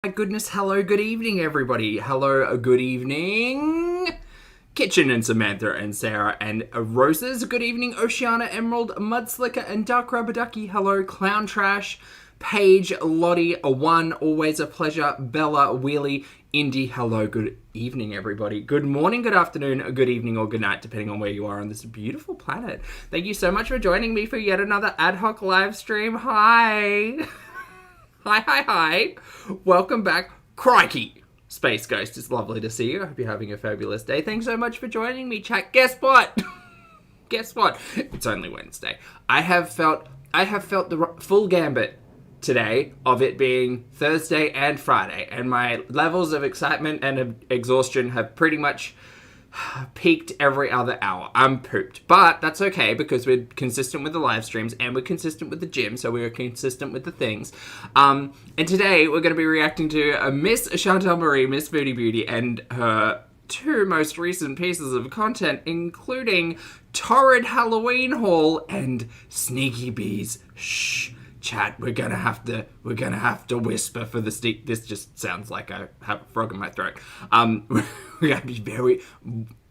My goodness, hello, good evening, everybody. Hello, good evening, Kitchen and Samantha and Sarah and Roses. Good evening, Oceana, Emerald, Mudslicker and Dark Rubber Ducky. Hello, Clown Trash, Paige, Lottie, One, always a pleasure, Bella, Wheelie, Indy. Hello, good evening, everybody. Good morning, good afternoon, good evening, or good night, depending on where you are on this beautiful planet. Thank you so much for joining me for yet another ad hoc live stream. Hi. Hi. Welcome back. Crikey. Space Ghost, it's lovely to see you. I hope you're having a fabulous day. Thanks so much for joining me, chat. Guess what? Guess what? It's only Wednesday. I have felt the full gambit today of it being Thursday and Friday, and my levels of excitement and of exhaustion have pretty much peaked every other hour. I'm pooped. But that's okay, because we're consistent with the live streams and we're consistent with the gym, so we're consistent with the things. And today we're going to be reacting to Miss Chantal Marie, Miss Foodie Beauty, and her two most recent pieces of content, including Torrid Halloween haul and Sneaky Bees. Shh. Chat, we're gonna have to whisper for the sneak. This just sounds like I have a frog in my throat. We're gonna be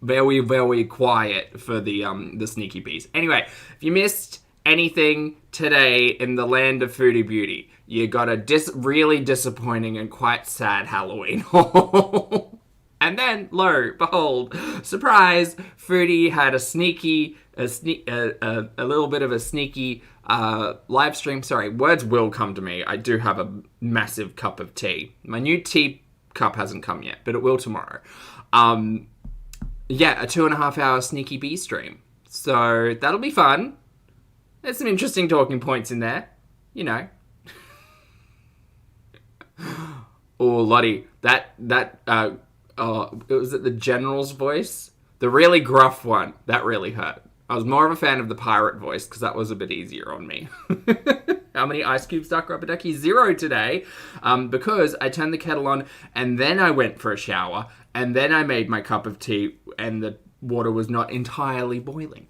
very quiet for the Sneaky Bees. Anyway, if you missed anything today in the land of Foodie Beauty, you got a really disappointing and quite sad Halloween haul. And then, lo, behold, surprise, Foodie had a little bit of a sneaky live stream. Sorry, words will come to me. I do have a massive cup of tea. My new tea cup hasn't come yet, but it will tomorrow. Yeah, a 2.5 hour Sneaky Bee stream. So that'll be fun. There's some interesting talking points in there, you know. Oh, Lottie, was it the General's voice? The really gruff one. That really hurt. I was more of a fan of the pirate voice, because that was a bit easier on me. How many ice cubes, Dark Rubber Ducky? 0 today. Because I turned the kettle on, and then I went for a shower, and then I made my cup of tea, and the water was not entirely boiling.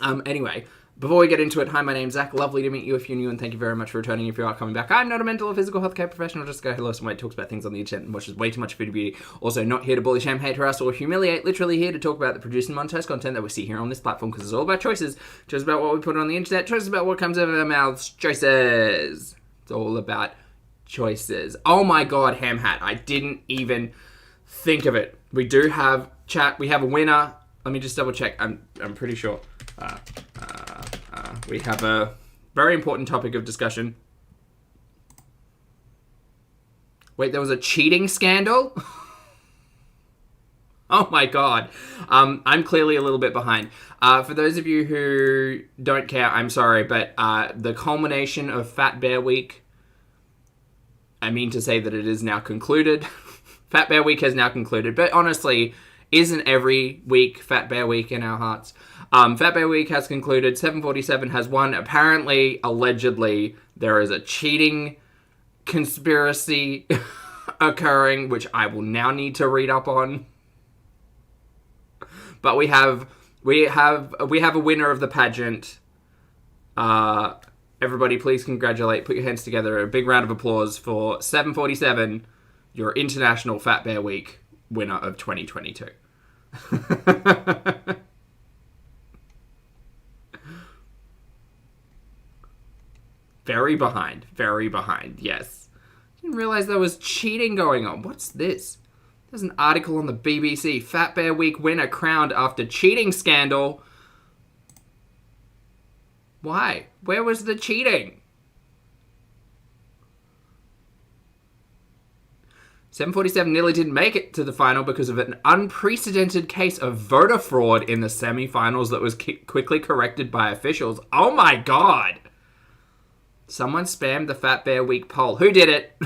Anyway, before we get into it, hi, my name's Zach. Lovely to meet you if you're new, and thank you very much for returning if you are coming back. I'm not a mental or physical healthcare professional, just a guy who loves to wait, talks about things on the internet, and watches way too much Foodie Beauty. Also, not here to bully, shame, hate, harass, or humiliate. Literally here to talk about the produced and monetized content that we see here on this platform, because it's all about choices. Choices about what we put on the internet, choices about what comes out of our mouths. Choices. It's all about choices. Oh my god, Ham Hat. I didn't even think of it. We do have chat. We have a winner. Let me just double check. I'm pretty sure. We have a very important topic of discussion. Wait, there was a cheating scandal? Oh my god. I'm clearly a little bit behind. For those of you who don't care, I'm sorry, but the culmination of Fat Bear Week, I mean to say that it is now concluded. Fat Bear Week has now concluded, but honestly, isn't every week Fat Bear Week in our hearts? Fat Bear Week has concluded. 747 has won. Apparently, allegedly, there is a cheating conspiracy occurring, which I will now need to read up on. But we have a winner of the pageant. Everybody, please congratulate. Put your hands together. A big round of applause for 747, your International Fat Bear Week winner of 2022. Very behind, yes. Didn't realize there was cheating going on. What's this? There's an article on the BBC. Fat Bear Week winner crowned after cheating scandal. Why? Where was the cheating? 747 nearly didn't make it to the final because of an unprecedented case of voter fraud in the semi-finals that was quickly corrected by officials. Oh my god! Someone spammed the Fat Bear Week poll. Who did it?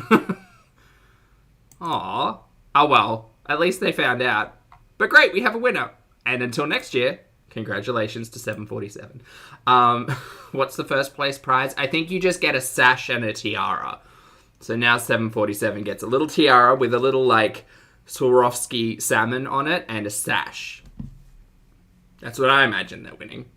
Aww. Oh well, at least they found out. But great, we have a winner. And until next year, congratulations to 747. What's the first place prize? I think you just get a sash and a tiara. So now 747 gets a little tiara with a little, like, Swarovski salmon on it and a sash. That's what I imagine they're winning.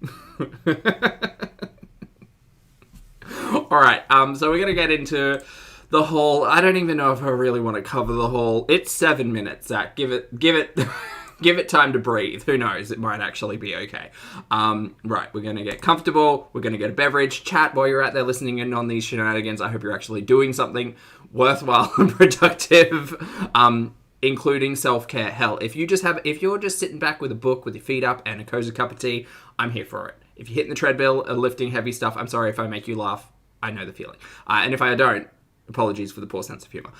All right, so we're going to get into the haul. I don't even know if I really want to cover the haul. It's 7 minutes, Zach. Give it give it time to breathe. Who knows? It might actually be okay. Right, we're going to get comfortable. We're going to get a beverage. Chat while you're out there listening in on these shenanigans. I hope you're actually doing something worthwhile and productive, including self-care. Hell, if you're just sitting back with a book with your feet up and a cozy cup of tea, I'm here for it. If you're hitting the treadmill and lifting heavy stuff, I'm sorry if I make you laugh. I know the feeling. And if I don't, apologies for the poor sense of humor.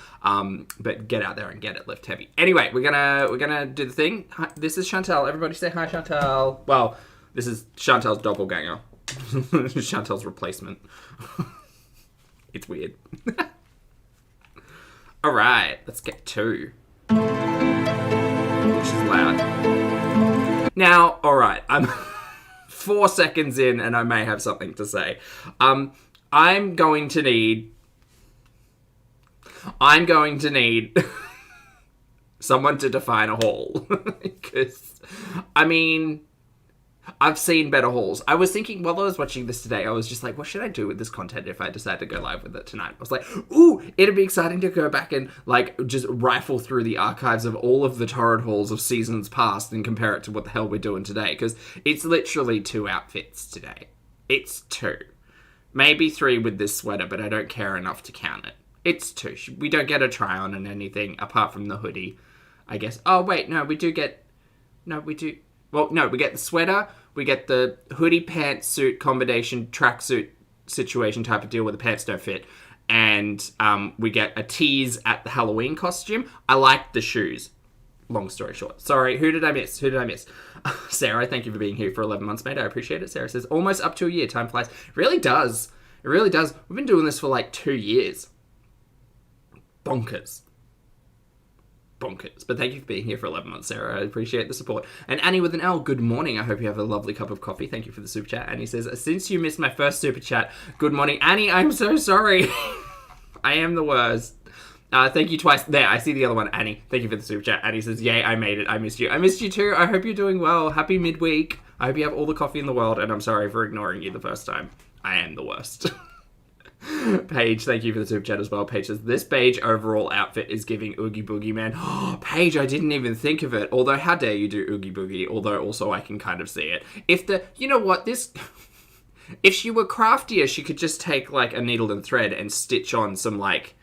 But get out there and get it, lift heavy. Anyway, we're gonna do the thing. Hi, this is Chantal. Everybody say hi, Chantal. Well, this is Chantal's doppelganger. Chantal's replacement. It's weird. All right, let's get to. Which is loud. Now, all right, I'm 4 seconds in, and I may have something to say. I'm going to need someone to define a haul. Because, I mean, I've seen better hauls. I was thinking, while I was watching this today, I was just like, what should I do with this content if I decide to go live with it tonight? I was like, ooh, it'd be exciting to go back and, like, just rifle through the archives of all of the Torrid hauls of seasons past and compare it to what the hell we're doing today. Because it's literally 2 outfits today. It's 2. Maybe 3 with this sweater, but I don't care enough to count it. It's 2. We don't get a try on and anything apart from the hoodie, I guess. Oh, wait, no, we do get... No, we do... Well, no, we get the sweater, we get the hoodie pantsuit combination tracksuit situation type of deal where the pants don't fit, and we get a tease at the Halloween costume. I like the shoes. Long story short. Sorry, who did I miss? Sarah, thank you for being here for 11 months, mate. I appreciate it. Sarah says, almost up to a year. Time flies. It really does. It really does. We've been doing this for like 2 years. Bonkers. But thank you for being here for 11 months, Sarah. I appreciate the support. And Annie with an L, good morning. I hope you have a lovely cup of coffee. Thank you for the super chat. Annie says, since you missed my first super chat, good morning. Annie, I'm so sorry. I am the worst. Thank you twice. There, I see the other one. Annie, thank you for the super chat. Annie says, yay, I made it. I missed you. I missed you too. I hope you're doing well. Happy midweek. I hope you have all the coffee in the world, and I'm sorry for ignoring you the first time. I am the worst. Paige, thank you for the super chat as well. Paige says, this beige overall outfit is giving Oogie Boogie, man. Paige, I didn't even think of it. Although, how dare you do Oogie Boogie? Although, also, I can kind of see it. You know what, if she were craftier, she could just take, like, a needle and thread and stitch on some, like,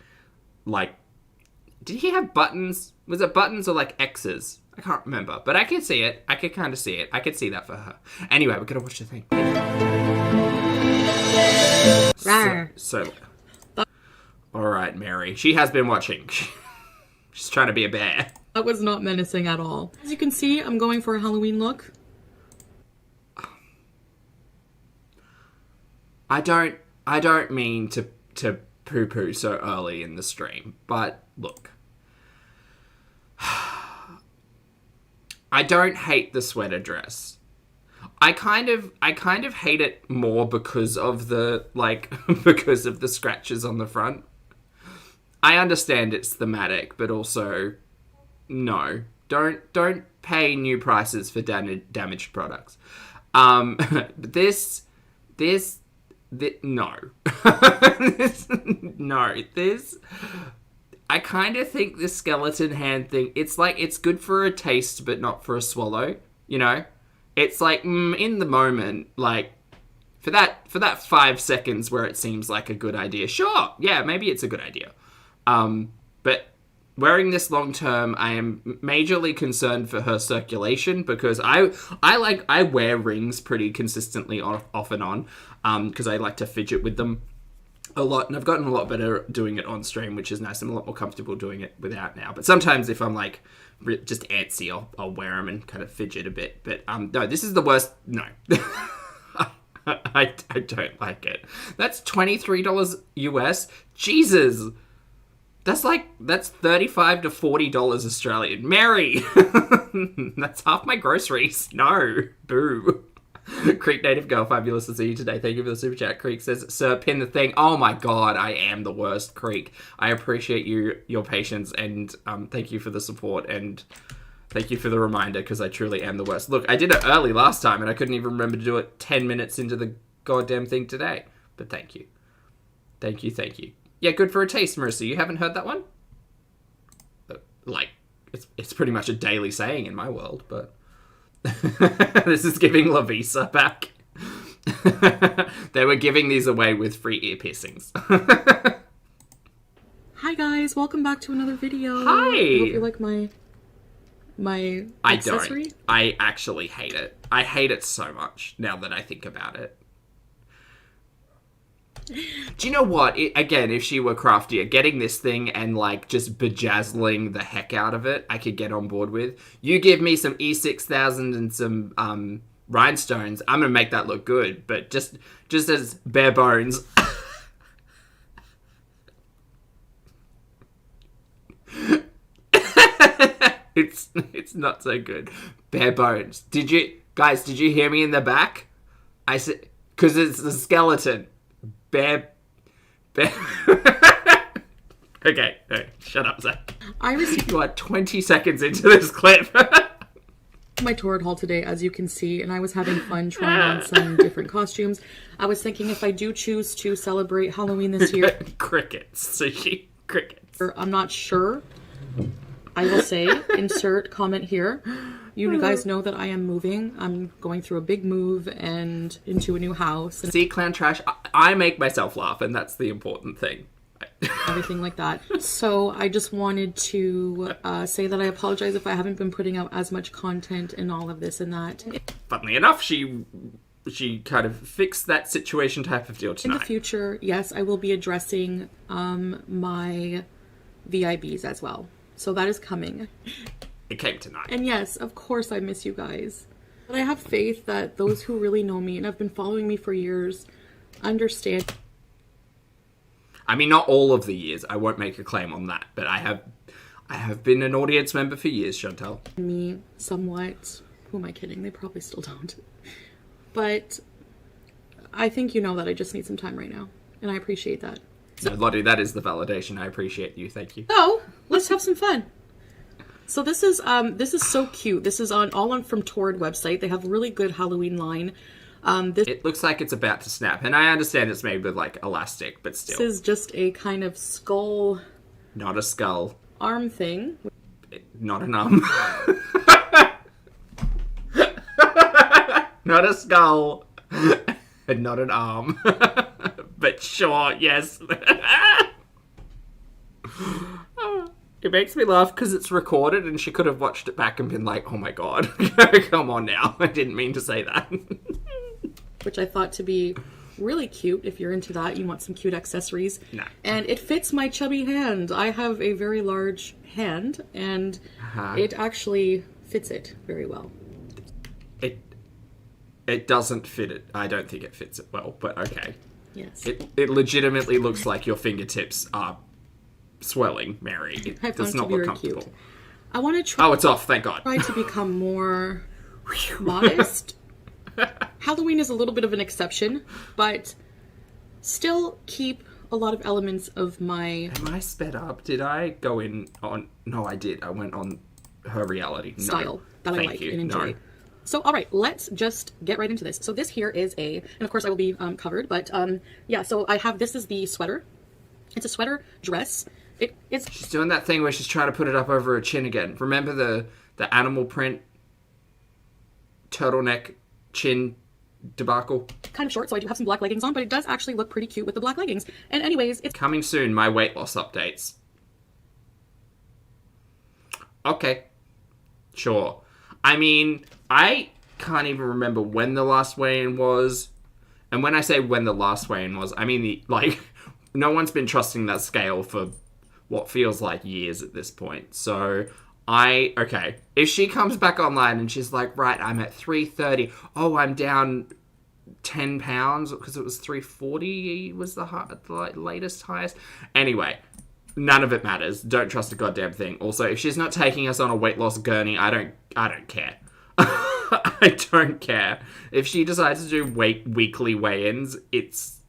did he have buttons? Was it buttons or, like, X's? I can't remember. But I can see it. I could kind of see it. I could see that for her. Anyway, we're going to watch the thing. So all right, Mary. She has been watching. She's trying to be a bear. That was not menacing at all. As you can see, I'm going for a Halloween look. I don't mean to poo-poo so early in the stream, but look. I don't hate the sweater dress. I kind of hate it more because of the because of the scratches on the front. I understand it's thematic, but also no. Don't pay new prices for damaged products. This no. I kind of think this skeleton hand thing, it's good for a taste, but not for a swallow, you know? It's like, in the moment, like, for that 5 seconds where it seems like a good idea, sure, yeah, maybe it's a good idea. But wearing this long term, I am majorly concerned for her circulation, because I wear rings pretty consistently off and on, because I like to fidget with them a lot, and I've gotten a lot better doing it on stream, which is nice. I'm a lot more comfortable doing it without now. But sometimes if I'm like just antsy, I'll wear them and kind of fidget a bit. But no, this is the worst. No, I don't like it. That's $23 US. Jesus, that's $35 to $40 Australian. Mary, that's half my groceries. No, boo. Creek native girl, fabulous to see you today. Thank you for the super chat. Creek says, sir, pin the thing. Oh my god, I am the worst, Creek. I appreciate your patience, and thank you for the support, and thank you for the reminder, because I truly am the worst. Look, I did it early last time, and I couldn't even remember to do it 10 minutes into the goddamn thing today. But thank you. Thank you. Yeah, good for a taste, Marissa. You haven't heard that one? Like, it's pretty much a daily saying in my world, but this is giving La Visa back. They were giving these away with free ear piercings. Hi guys, welcome back to another video. Hi! I hope you like my accessory. I don't. I actually hate it. I hate it so much now that I think about it. Do you know what? Again, if she were craftier, getting this thing and, like, just bejazzling the heck out of it, I could get on board with. You give me some E6000 and some rhinestones, I'm gonna make that look good. But just as bare bones... It's not so good. Bare bones. Did you hear me in the back? I said, because it's the skeleton. Bare. Okay, no, shut up, Zach. I received You are 20 seconds into this clip. my Torrid haul today, as you can see, and I was having fun trying on some different costumes. I was thinking if I do choose to celebrate Halloween this year... Crickets. Sushi. Crickets. I'm not sure. I will say, insert comment here. You guys know that I am moving. I'm going through a big move and into a new house. And See, clown trash, I make myself laugh, and that's the important thing. everything like that. So I just wanted to say that I apologize if I haven't been putting out as much content and all of this and that. Funnily enough, she kind of fixed that situation type of deal tonight. In the future, yes, I will be addressing my VIBs as well. So that is coming. It came tonight. And yes, of course I miss you guys. But I have faith that those who really know me and have been following me for years understand. I mean, not all of the years. I won't make a claim on that. But I have been an audience member for years, Chantal. Me somewhat. Who am I kidding? They probably still don't. But I think you know that I just need some time right now. And I appreciate that. No, Lottie, that is the validation. I appreciate you. Thank you. So, let's have some fun. So this is so cute. This is from Torrid website. They have a really good Halloween line. It looks like it's about to snap, and I understand it's made with, like, elastic, but still. This is just a kind of skull... Not a skull. Arm thing. Not an arm. Not a skull. And not an arm. But sure, yes. It makes me laugh because it's recorded and she could have watched it back and been like, oh my god, come on now. I didn't mean to say that. Which I thought to be really cute. If you're into that, you want some cute accessories. No. And it fits my chubby hand. I have a very large hand and it actually fits it very well. It doesn't fit it. I don't think it fits it well, but okay. Yes. It legitimately looks like your fingertips are swelling, Mary. It does not look comfortable. Cute. I want to try... Oh, it's off, thank God. Try to become more modest. Halloween is a little bit of an exception, but still keep a lot of elements of my... Am I sped up? Did I go in on... No, I did. I went on her reality. Style that I like and enjoy. No. So, all right, let's just get right into this. So this here is and of course I will be covered, but yeah, so I have, this is the sweater. It's a sweater dress. She's doing that thing where she's trying to put it up over her chin again. Remember the animal print turtleneck chin debacle? Kind of short, so I do have some black leggings on, but it does actually look pretty cute with the black leggings. And anyways, it's coming soon, my weight loss updates. Okay. Sure. I mean, I can't even remember when the last weigh-in was. And when I say when the last weigh-in was, I mean, no one's been trusting that scale for what feels like years at this point. So, okay. If she comes back online and she's like, right, I'm at 330. Oh, I'm down 10 pounds because it was 340 was the latest highest. Anyway, none of it matters. Don't trust a goddamn thing. Also, if she's not taking us on a weight loss gurney, I don't care. I don't care. If she decides to do weekly weigh-ins, it's...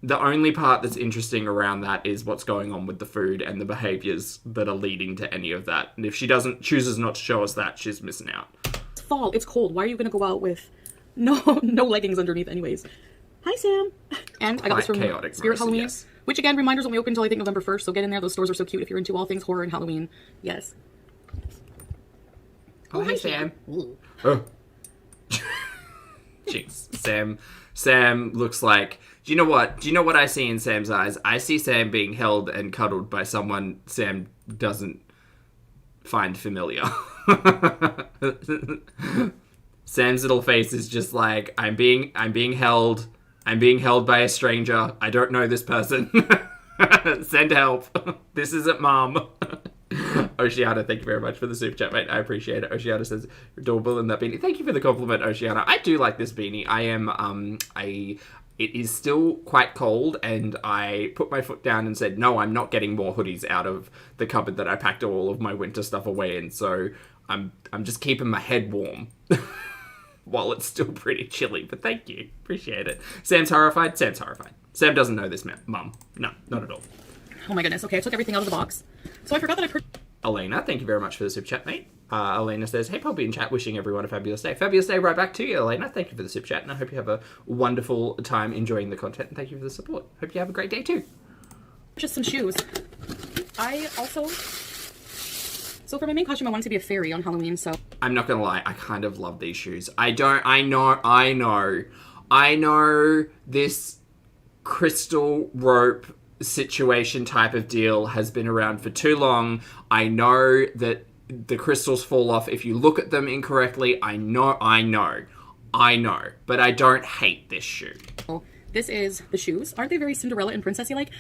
The only part that's interesting around that is what's going on with the food and the behaviours that are leading to any of that. And if she chooses not to show us that, she's missing out. It's fall. It's cold. Why are you going to go out with no leggings underneath anyways? Hi, Sam. And I got this from Spirit Halloween. Yes. Which, again, reminders won't be open until I think November 1st, so get in there. Those stores are so cute if you're into all things horror and Halloween. Yes. Oh, hey, Sam. Ooh. Oh. Jinx. Sam looks like... Do you know what? Do you know what I see in Sam's eyes? I see Sam being held and cuddled by someone Sam doesn't find familiar. Sam's little face is just like, I'm being held by a stranger. I don't know this person. Send help. This isn't mom. Oceana, thank you very much for the super chat, mate. I appreciate it. Oceana says, adorable in that beanie. Thank you for the compliment, Oceana. I do like this beanie. It is still quite cold, and I put my foot down and said, no, I'm not getting more hoodies out of the cupboard that I packed all of my winter stuff away in, so I'm just keeping my head warm. While it's still pretty chilly, but thank you. Appreciate it. Sam's horrified. Sam doesn't know this, mum. No, not at all. Oh my goodness. Okay, I took everything out of the box. So I forgot that Elena, thank you very much for the super chat, mate. Elena says, hey, Pulpy in chat, wishing everyone a fabulous day. Fabulous day right back to you, Elena. Thank you for the super chat, and I hope you have a wonderful time enjoying the content, and thank you for the support. Hope you have a great day, too. Just some shoes. I also... So for my main costume, I wanted to be a fairy on Halloween, so... I'm not gonna lie, I kind of love these shoes. I know this crystal rope situation type of deal has been around for too long. I know that the crystals fall off if you look at them incorrectly. I know. But I don't hate this shoe. This is the shoes. Aren't they very Cinderella and princessy-like?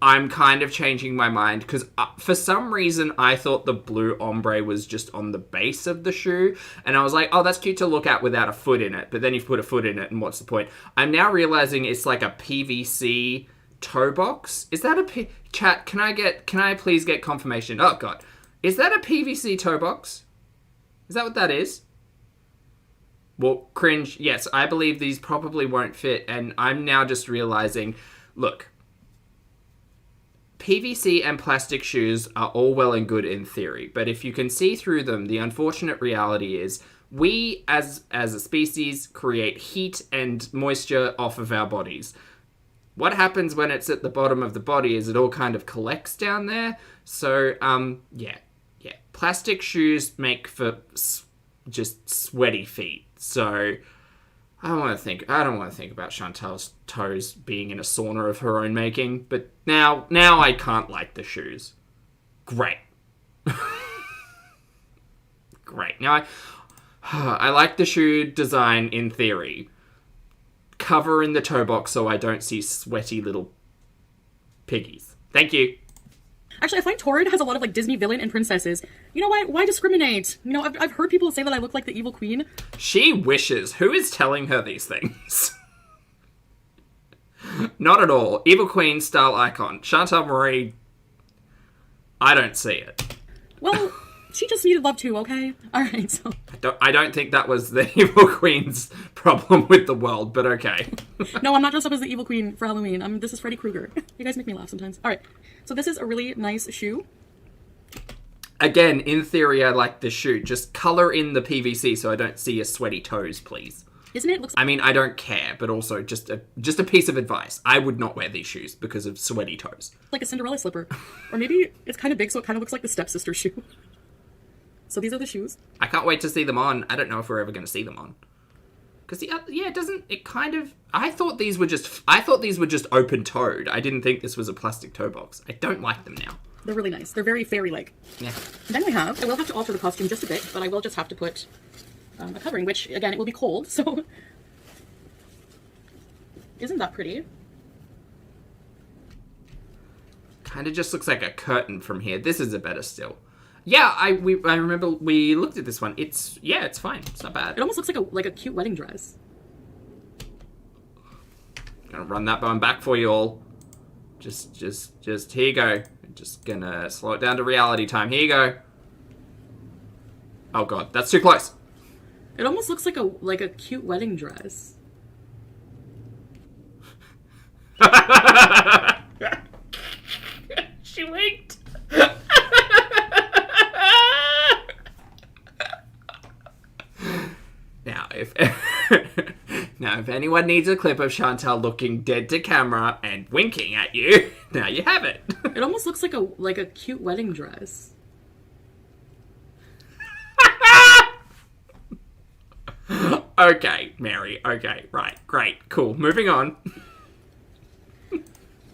I'm kind of changing my mind because for some reason I thought the blue ombre was just on the base of the shoe, and I was like, oh, that's cute to look at without a foot in it, but then you've put a foot in it and what's the point? I'm now realizing it's like a PVC toe box. Is that chat, can I please get confirmation? Oh god. Is that a PVC toe box? Is that what that is? Well, cringe. Yes, I believe these probably won't fit, and I'm now just realizing, look, PVC and plastic shoes are all well and good in theory, but if you can see through them, the unfortunate reality is we, as a species, create heat and moisture off of our bodies. What happens when it's at the bottom of the body is it all kind of collects down there. So, yeah. Plastic shoes make for just sweaty feet. So, I don't want to think about Chantal's toes being in a sauna of her own making, but now I can't like the shoes. Great. Great. Now I like the shoe design in theory. Cover in the toe box so I don't see sweaty little piggies. Thank you. Actually, I find Torrid has a lot of, like, Disney villain and princesses. You know what? Why discriminate? You know, I've heard people say that I look like the evil queen. She wishes. Who is telling her these things? Not at all. Evil queen style icon. Chantal Marie, I don't see it. Well, she just needed love too, okay? Alright, so... I don't think that was the evil queen's problem with the world, but okay. No, I'm not dressed up as the evil queen for Halloween. This is Freddy Krueger. You guys make me laugh sometimes. Alright, so this is a really nice shoe. Again, in theory, I like the shoe. Just colour in the PVC so I don't see your sweaty toes, please. Isn't it? I mean, I don't care, but also just a piece of advice. I would not wear these shoes because of sweaty toes. Like a Cinderella slipper. Or maybe it's kind of big so it kind of looks like the stepsister shoe. So these are the shoes. I can't wait to see them on. I don't know if we're ever going to see them on. Because, I thought these were just open-toed. I didn't think this was a plastic toe box. I don't like them now. They're really nice. They're very fairy-like. Yeah. Then I will have to alter the costume just a bit, but I will just have to put a covering, which, again, it will be cold, so... Isn't that pretty? Kind of just looks like a curtain from here. This is a better still. Yeah, I remember we looked at this one. It's fine. It's not bad. It almost looks like a cute wedding dress. Gonna run that one back for you all. Just here you go. Just gonna slow it down to reality time. Here you go. Oh god, that's too close. It almost looks like a cute wedding dress. She winked. If anyone needs a clip of Chantal looking dead to camera and winking at you, now you have it. It almost looks like a cute wedding dress. Okay, Mary. Okay, right. Great. Cool. Moving on.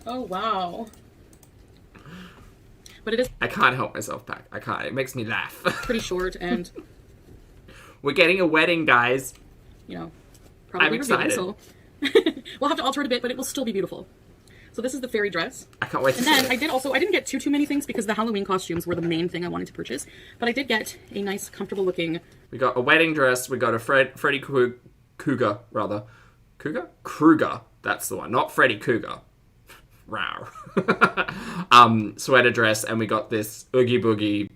Oh, wow. But it is... I can't help myself back. I can't. It makes me laugh. pretty short and... We're getting a wedding, guys. You know, probably I'm excited. So we'll have to alter it a bit, but it will still be beautiful. So this is the fairy dress. I can't wait to see it. And then I didn't get too many things because the Halloween costumes were the main thing I wanted to purchase. But I did get a nice, comfortable looking... We got a wedding dress. We got a Freddy Krueger, rather. Krueger. That's the one. Not Freddy Krueger. Rawr. Sweater dress. And we got this Oogie Boogie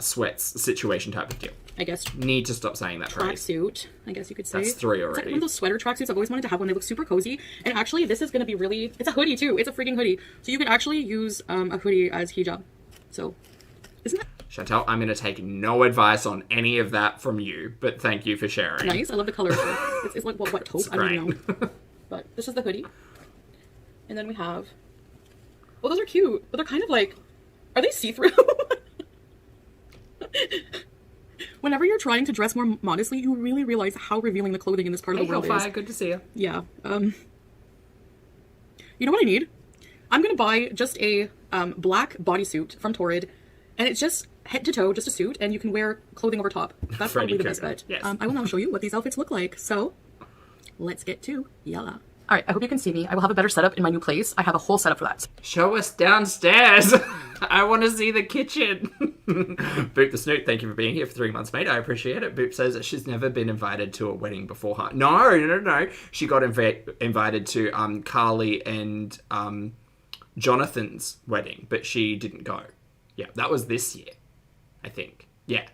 sweats situation type of deal. I guess. Need to stop saying that phrase. Tracksuit, I guess you could say. That's 3 already. It's like one of those sweater tracksuits. I've always wanted to have one. They look super cozy. And actually, this is going to be really... It's a hoodie, too. It's a freaking hoodie. So you can actually use a hoodie as hijab. So, isn't that... Chantal, I'm going to take no advice on any of that from you, but thank you for sharing. Nice. I love the color. It's like, what taupe? I don't even know. But this is the hoodie. And then we have... Well, those are cute. But they're kind of like... Are they see-through? Whenever you're trying to dress more modestly, you really realize how revealing the clothing in this part of the world Hellfire, is. good to see you. Yeah. You know what I need? I'm going to buy just a black bodysuit from Torrid, and it's just head to toe, just a suit, and you can wear clothing over top. That's probably the best bet. Yes. I will now show you what these outfits look like. So, let's get to Yalla. All right, I hope you can see me. I will have a better setup in my new place. I have a whole setup for that. Show us downstairs. I want to see the kitchen. Boop the Snoot, thank you for being here for 3 months, mate. I appreciate it. Boop says that she's never been invited to a wedding beforehand. No. She got invited to Carly and Jonathan's wedding, but she didn't go. Yeah, that was this year, I think. Yeah.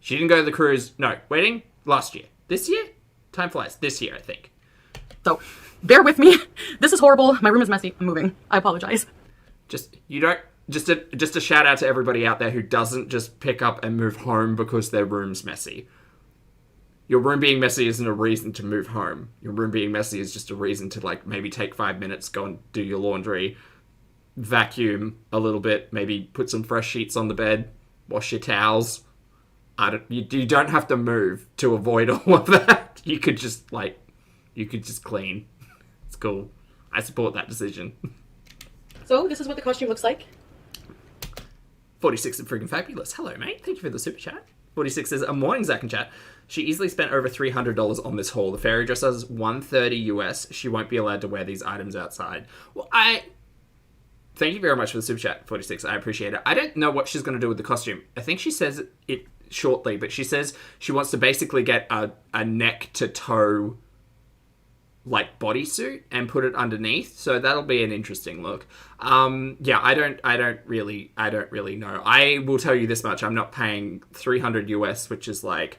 She didn't go to the cruise. No, wedding last year. This year? Time flies. This year, I think. So, bear with me. This is horrible. My room is messy. I'm moving. I apologize. Just a shout out to everybody out there who doesn't just pick up and move home because their room's messy. Your room being messy isn't a reason to move home. Your room being messy is just a reason to, like, maybe take 5 minutes, go and do your laundry, vacuum a little bit, maybe put some fresh sheets on the bed, wash your towels. You don't have to move to avoid all of that. You could just clean. It's cool. I support that decision. So, this is what the costume looks like. 46 and friggin' fabulous. Hello, mate. Thank you for the super chat. 46 says, "A morning, Zach and chat. She easily spent over $300 on this haul. The fairy dress is $130 US. She won't be allowed to wear these items outside." Well, thank you very much for the super chat, 46. I appreciate it. I don't know what she's going to do with the costume. I think she says it shortly, but she says she wants to basically get a neck to toe like bodysuit and put it underneath, so that'll be an interesting look. Yeah, I don't really know. I will tell you this much: I'm not paying $300 US, which is like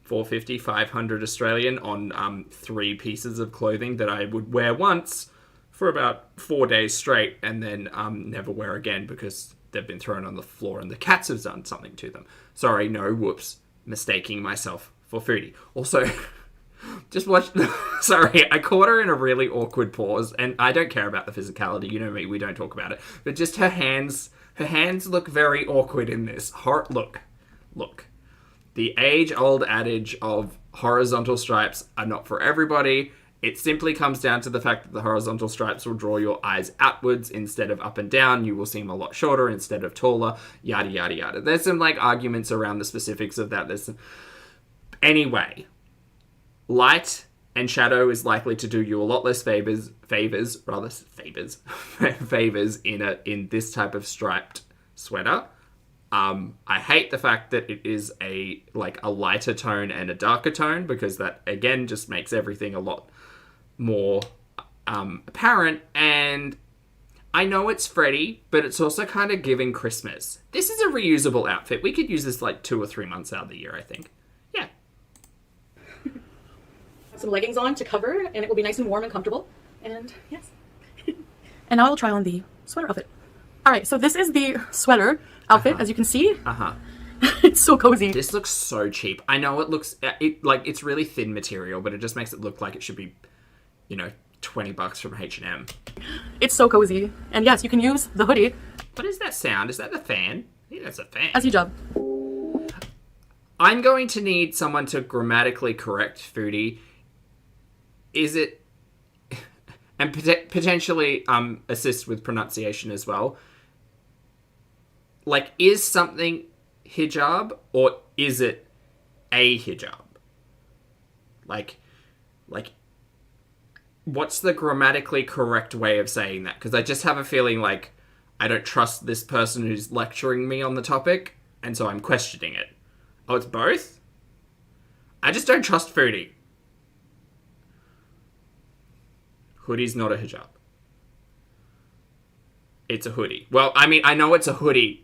$450, $500 Australian, on 3 pieces of clothing that I would wear once for about 4 days straight, and then never wear again because they've been thrown on the floor and the cats have done something to them. Sorry, no, whoops, mistaking myself for Foodie. Also. Just watch. Sorry, I caught her in a really awkward pause, and I don't care about the physicality. You know me, we don't talk about it. But just her hands look very awkward in this. Look. The age-old adage of horizontal stripes are not for everybody. It simply comes down to the fact that the horizontal stripes will draw your eyes outwards instead of up and down. You will seem a lot shorter instead of taller. Yada yada yada. There's some arguments around the specifics of that. Anyway. Light and shadow is likely to do you a lot less favors in this type of striped sweater. I hate the fact that it is a lighter tone and a darker tone, because that again just makes everything a lot more apparent. And I know it's Freddy, but it's also kind of giving Christmas. This is a reusable outfit. We could use this 2 or 3 months out of the year, I think. Yeah. Some leggings on to cover, and it will be nice and warm and comfortable. And yes. And now I will try on the sweater outfit. All right, so this is the sweater outfit, as you can see. It's so cozy. This looks so cheap. I know it looks, it's really thin material, but it just makes it look like it should be, $20 from H&M. It's so cozy. And yes, you can use the hoodie. What is that sound? Is that the fan? I think that's a fan. As hijab. I'm going to need someone to grammatically correct Foodie. Is it... And potentially assist with pronunciation as well. Like, is something hijab or is it a hijab? Like, what's the grammatically correct way of saying that? Because I just have a feeling like I don't trust this person who's lecturing me on the topic, and so I'm questioning it. Oh, it's both? I just don't trust Foodie. Hoodie's not a hijab. It's a hoodie. Well, I mean, I know it's a hoodie.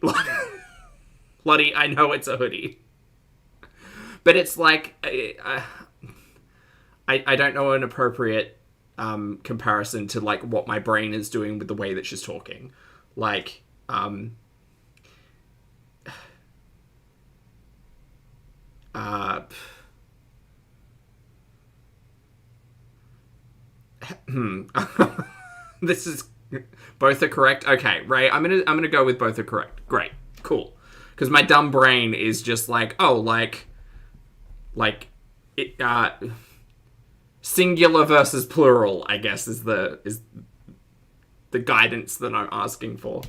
Lottie, I know it's a hoodie. But it's like... I don't know an appropriate comparison to, like, what my brain is doing with the way that she's talking. Like, This is... Both are correct? Okay, Ray, I'm gonna go with both are correct. Great. Cool. Because my dumb brain is just like, oh, like... it, singular versus plural, I guess, is the guidance that I'm asking for.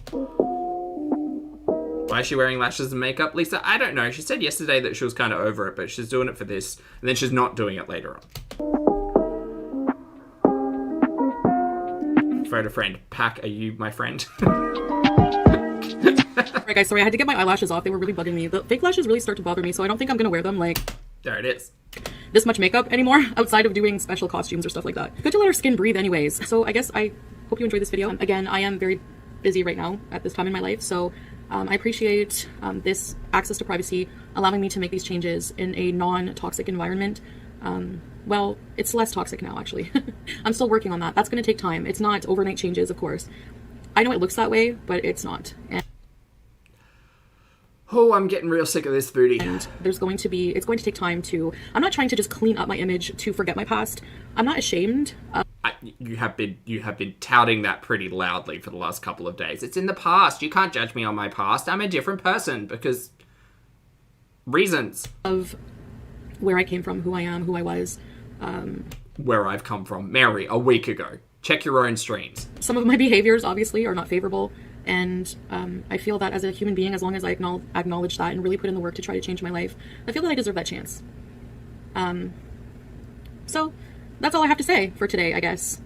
Why is she wearing lashes and makeup? Lisa, I don't know. She said yesterday that she was kind of over it, but she's doing it for this, and then she's not doing it later on. Photo friend. Pack, are you my friend? Alright guys, sorry, I had to get my eyelashes off. They were really bugging me. The fake lashes really start to bother me, so I don't think I'm gonna wear them, like... There it is. This much makeup anymore, outside of doing special costumes or stuff like that. Good to let our skin breathe anyways. So I guess I hope you enjoyed this video. Again, I am very busy right now at this time in my life, so I appreciate this access to privacy, allowing me to make these changes in a non-toxic environment. Well, it's less toxic now, actually. I'm still working on that. That's going to take time. It's not overnight changes, of course. I know it looks that way, but it's not. Oh, I'm getting real sick of this Foodie. And it's going to take time to... I'm not trying to just clean up my image to forget my past. I'm not ashamed. You have been touting that pretty loudly for the last couple of days. It's in the past. You can't judge me on my past. I'm a different person because... reasons. Of where I came from, who I am, who I was. Where I've come from. Mary, a week ago. Check your own streams. Some of my behaviors, obviously, are not favorable. And I feel that as a human being, as long as I acknowledge that and really put in the work to try to change my life, I feel that I deserve that chance. So that's all I have to say for today, I guess.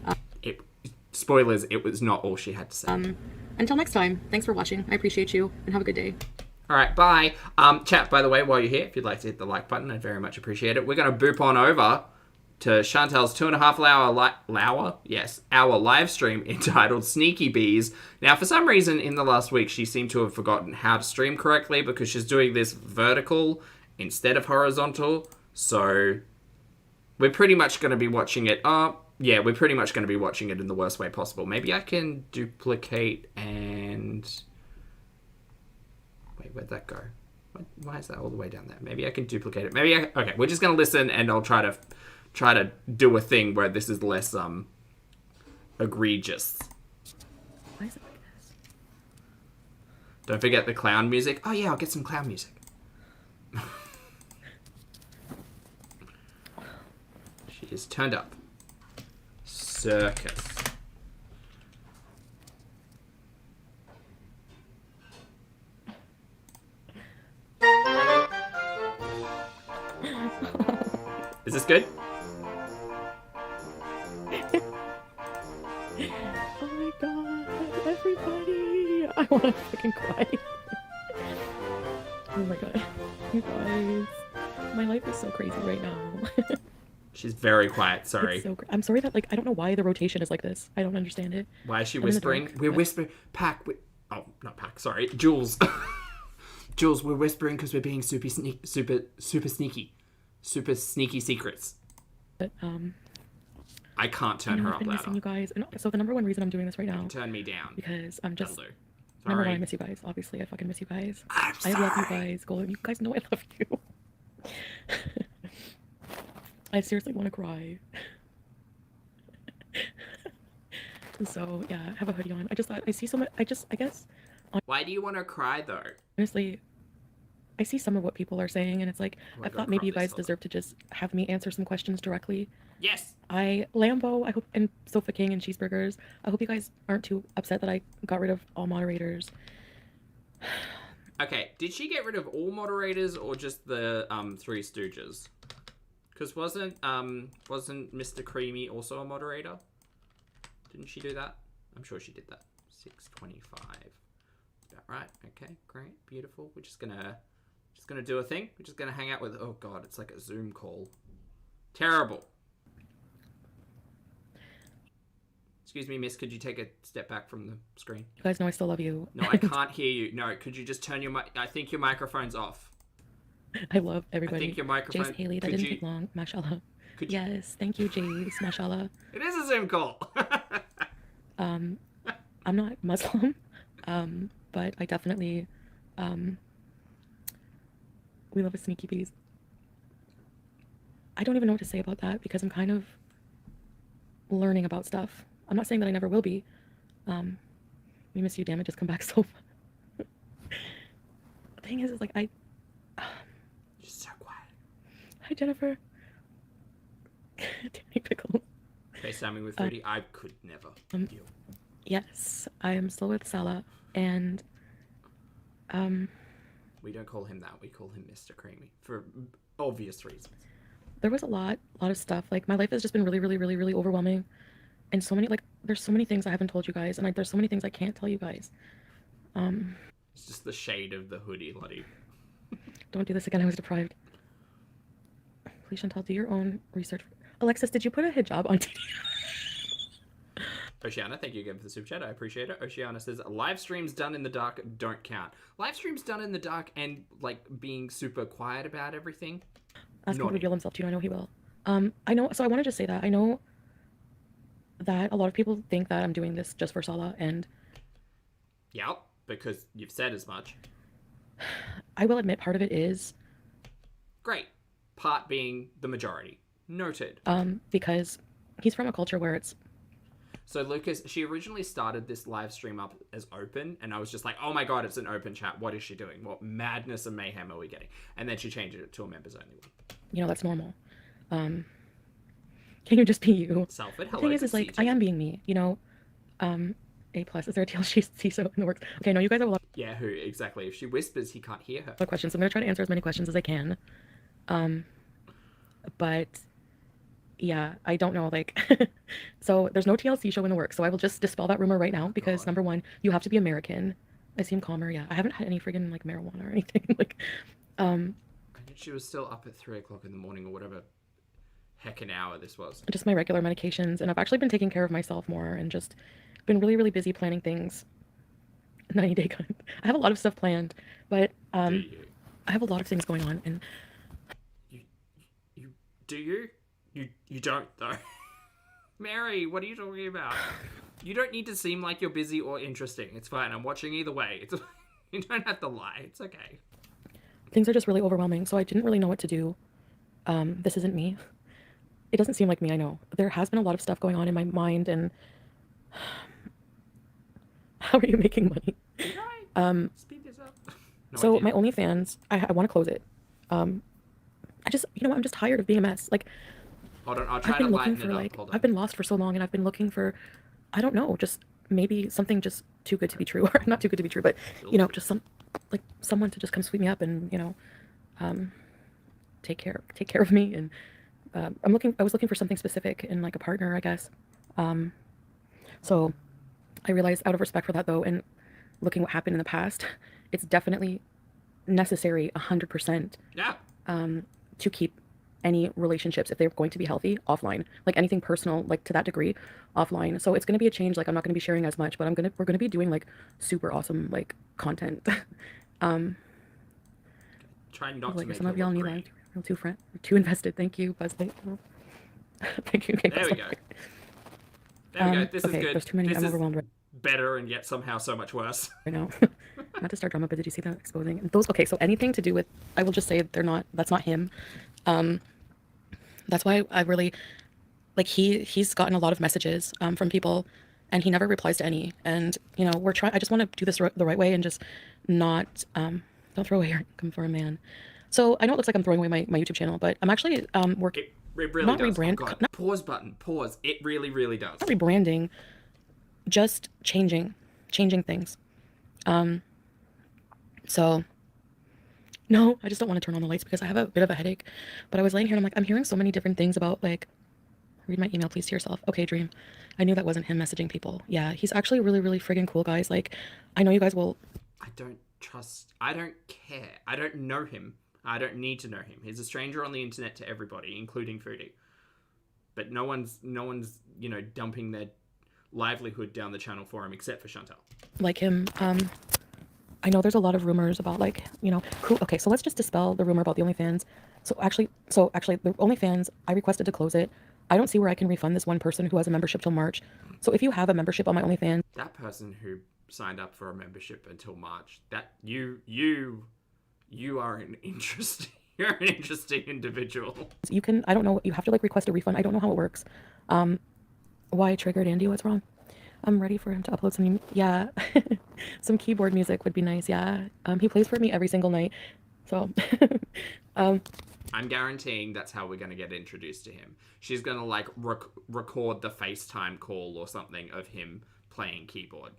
Spoilers, it was not all she had to say. Until next time, thanks for watching. I appreciate you, and have a good day. All right, bye. Chat, by the way, while you're here, if you'd like to hit the like button, I'd very much appreciate it. We're going to boop on over to Chantel's 2.5 hour live stream entitled Sneaky Bees. Now, for some reason, in the last week, she seemed to have forgotten how to stream correctly because she's doing this vertical instead of horizontal. So, we're pretty much going to be watching it. Yeah, we're pretty much going to be watching it in the worst way possible. Maybe I can duplicate and... Wait, where'd that go? Why is that all the way down there? Maybe I can duplicate it. Okay, we're just going to listen and I'll try to do a thing where this is less egregious. Why is it like this? Don't forget the clown music. Oh yeah, I'll get some clown music. She is turned up. Circus. Is this good? Oh my god, everybody! I want to fucking cry. Oh my god. You guys. My life is so crazy right now. She's very quiet, sorry. I'm sorry that, like, I don't know why the rotation is like this. I don't understand it. Why is she whispering? We're whispering. Oh, not Pack, sorry. Jules. Jules, we're whispering because we're being super sneaky. Super sneaky secrets. But, I can't turn her up I've been louder. missing you guys. And so the number one reason I'm doing this right now... Turn me down. Because I'm just... Number one, I miss you guys. Obviously, I fucking miss you guys. I'm I love you sorry. guys. Golden, you guys know I love you. I seriously want to cry. So yeah, have a hoodie on. I just thought I see so much. I guess. Why do you want to cry though? Honestly, I see some of what people are saying, and it's like I thought maybe you guys this deserve to just have me answer some questions directly. Yes. Lambo, I hope, and Sofa King and Cheeseburgers. I hope you guys aren't too upset that I got rid of all moderators. Okay, did she get rid of all moderators or just the Three Stooges? Because wasn't Mr. Creamy also a moderator? Didn't she do that? I'm sure she did that. 625. About right. Okay, great, beautiful. We're just gonna do a thing. We're just gonna hang out with. Oh god, it's like a Zoom call. Terrible. Excuse me, miss, could you take a step back from the screen? You guys know I still love you. No, I can't hear you. No, could you just turn your mic? I think your microphone's off. I love everybody. I think your microphone... Jace Haley, that didn't take long. Mashallah. Yes, thank you, Jace. Mashallah. It is a Zoom call. I'm not Muslim, but I definitely... we love a sneaky bees. I don't even know what to say about that because I'm kind of learning about stuff. I'm not saying that I never will be. We miss you, damn it, just come back, Sofa. The thing is like You're so quiet. Hi, Jennifer. Danny Pickles. FaceTiming with Foodie, I could never. Yes, I am still with Salah, and we don't call him that. We call him Mr. Creamy for obvious reasons. There was a lot of stuff. Like my life has just been really, really, really, really overwhelming, and so many there's so many things I haven't told you guys, and there's so many things I can't tell you guys. It's just the shade of the hoodie, Lottie. Don't do this again. I was deprived. Please, Chantal, do your own research. Alexis, did you put a hijab on TV? Oceana, thank you again for the super chat. I appreciate it. Oceana says, live streams done in the dark don't count. Live streams done in the dark and, like, being super quiet about everything. Ask him to reveal himself to you. I know he will. I know, so I want to just say that. I know that a lot of people think that I'm doing this just for Salah, and... Yep, because you've said as much. I will admit part of it is... Great. Part being the majority. Noted. Because he's from a culture where it's... So Lucas, she originally started this live stream up as open, and I was just like, oh my god, it's an open chat. What is she doing? What madness and mayhem are we getting? And then she changed it to a members only one. You know, that's normal. Can you just be you? Salford, hello. The thing is like, I am being me, you know? A+. Is there a TLC CISO in the works? Okay, no, you guys have a lot... Yeah, who exactly? If she whispers, he can't hear her. Questions. I'm going to try to answer as many questions as I can. But... yeah, I don't know, like, so there's no TLC show in the works, so I will just dispel that rumor right now, because number one, you have to be American. I seem calmer, yeah. I haven't had any friggin', like, marijuana or anything, like, I think she was still up at 3 o'clock in the morning, or whatever heckin' hour this was. Just my regular medications, and I've actually been taking care of myself more, and just been really, really busy planning things. 90-day gun. I have a lot of stuff planned, but, I have a lot of things going on, and... Do you? You don't, though. Mary, what are you talking about? You don't need to seem like you're busy or interesting. It's fine. I'm watching either way. You don't have to lie. It's okay. Things are just really overwhelming, so I didn't really know what to do. This isn't me. It doesn't seem like me, I know. There has been a lot of stuff going on in my mind, and... How are you making money? Speed this up. So idea. My OnlyFans, I want to close it. I just, you know, I'm just tired of being a mess. Like... Hold on, I'll try to lighten it up. Like, I've been lost for so long, and I've been looking for, I don't know, just maybe something just too good to be true, or not too good to be true, but, you know, just someone to just come sweep me up and, you know, take care of me. And I was looking for something specific in, like, a partner, I guess. So I realized, out of respect for that, though, and looking what happened in the past, it's definitely necessary 100%. Yeah. To keep any relationships, if they're going to be healthy, offline. Like anything personal, like to that degree, offline. So it's going to be a change. Like I'm not going to be sharing as much, but we're going to be doing like super awesome like content. Try not like, to make some of y'all need like too invested. Thank you, Buzzlight. Thank you. Okay, there we go. There we go. This okay, is good. There's too many. I'm overwhelmed. better and yet somehow so much worse. I know. Not to start drama, but did you see that exposing? And those, okay, so anything to do with, I will just say that's not him. That's why I really, like, he's gotten a lot of messages from people, and he never replies to any. And, you know, I just want to do this the right way and just not, don't throw away your income for a man. So I know it looks like I'm throwing away my YouTube channel, but I'm actually working. It really not does. rebrand. Oh God. Not, pause button. Pause. It really, really does. not rebranding, just changing things. So no, I just don't want to turn on the lights because I have a bit of a headache. But I was laying here and I'm like, I'm hearing so many different things about, like, read my email please to yourself. Okay, Dream. I knew that wasn't him messaging people. Yeah, he's actually really, really friggin' cool, guys. Like, I know you guys will. I don't care. I don't know him. I don't need to know him. He's a stranger on the internet to everybody, including Foodie. But no one's, you know, dumping their livelihood down the channel for him except for Chantal. Like him. I know there's a lot of rumors about, like, you know, who, okay, so let's just dispel the rumor about the OnlyFans. So actually the OnlyFans, I requested to close it. I don't see where I can refund this one person who has a membership till March. So if you have a membership on my OnlyFans, that person who signed up for a membership until March, that you are an interesting, you're an interesting individual. You can, I don't know, you have to, like, request a refund. I don't know how it works. Why triggered Andy? What's wrong? I'm ready for him to upload some, yeah, some keyboard music would be nice. Yeah. He plays for me every single night. So, I'm guaranteeing that's how we're going to get introduced to him. She's going to, like, record the FaceTime call or something of him playing keyboard.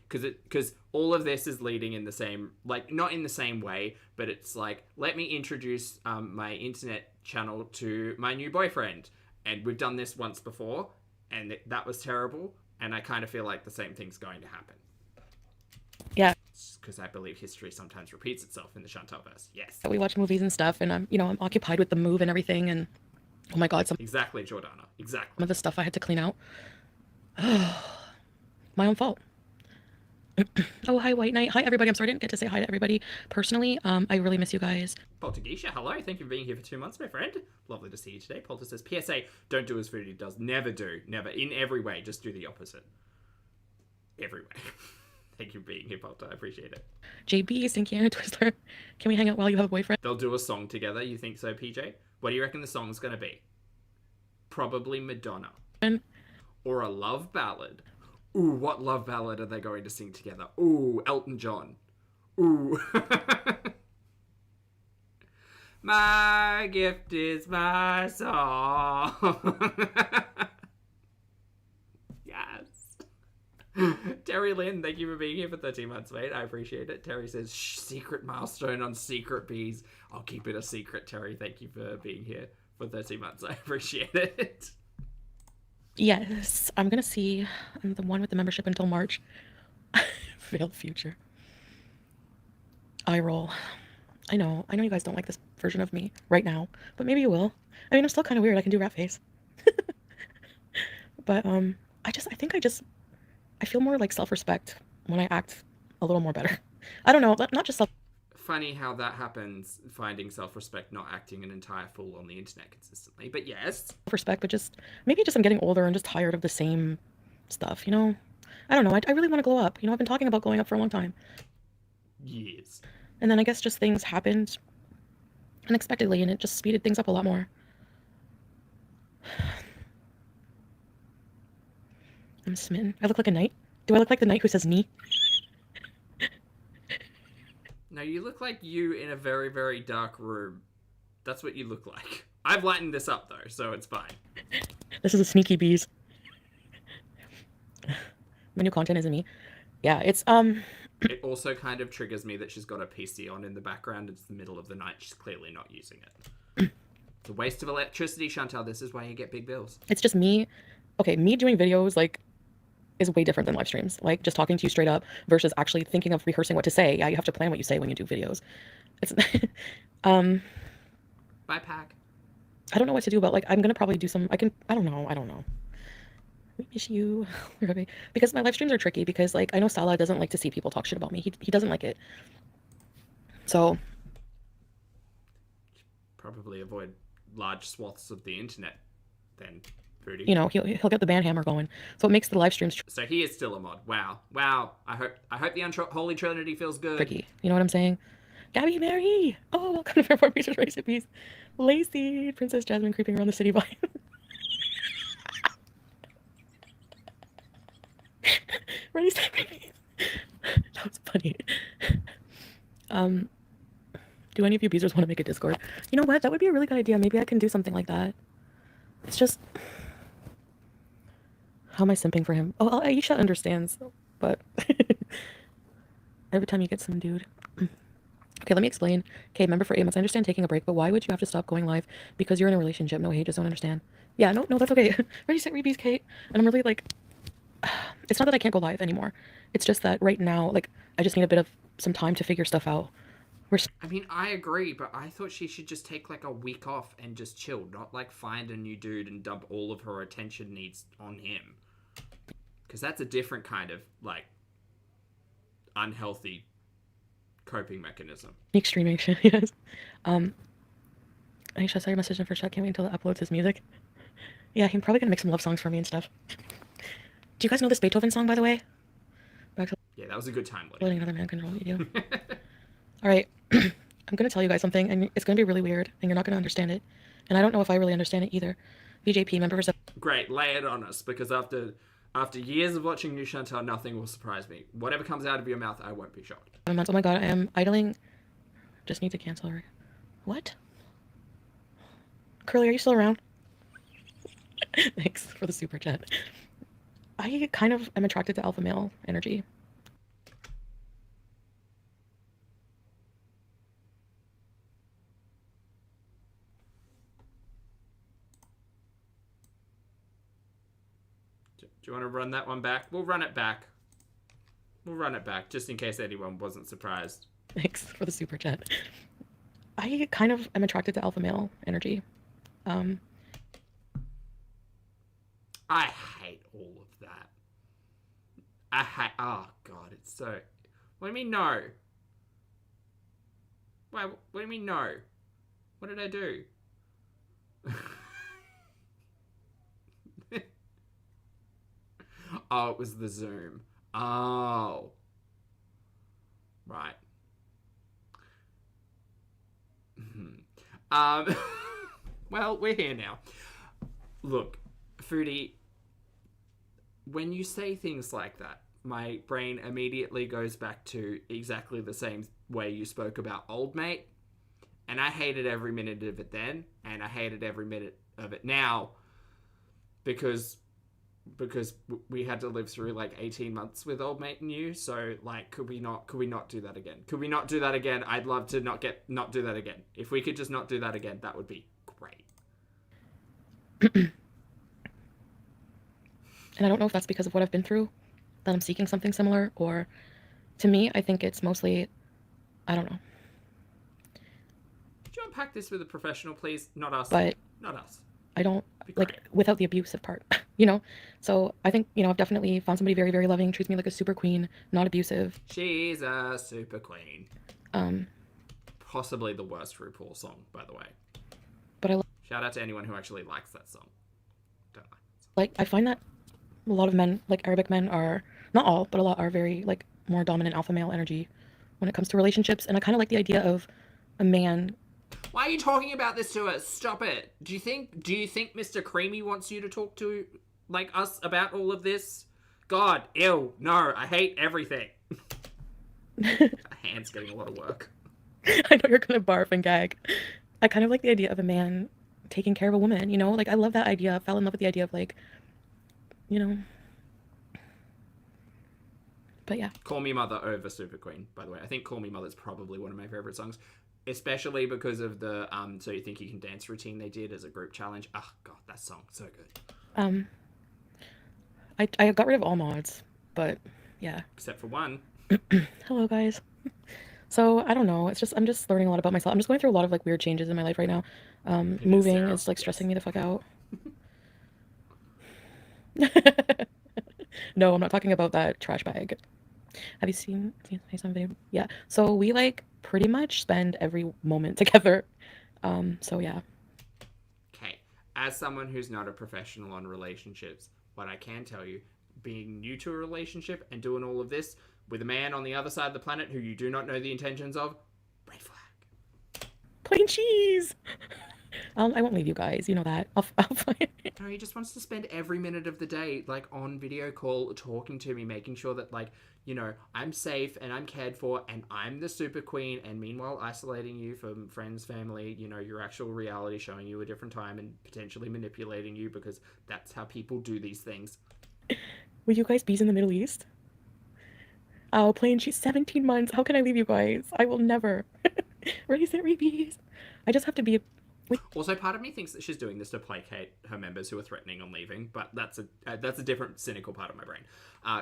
Because all of this is leading in the same, like, not in the same way, but it's like, let me introduce my internet channel to my new boyfriend. And we've done this once before, and that was terrible. And I kind of feel like the same thing's going to happen. Yeah. Because I believe history sometimes repeats itself in the Chantalverse. Yes. We watch movies and stuff, and I'm occupied with the move and everything, and oh my God. Exactly, Jordana. Exactly. Some of the stuff I had to clean out. My own fault. Oh, hi, White Knight. Hi, everybody. I'm sorry I didn't get to say hi to everybody personally. I really miss you guys. Poltergeisha, hello. Thank you for being here for 2 months, my friend. Lovely to see you today. Polter says, PSA, don't do as Foodie does. Never do. Never. In every way. Just do the opposite. Every way. Thank you for being here, Polter. I appreciate it. JB, Stinky Anna Twister. Can we hang out while you have a boyfriend? They'll do a song together. You think so, PJ? What do you reckon the song's going to be? Probably Madonna. Or a love ballad. Ooh, what love ballad are they going to sing together? Ooh, Elton John. Ooh. My gift is my song. Yes. Terry Lynn, thank you for being here for 13 months, mate. I appreciate it. Terry says, secret milestone on Secret Bees. I'll keep it a secret, Terry. Thank you for being here for 13 months. I appreciate it. Yes, I'm gonna see the one with the membership until March. Veiled future. Eye roll. I know you guys don't like this version of me right now, but maybe you will. I mean, I'm still kind of weird. I can do rat face. But I feel more like self-respect when I act a little more better. I don't know, not just self. Funny how that happens, finding self-respect, not acting an entire fool on the internet consistently. But yes. Self-respect, but maybe I'm getting older and just tired of the same stuff, you know? I don't know. I really want to glow up. You know, I've been talking about glowing up for a long time. Years. And then I guess just things happened unexpectedly and it just speeded things up a lot more. I'm smitten. I look like a knight. Do I look like the knight who says knee? No, you look like you in a very, very dark room. That's what you look like. I've lightened this up, though, so it's fine. This is a sneaky bees. My new content isn't me. Yeah, it's, It also kind of triggers me that she's got a PC on in the background. It's the middle of the night. She's clearly not using it. It's a waste of electricity, Chantal. This is why you get big bills. It's just me. Okay, me doing videos, like, is way different than live streams. Like, just talking to you straight up versus actually thinking of rehearsing what to say. Yeah, you have to plan what you say when you do videos. It's Bye, Pack. I don't know what to do, but, like, I'm gonna probably do some, I don't know. We miss you. Because my live streams are tricky because, like, I know Salah doesn't like to see people talk shit about me. He doesn't like it. So probably avoid large swaths of the internet then. Foodie. you know, he'll get the band hammer going. So it makes the live streams So he is still a mod. Wow. Wow. I hope the Unholy Trinity feels good. tricky. You know what I'm saying? Gabby, Mary! Oh, welcome to Fairport Beaches Recipes. Lacey, Princess Jasmine creeping around the city by. Ready, set, repeat. That was funny. Do any of you beezers want to make a Discord? You know what? That would be a really good idea. Maybe I can do something like that. It's just... How am I simping for him? Oh, Aisha understands, but... Every time you get some dude... Okay, let me explain. Okay, member for 8 months. I understand taking a break, but why would you have to stop going live? Because you're in a relationship. No, hey, just don't understand. Yeah, no, that's okay. Ready, set, repeat, Kate. And I'm really like... It's not that I can't go live anymore. It's just that right now, like, I just need a bit of some time to figure stuff out. I mean, I agree, but I thought she should just take like a week off and just chill, not like find a new dude and dump all of her attention needs on him. Because that's a different kind of, like, unhealthy coping mechanism. Streaming shit, yes. Aisha, saw your message in first chat. Can't wait until it uploads his music. Yeah, he's probably gonna make some love songs for me and stuff. Do you guys know this Beethoven song, by the way? Yeah, that was a good time. Letting another man control what you do. All right, I'm gonna tell you guys something, and it's gonna be really weird, and you're not gonna understand it, and I don't know if I really understand it either. VJP, member for... Great, lay it on us, because after years of watching New Chantal, nothing will surprise me. Whatever comes out of your mouth, I won't be shocked. Oh my god, I am idling. Just need to cancel her. What? Curly, are you still around? Thanks for the super chat. I kind of am attracted to alpha male energy. Do you want to run that one back? We'll run it back. We'll run it back, just in case anyone wasn't surprised. Thanks for the super chat. I kind of am attracted to alpha male energy. I hate all of that. Oh god, it's so... What do you mean no? Wait, what do you mean no? What did I do? Oh, it was the Zoom. Oh. Right. Well, we're here now. Look, Foodie, when you say things like that, my brain immediately goes back to exactly the same way you spoke about Old Mate. And I hated every minute of it then, and I hated every minute of it now, because we had to live through like 18 months with Old Mate and you. So like, could we not do that again? Could we not do that again? I'd love to not do that again. If we could just not do that again, that would be great. And I don't know if that's because of what I've been through, that I'm seeking something similar, or to me, I think it's mostly, I don't know. Could you unpack this with a professional, please? Not us. But not us. I don't, like, without the abusive part, you know? So I think, you know, I've definitely found somebody very, very loving, treats me like a super queen, not abusive. She's a super queen. Possibly the worst RuPaul song, by the way. But shout out to anyone who actually likes that song. Don't like that song. Like, I find that a lot of men, like Arabic men, are, not all, but a lot are very, like, more dominant alpha male energy when it comes to relationships. And I kind of like the idea of a man... Why are you talking about this to us? Stop it. Do you think Mr. Creamy wants you to talk to, like, us about all of this? God, ew, no, I hate everything. A hand's getting a lot of work. I know you're gonna barf and gag. I kind of like the idea of a man taking care of a woman, you know? Like, I love that idea. I fell in love with the idea of, like, you know... But yeah. Call Me Mother over Super Queen, by the way. I think Call Me Mother is probably one of my favorite songs. Especially because of the So You Think You Can Dance routine they did as a group challenge. Oh, God, that song, so good. I got rid of all mods, but yeah. Except for one. Hello, guys. So, I don't know. It's just, I'm just learning a lot about myself. I'm just going through a lot of, like, weird changes in my life right now. Moving is, like, stressing me the fuck out. No, I'm not talking about that trash bag. Have you seen something? Yeah. So we like pretty much spend every moment together. So yeah. Okay. as someone who's not a professional on relationships, what I can tell you, being new to a relationship and doing all of this with a man on the other side of the planet who you do not know the intentions of, red flag. Plain cheese. I won't leave you guys. You know that. I'll find it. No, he just wants to spend every minute of the day, like, on video call, talking to me, making sure that, like, you know, I'm safe and I'm cared for and I'm the super queen, and meanwhile isolating you from friends, family, you know, your actual reality, showing you a different time and potentially manipulating you, because that's how people do these things. Will you guys be in the Middle East? Oh, plain cheese. 17 months. How can I leave you guys? I will never. Raise it, repeat. I just have to be... Also, part of me thinks that she's doing this to placate her members who are threatening on leaving, but that's a different cynical part of my brain.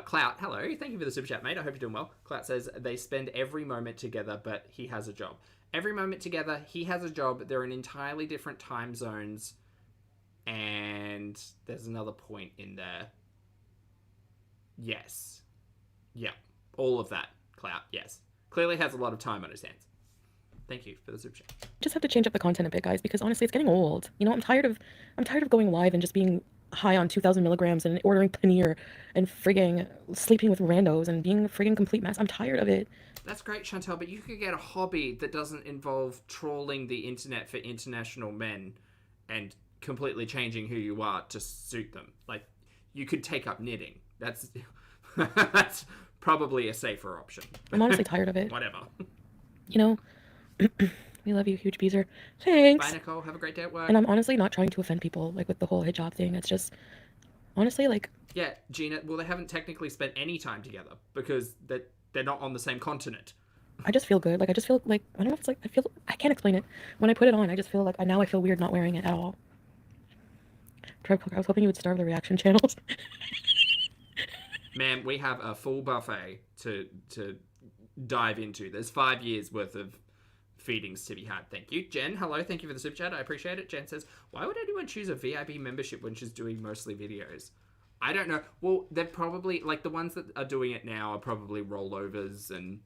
Clout, hello, thank you for the super chat, mate. I hope you're doing well. Clout says they spend every moment together, but he has a job. Every moment together, he has a job. They're in entirely different time zones, and there's another point in there. Yes, yeah, all of that. Clout, yes, clearly has a lot of time on his hands. Thank you for the super chat. Just have to change up the content a bit, guys, because honestly, it's getting old. You know, I'm tired of going live and just being high on 2,000 milligrams and ordering paneer and frigging sleeping with randos and being a frigging complete mess. I'm tired of it. That's great, Chantal, but you could get a hobby that doesn't involve trawling the internet for international men and completely changing who you are to suit them. Like, you could take up knitting. That's probably a safer option. I'm honestly tired of it. Whatever. You know, we love you, huge beezer. Thanks. Bye, Nicole. Have a great day at work. And I'm honestly not trying to offend people, like, with the whole hijab thing. It's just, honestly, like... Yeah, Gina, well, they haven't technically spent any time together because they're not on the same continent. I just feel good. Like, I just feel like... I don't know if it's like... I can't explain it. When I put it on, I just feel like... Now I feel weird not wearing it at all. Trev Cook, I was hoping you would starve the reaction channels. Man, we have a full buffet to dive into. There's 5 years worth of feedings to be had. Thank you. Jen, hello. Thank you for the super chat. I appreciate it. Jen says, why would anyone choose a VIP membership when she's doing mostly videos? I don't know. Well, they're probably, like, the ones that are doing it now are probably rollovers and,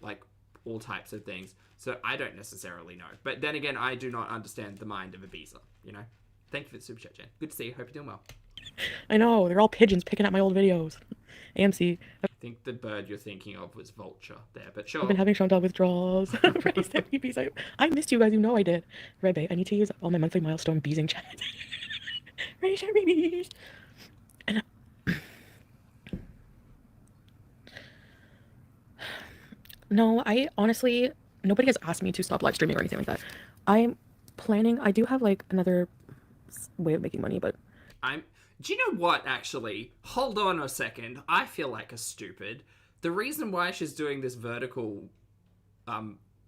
like, all types of things. So I don't necessarily know. But then again, I do not understand the mind of a BEEZE, you know? Thank you for the super chat, Jen. Good to see you. Hope you're doing well. I know. They're all pigeons picking at my old videos. AMC. I think the bird you're thinking of was vulture there, but sure. I've been having Chantal withdrawals. I missed you guys. You know I did. Red Bay, I need to use up all my monthly milestone beezing chat. And no, I honestly, nobody has asked me to stop live streaming or anything like that. I'm planning, I do have like another way of making money, but do you know what, actually? Hold on a second. I feel like a stupid. The reason why she's doing this vertical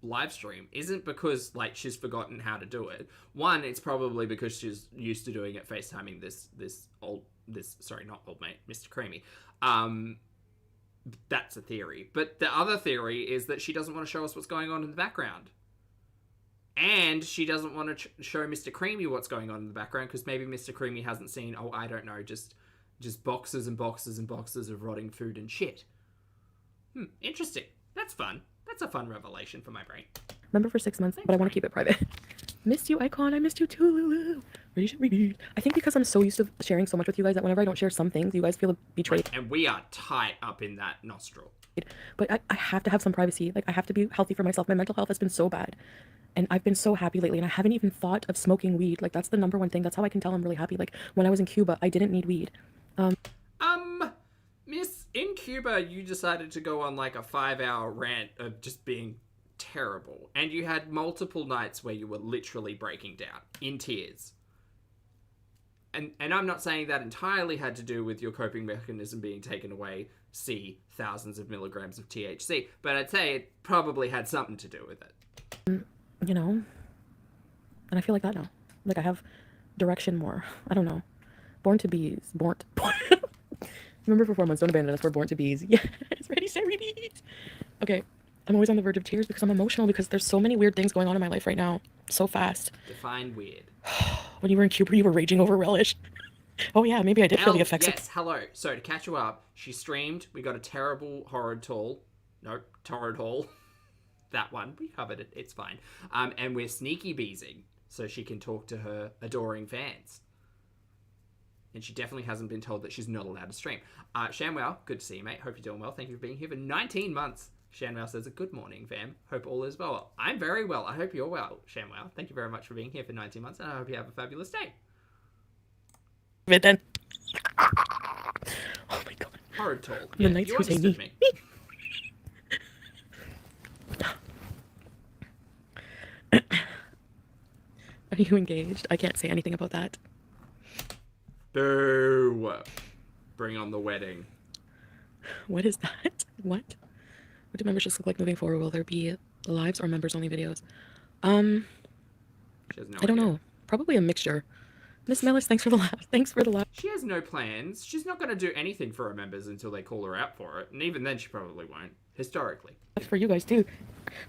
live stream isn't because, like, she's forgotten how to do it. One, it's probably because she's used to doing it FaceTiming Mr. Creamy. That's a theory. But the other theory is that she doesn't want to show us what's going on in the background. And she doesn't want to show Mr. Creamy what's going on in the background because maybe Mr. Creamy hasn't seen, I don't know, just boxes and boxes and boxes of rotting food and shit. Interesting. That's fun. That's a fun revelation for my brain. Member for 6 months, but I want to keep it private. Missed you, Icon. I missed you too, Lulu. I think because I'm so used to sharing so much with you guys that whenever I don't share some things, you guys feel betrayed. And we are tight up in that nostril. But I have to have some privacy. Like, I have to be healthy for myself. My mental health has been so bad. And I've been so happy lately, and I haven't even thought of smoking weed. Like, that's the number one thing. That's how I can tell I'm really happy. Like, when I was in Cuba, I didn't need weed. Miss, in Cuba, you decided to go on, like, a 5-hour rant of just being terrible. And you had multiple nights where you were literally breaking down, in tears. And I'm not saying that entirely had to do with your coping mechanism being taken away, see thousands of milligrams of THC, but I'd say it probably had something to do with it. You know, and I feel like that now. Like, I have direction more. I don't know. Born to Bees. Remember for 4 months, don't abandon us. We're born to Bees. Yes, ready, set, repeat. Okay, I'm always on the verge of tears because I'm emotional because there's so many weird things going on in my life right now. So fast. Define weird. When you were in Cuba, you were raging over relish. Oh yeah, maybe I did feel the effects. Yes, hello. So to catch you up, she streamed. We got a terrible Torrid Hall. That one, we covered it. It's fine. And we're sneaky beezing so she can talk to her adoring fans. And she definitely hasn't been told that she's not allowed to stream. Shamwow, good to see you, mate. Hope you're doing well. Thank you for being here for 19 months. Shamwow says, good morning, fam. Hope all is well. I'm very well. I hope you're well, Shamwow. Thank you very much for being here for 19 months, and I hope you have a fabulous day. But then... Oh my god. Horrid talk. The Yeah, nights you were understood zany. me. Are you engaged? I can't say anything about that. Boo. Bring on the wedding. What is that? What? What do members just look like moving forward? Will there be lives or members only videos? She has no I don't idea. know. Probably a mixture. Miss Mellis, thanks for the laugh. Thanks for the laugh. She has no plans. She's not going to do anything for her members until they call her out for it. And even then, she probably won't. Historically. That's for you guys too.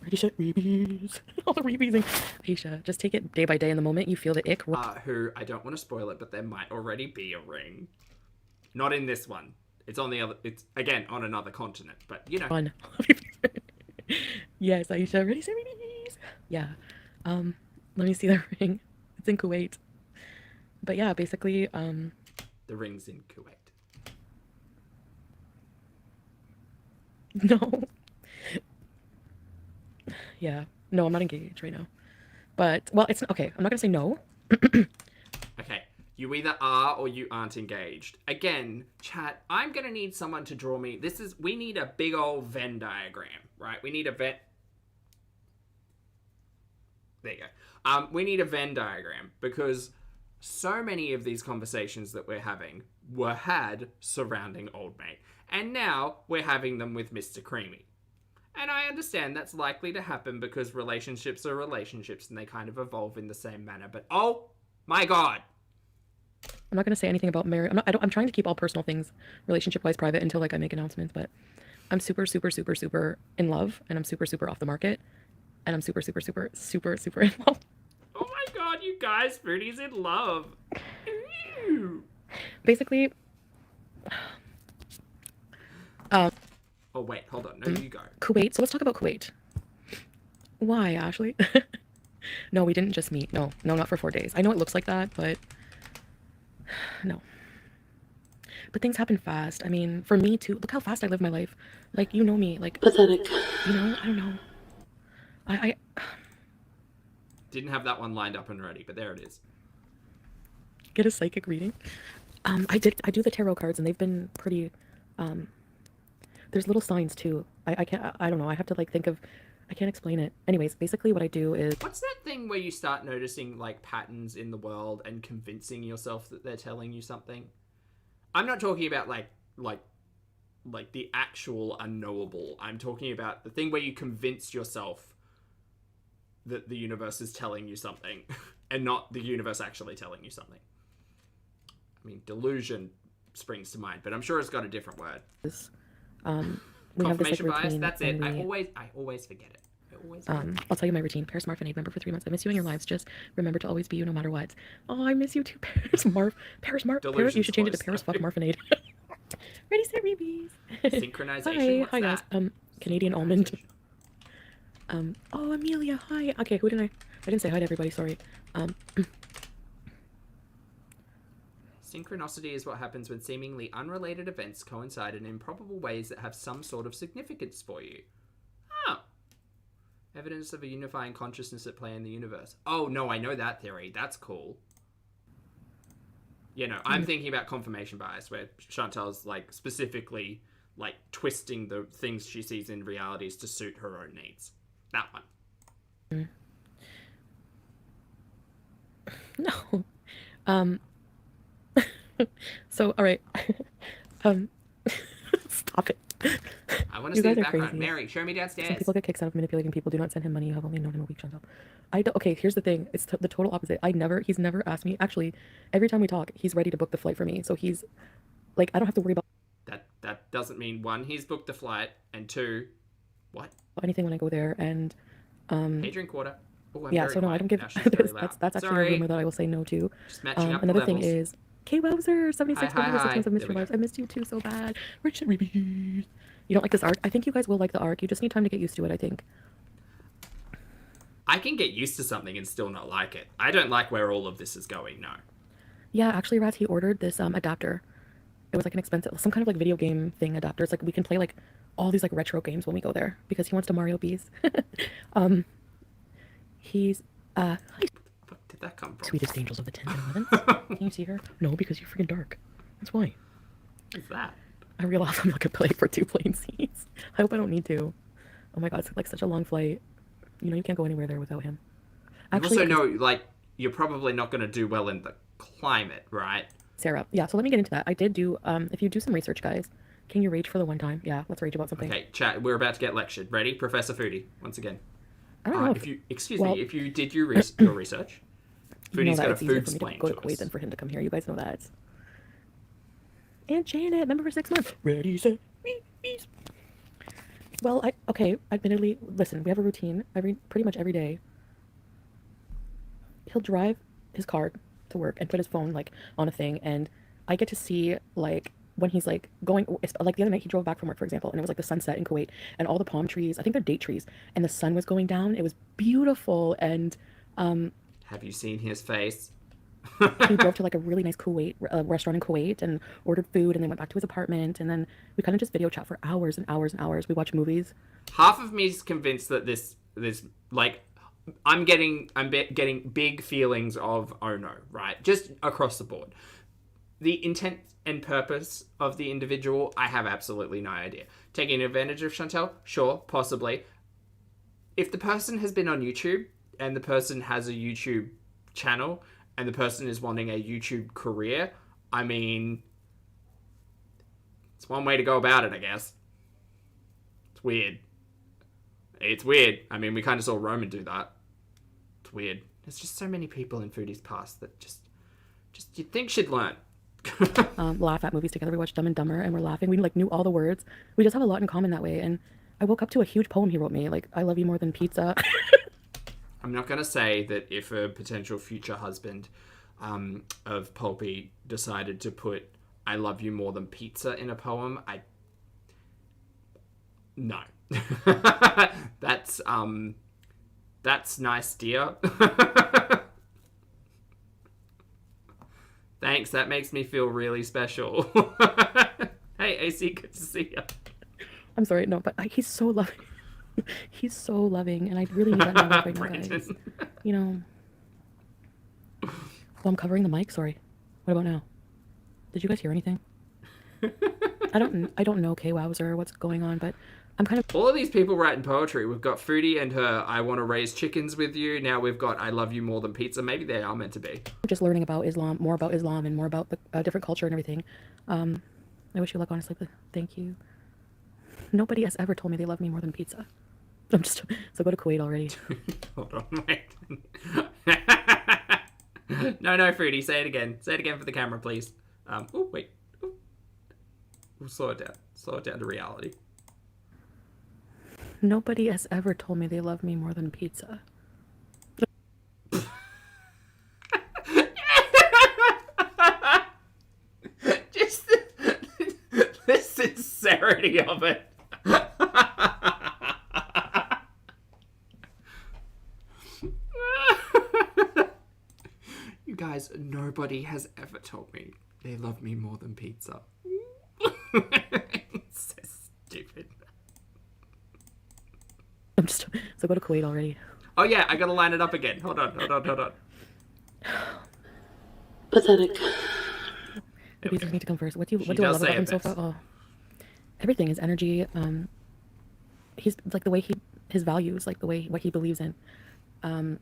Ready, set, rebees. All the rebeesing. Aisha, just take it day by day. In the moment you feel the ick. Who, I don't want to spoil it, but there might already be a ring. Not in this one. It's on the other, it's, again, on another continent. But, you know. Fun. Yes, Aisha, ready, set, rebees. Yeah. Let me see the ring. It's in Kuwait. But yeah, basically, The ring's in Kuwait. No. Yeah. No, I'm not engaged right now. But, well, it's okay. I'm not going to say no. Okay. You either are or you aren't engaged. Again, chat, I'm going to need someone to draw me. We need a big old Venn diagram, right? We need a Venn... There you go. We need a Venn diagram because so many of these conversations that we're having were had surrounding Old Mate. And now we're having them with Mr. Creamy. And I understand that's likely to happen because relationships are relationships and they kind of evolve in the same manner. But oh my god! I'm not going to say anything about marriage. I'm trying to keep all personal things relationship-wise private until like I make announcements, but I'm super, super, super, super in love and I'm super, super off the market. And I'm super, super, super, super, super in love. Oh my god, you guys, Foodie's in love. Ew. Basically, Oh wait, hold on. No, you go. Kuwait. So let's talk about Kuwait. Why, Ashley? No, we didn't just meet. No, not for 4 days. I know it looks like that, but no. But things happen fast. I mean, for me too. Look how fast I live my life. Like, you know me. Like, Pathetic. you know, I don't know. I Didn't have that one lined up and ready, but there it is. get a psychic reading. I do the tarot cards and they've been pretty, there's little signs too. I don't know. I have to like think of, I can't explain it. Anyways, basically what I do is... What's that thing where you start noticing like patterns in the world and convincing yourself that they're telling you something? I'm not talking about like the actual unknowable. I'm talking about the thing where you convince yourself that the universe is telling you something and not the universe actually telling you something. I mean, delusion springs to mind, but I'm sure it's got a different word. We have this like Confirmation bias, routine. that's it. and I we- always forget it. I always forget it. I'll tell you my routine. Paris Marfinade member for 3 months. I miss you in your lives. Just remember to always be you no matter what. Oh, I miss you too, Paris Paris. You should change it to Paris fuck Marfinade. Ready, set, rebees. Synchronization. Hi guys. Canadian almond. Oh, Amelia, hi. Okay, who didn't I didn't say hi to everybody. Sorry. Synchronicity is what happens when seemingly unrelated events coincide in improbable ways that have some sort of significance for you. Oh. Evidence of a unifying consciousness at play in the universe. Oh, no, I know that theory. That's cool. You know, I'm thinking about confirmation bias, where Chantal's, like, specifically, like, twisting the things she sees in realities to suit her own needs. That one. No. So, all right. Stop it. I want to You see the guys are background. crazy. Mary, show me downstairs. Some people get kicked out of manipulating people. Do not send him money. You have only known him a week, Chantal. Okay, here's the thing. It's the total opposite. He's never asked me. Actually, every time we talk, he's ready to book the flight for me. So he's, like, I don't have to worry about That doesn't mean, one, he's booked the flight, and two, what? anything when I go there. And, Hey, drink water. Oh, I'm yeah, very so no, I quiet. don't give, Ashley's very loud. that's actually Sorry. a rumor that I will say no to. Just matching up the Another thing levels. is, K Wowzer, 76 Hi, members, 6 months. I missed There we your lives. go. I missed you too so bad. Richard Rebees. You don't like this arc? I think you guys will like the arc. You just need time to get used to it, I think. I can get used to something and still not like it. I don't like where all of this is going, no. Yeah, actually, Rats, he ordered this adapter. It was like an expensive, some kind of like video game thing adapter. It's like we can play like all these like retro games when we go there because he wants to Mario BEEZE. um, he's Where the fuck did that come from? sweetest angels of the 10s and 11s. Can you see her? No, because you're freaking dark. That's why. What's that? I realize I'm like a play for 2 plane seats. I hope I don't need to. Oh my god, it's like such a long flight. You know, you can't go anywhere there without him. Actually, you also know, like, you're probably not going to do well in the climate, right? Sarah, yeah, so let me get into that. I did do, if you do some research, guys, can you rage for the one time? Yeah, let's rage about something. Okay, chat, we're about to get lectured. Ready? Professor Foodie, once again. I don't know if you, excuse me, if you did your research, Foodie's got a food explain to go to Kuwait than for him to come here. You guys know that. And Janet, member for 6 months. Ready, set, bees. Well, admittedly, listen, we have a routine pretty much every day. He'll drive his car to work and put his phone like on a thing, and I get to see like when he's like going, like the other night he drove back from work, for example, and it was like the sunset in Kuwait and all the palm trees, I think they're date trees, and the sun was going down. It was beautiful. And have you seen his face? he drove to like a really nice Kuwait restaurant in Kuwait and ordered food, and then went back to his apartment, and then we kind of just video chat for hours and hours and hours. We watch movies. Half of me is convinced that this like I'm getting big feelings of oh no, right? Just across the board. The intent and purpose of the individual, I have absolutely no idea. Taking advantage of Chantel? Sure, possibly. If the person has been on YouTube and the person has a YouTube channel and the person is wanting a YouTube career, I mean, it's one way to go about it, I guess. It's weird. It's weird. I mean, we kind of saw Roman do that. It's weird. There's just so many people in Foodie's past that just you'd think should learn. Laugh at movies together. We watched Dumb and Dumber and we're laughing. We like knew all the words. We just have a lot in common that way. And I woke up to a huge poem he wrote me, like, I love you more than pizza. I'm not going to say that if a potential future husband of Pulpy decided to put I love you more than pizza in a poem, no. That's nice, dear. Thanks, that makes me feel really special. Hey, AC, good to see you. I'm sorry, no, but he's so loving. He's so loving, and I really need that now right now, guys. You know. Well, I'm covering the mic, sorry. What about now? Did you guys hear anything? I don't know KWowzer or what's going on, but I'm kind of... All of these people writing poetry. We've got Foodie and her I want to raise chickens with you. Now we've got I love you more than pizza. Maybe they are meant to be. Just learning about Islam, more about Islam, and more about the different culture and everything. I wish you luck, honestly, but thank you. Nobody has ever told me they love me more than pizza. I'm just... So go to Kuwait already. Hold on, wait. No, Foodie, say it again. Say it again for the camera, please. Oh, wait. Ooh. We'll slow it down. Slow it down to reality. Nobody has ever told me they love me more than pizza. Just the sincerity of it. You guys, nobody has ever told me they love me more than pizza. It's so stupid. So go to Kuwait already. Oh yeah, I gotta line it up again. Hold on. Pathetic. The bees need to come first. What do I love about him so far? Oh, everything. His energy. He's like the way his values, like the way what he believes in. I'm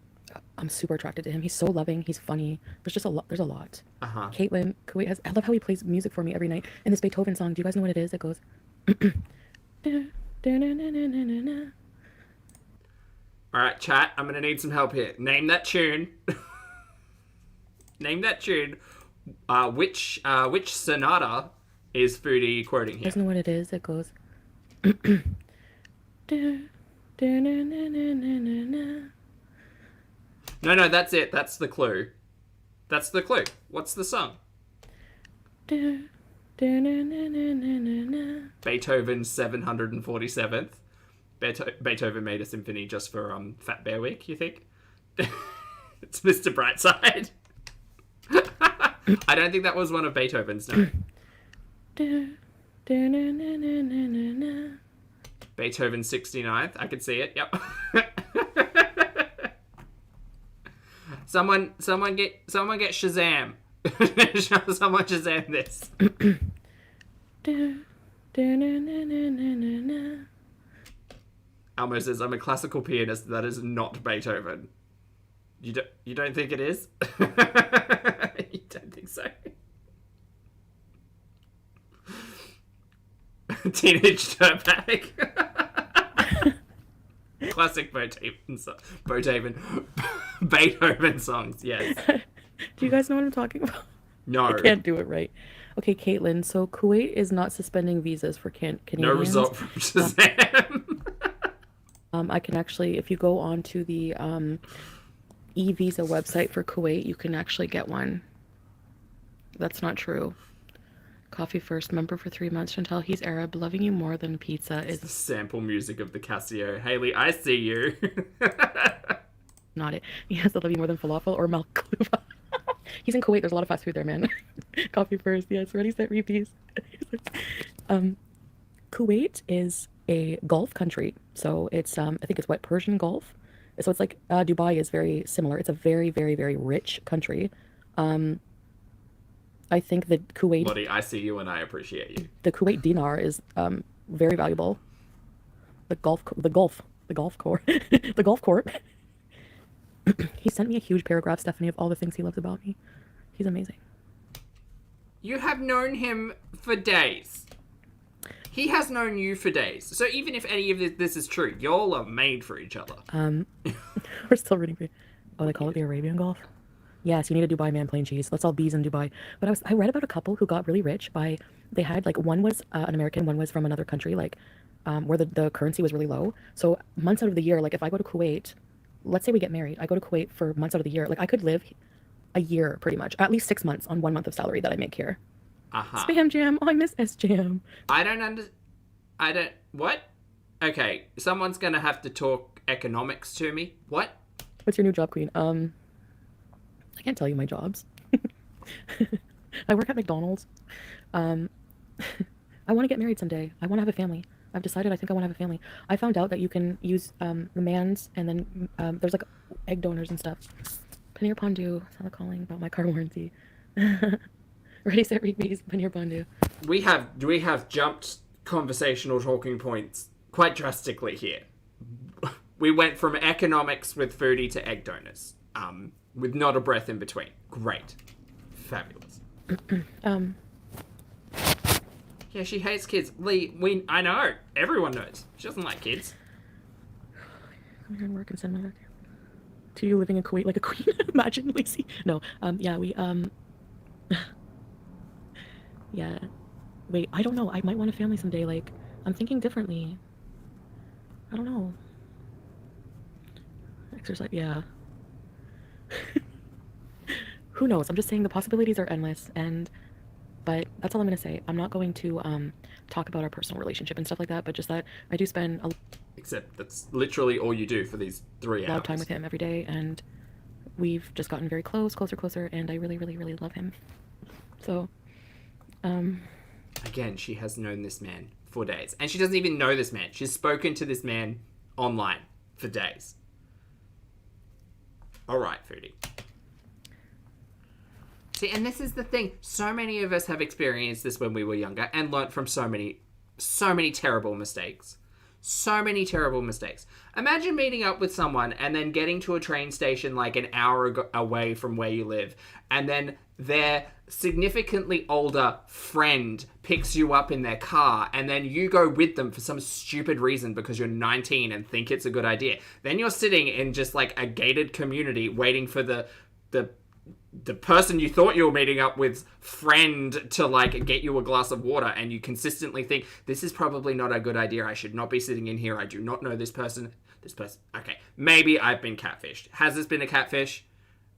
super attracted to him. He's so loving. He's funny. There's a lot. Caitlin, Kuwait has. I love how he plays music for me every night. And this Beethoven song. Do you guys know what it is? It goes. All right, chat. I'm gonna need some help here. Name that tune. Name that tune. Which sonata is Foodie quoting here? You guys know what it is? It goes. No, that's it. That's the clue. That's the clue. What's the song? Beethoven's 747th. Beethoven made a symphony just for Fat Bear Week, you think? It's Mr. Brightside. I don't think that was one of Beethoven's, no. Beethoven's 69th. I can see it. Yep. Someone get Shazam. Someone Shazam this. Elmo says, I'm a classical pianist. That is not Beethoven. You don't think it is? You don't think so? Teenage dirtbag. Classic Beethoven songs, yes. Do you guys know what I'm talking about? No. I can't do it right. Okay, Caitlin, so Kuwait is not suspending visas for Canadians. No result from Shazam. I can actually, if you go on to the e-visa website for Kuwait, you can actually get one. That's not true. Coffee first, member for 3 months. Chantal, he's Arab. Loving you more than pizza is... The sample music of the Casio. Haley, I see you. Not it. He has to love you more than falafel or malkluba. He's in Kuwait. There's a lot of fast food there, man. Coffee first. Yes, ready, set, repeat. Kuwait is a Gulf country. So it's, I think it's Persian Gulf. So it's like Dubai is very similar. It's a very, very, very rich country. I think that Kuwait... Lottie, I see you and I appreciate you. The Kuwait dinar is very valuable. The golf court. The golf court. He sent me a huge paragraph, Stephanie, of all the things he loves about me. He's amazing. You have known him for days. He has known you for days. So even if any of this is true, y'all are made for each other. We're still reading for... Oh, they call it the Arabian Gulf? Yes, you need a Dubai man plain cheese. Let's all BEEZE in Dubai. But I read about a couple who got really rich by... They had, like, one was an American, one was from another country, like, where the currency was really low. So months out of the year, like, if I go to Kuwait... Let's say we get married. I go to Kuwait for months out of the year. Like, I could live a year, pretty much. At least 6 months on 1 month of salary that I make here. Spam Jam. Oh, I miss S Jam. What? Okay, someone's gonna have to talk economics to me. What? What's your new job, Queen? I can't tell you my jobs. I work at McDonald's. I want to get married someday. I want to have a family. I've decided I think I want to have a family. I found out that you can use the mans and then there's like egg donors and stuff. Paneer Pondu. Sala calling about my car warranty. Ready, set, repeat. Paneer Pondu. We have jumped conversational talking points quite drastically here. We went from economics with Foodie to egg donors. With not a breath in between. Great. Fabulous. Yeah, she hates kids. Lee, I know. Everyone knows. She doesn't like kids. Come here and work and send me back. To you living in Kuwait like a queen. Imagine, Lacey. No, yeah, yeah. Wait, I don't know. I might want a family someday. Like, I'm thinking differently. I don't know. Exercise, yeah. Who knows? I'm just saying the possibilities are endless, but that's all I'm going to say. I'm not going to talk about our personal relationship and stuff like that, but just that I do spend Except that's literally all you do for these 3 hours. A lot of time with him every day, and we've just gotten very closer, and I really, really, really love him. So, Again, she has known this man for days. And she doesn't even know this man. She's spoken to this man online for days. All right, Foodie. See, and this is the thing. So many of us have experienced this when we were younger and learnt from so many terrible mistakes. So many terrible mistakes. Imagine meeting up with someone and then getting to a train station like an hour away from where you live, and then their significantly older friend picks you up in their car, and then you go with them for some stupid reason because you're 19 and think it's a good idea. Then you're sitting in just like a gated community waiting for the person you thought you were meeting up with friend to like get you a glass of water, and you consistently think, this is probably not a good idea. I should not be sitting in here. I do not know this person. Okay, maybe I've been catfished. Has this been a catfish?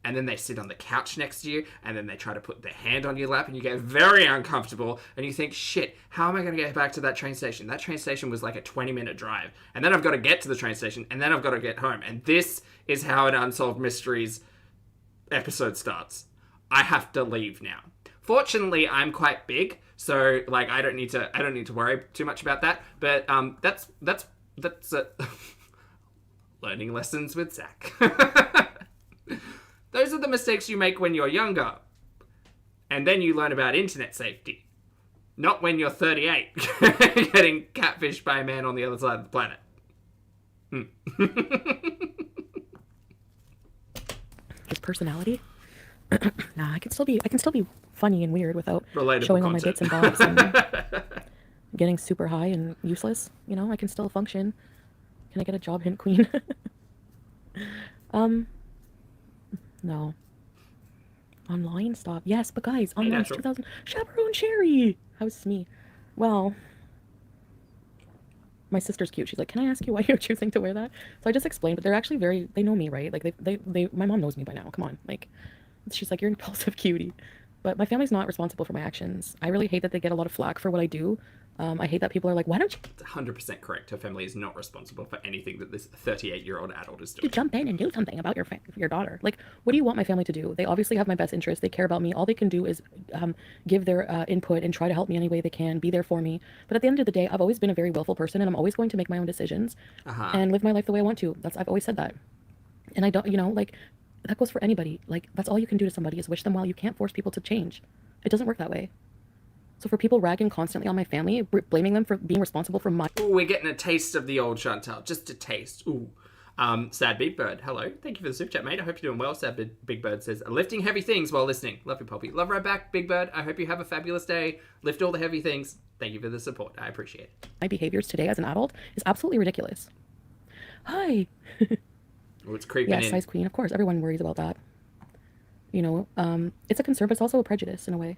And then they sit on the couch next to you, and then they try to put their hand on your lap, and you get very uncomfortable, and you think, shit, how am I going to get back to that train station? That train station was like a 20-minute drive, and then I've got to get to the train station, and then I've got to get home. And this is how an Unsolved Mysteries episode starts. I have to leave now. Fortunately, I'm quite big, so like I don't need to worry too much about that. But that's learning lessons with Zach. Those are the mistakes you make when you're younger. And then you learn about internet safety. Not when you're 38 getting catfished by a man on the other side of the planet. His personality? Nah, I can still be funny and weird without Relatable showing all my content. bits and bobs and getting super high and useless. You know, I can still function. Can I get a job, hint queen? No. Online stop. Yes, but guys, online natural. 2000. Chaperone Cherry. How's me? Well, my sister's cute. She's like, can I ask you why you're choosing to wear that? So I just explained, but they're actually they know me, right? Like my mom knows me by now. Come on. Like, she's like, you're an impulsive cutie. But my family's not responsible for my actions. I really hate that they get a lot of flack for what I do. I hate that people are like, why don't you It's 100% correct. Her family is not responsible for anything that this 38-year-old adult is doing. jump in and do something about your daughter? Like, what do you want my family to do? They obviously have my best interest. They care about me. All they can do is give their input and try to help me any way they can, be there for me. But at the end of the day, I've always been a very willful person, and I'm always going to make my own decisions and live my life the way I want to. I've always said that. And I don't, like, that goes for anybody. Like, that's all you can do to somebody is wish them well. You can't force people to change. It doesn't work that way. So for people ragging constantly on my family, blaming them for being responsible for my... Ooh, we're getting a taste of the old Chantal. Just a taste. Ooh. Sad Big Bird, hello. Thank you for the super chat, mate. I hope you're doing well. Sad Big Bird says, lifting heavy things while listening. Love you, Pulpy. Love right back, Big Bird. I hope you have a fabulous day. Lift all the heavy things. Thank you for the support. I appreciate it. My behaviors today as an adult is absolutely ridiculous. Hi. Oh, it's creeping in. Yes, size queen. Of course, everyone worries about that. You know, it's a concern, but it's also a prejudice in a way.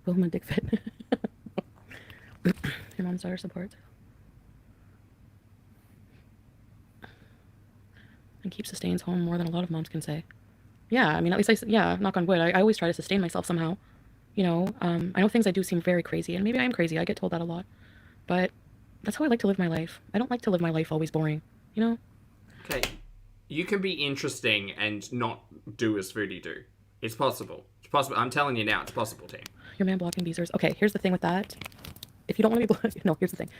Wilma dick fit. Your mom's daughter support. And keep sustains home more than a lot of moms can say. Yeah, I mean, at least knock on wood. I always try to sustain myself somehow. You know, I know things I do seem very crazy, and maybe I am crazy. I get told that a lot. But that's how I like to live my life. I don't like to live my life always boring, you know? Okay. You can be interesting and not do as Foodie do. It's possible. It's possible. I'm telling you now, it's possible, team. Your man blocking BEEZers. Okay, here's the thing with that. If you don't want to be blocked, no, here's the thing.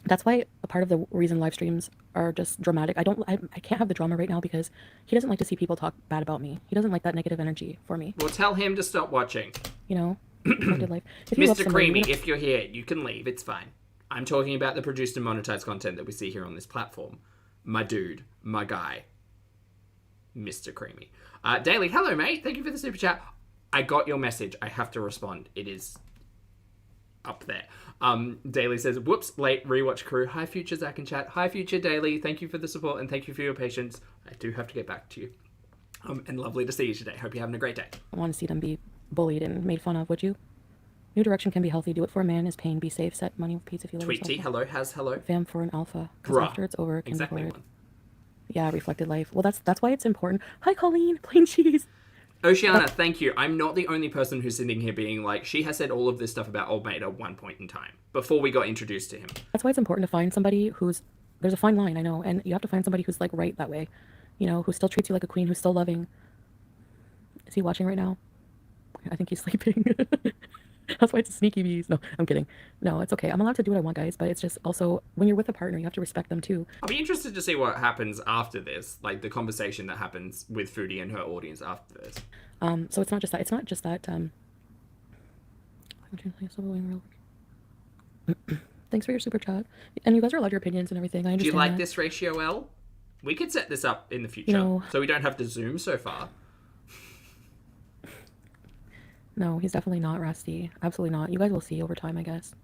That's why a part of the reason live streams are just dramatic. I can't have the drama right now because he doesn't like to see people talk bad about me. He doesn't like that negative energy for me. Well, tell him to stop watching. You know, life. If you love Mr. somebody, Creamy, you know, if you're here, you can leave. It's fine. I'm talking about the produced and monetized content that we see here on this platform. My dude, my guy, Mr. Creamy. Daily, hello, mate. Thank you for the super chat. I got your message. I have to respond. It is up there. Daily says, whoops, late rewatch crew. Hi, future Zach and chat. Hi, future Daily. Thank you for the support and thank you for your patience. I do have to get back to you. And lovely to see you today. Hope you're having a great day. I want to see them be bullied and made fun of, would you? New direction can be healthy. Do it for a man is pain. Be safe. Set money with peace if you love Tweety, yourself. hello, has hello. Fam for an alpha. Because Bruh. after it's over, it can Exactly be horrid. one. Yeah, reflected life. Well, that's why it's important. Hi, Colleen. Plain cheese. Oceana, thank you. I'm not the only person who's sitting here being like, she has said all of this stuff about Old Mate at one point in time, before we got introduced to him. That's why it's important to find somebody who's... There's a fine line, I know. And you have to find somebody who's, like, right that way. You know, who still treats you like a queen, who's still loving. Is he watching right now? I think he's sleeping. That's why it's a sneaky bees. No, I'm kidding. No, it's okay. I'm allowed to do what I want, guys. But it's just also, when you're with a partner, you have to respect them, too. I'll be interested to see what happens after this, like the conversation that happens with Foodie and her audience after this. So it's not just that. It's not just that. Thanks for your super chat. And you guys are allowed your opinions and everything. I Do understand you like that. this ratio, L? We could set this up in the future, You know- so we don't have to zoom so far. No, he's definitely not Rusty. Absolutely not. You guys will see over time, I guess.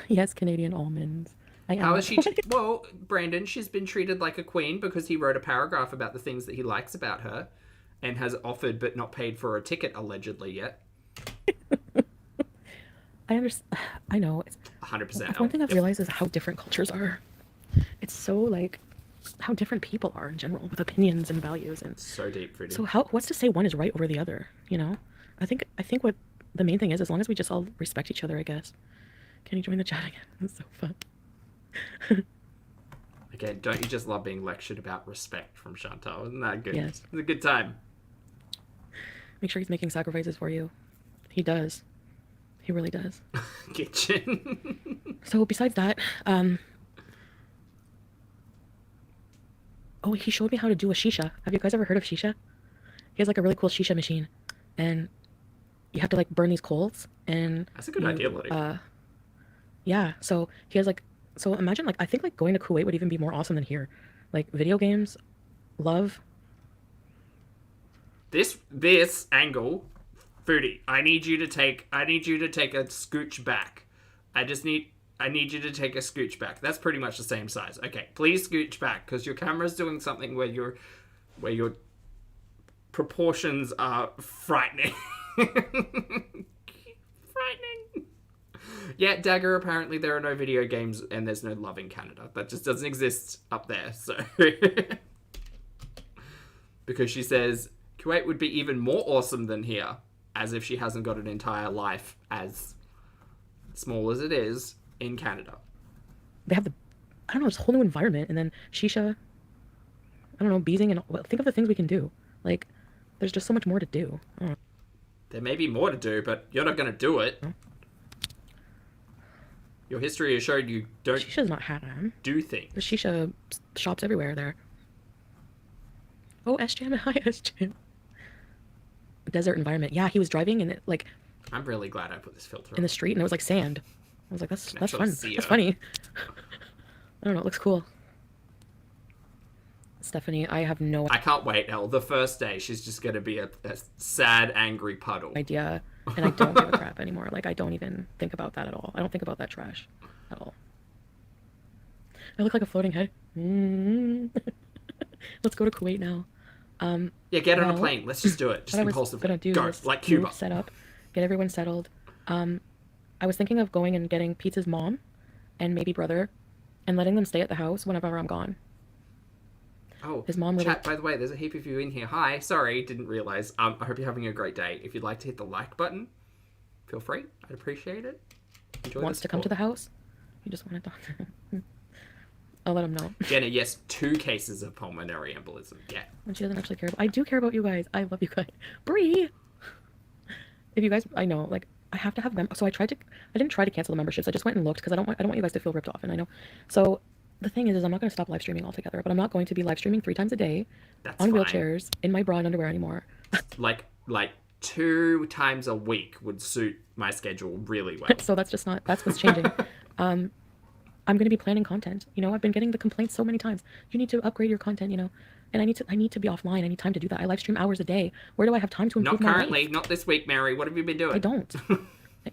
Yes, Canadian almonds. I am. How is she? Well, Brandon, she's been treated like a queen because he wrote a paragraph about the things that he likes about her and has offered but not paid for a ticket, allegedly, yet. I understand. I know. 100%. One thing I've realized is how different cultures are. It's so, like, how different people are in general with opinions and values. And So deep, Foodie. so what's to say one is right over the other, you know? I think what the main thing is, as long as we just all respect each other, I guess. Can you join the chat again? It's so fun. Again, don't you just love being lectured about respect from Chantal? Isn't that good? Yes. It's a good time. Make sure he's making sacrifices for you. He does. He really does. Kitchen. So besides that, oh, he showed me how to do a shisha. Have you guys ever heard of shisha? He has like a really cool shisha machine, and you have to like burn these coals, and That's a good idea, Lottie. yeah. So he has like, so imagine like, I think like going to Kuwait would even be more awesome than here. Like video games, love. This angle, Foodie, I need you to take a scooch back. I need you to take a scooch back. That's pretty much the same size. Okay, please scooch back because your camera's doing something where your proportions are frightening. Frightening. Yeah, Dagger, apparently there are no video games and there's no love in Canada. That just doesn't exist up there, so because she says Kuwait would be even more awesome than here, as if she hasn't got an entire life as small as it is in Canada. They have I don't know, this whole new environment, and then shisha, I don't know, beezing, and well, think of the things we can do. Like, there's just so much more to do. There may be more to do, but you're not going to do it. Your history has showed you don't Shisha's not haram. Do things. There's shisha shops everywhere there. Oh, SJM, hi SJM. Desert environment. Yeah, he was driving and it like... I'm really glad I put this filter in the street and it was like sand. I was like, that's fun. That's funny. I don't know, it looks cool. Stephanie, I have no I can't wait, Elle. The first day, she's just going to be a sad, angry puddle. idea, and I don't give a crap anymore. Like, I don't even think about that at all. I don't think about that trash at all. I look like a floating head. Let's go to Kuwait now. Yeah, get on a plane. Let's just do it. Just impulsively. Gonna do Go, like Cuba. Set up, get everyone settled. I was thinking of going and getting Pete's mom and maybe brother and letting them stay at the house whenever I'm gone. Oh, his mom really... Chat, by the way, there's a heap of you in here. Hi, sorry, didn't realize. I hope you're having a great day. If you'd like to hit the like button, feel free. I'd appreciate it. Enjoy Wants to come to the house? You just want to talk to him. I'll let him know. Jenna, yes, 2 cases of pulmonary embolism. Yeah. And she doesn't actually care about... I do care about you guys. I love you guys. Bree! If you guys... I know, like, I have to have... So I didn't try to cancel the memberships. I just went and looked because I don't want you guys to feel ripped off. And I know... So... The thing is I'm not going to stop live streaming altogether, but I'm not going to be live streaming 3 times a day on wheelchairs in my bra and underwear anymore. like 2 times a week would suit my schedule really well. So that's what's changing. I'm going to be planning content. You know, I've been getting the complaints so many times. You need to upgrade your content, you know, and I need to be offline. I need time to do that. I live stream hours a day. Where do I have time to improve my life? Not currently, not this week, Mary. What have you been doing? I don't.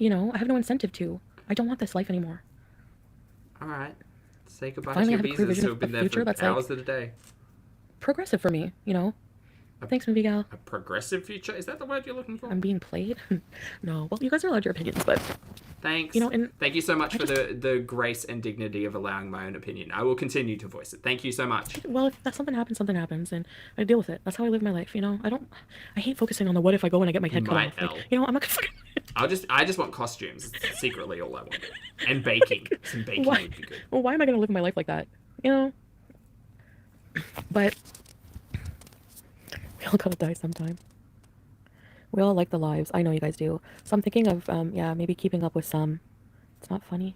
You know, I have no incentive to. I don't want this life anymore. All right. Say goodbye Finally, to your BEEZEs who have been there for hours of the day. Progressive for me, you know. Thanks, movie gal. A progressive future? Is that the word you're looking for? I'm being played? No. Well, you guys are allowed your opinions, but... Thanks. You know, and thank you so much for the grace and dignity of allowing my own opinion. I will continue to voice it. Thank you so much. Well, if something happens, and I deal with it. That's how I live my life, you know? I hate focusing on the what if I go and I get my head cut off. Like, you know, I'm not gonna fucking... I just want costumes. It's secretly all I want. And baking. Some baking would be good. Well, why am I gonna live my life like that? You know? But... we all gotta die sometime. We all like the lives. I know you guys do. So I'm thinking of, yeah, maybe keeping up with some. It's not funny.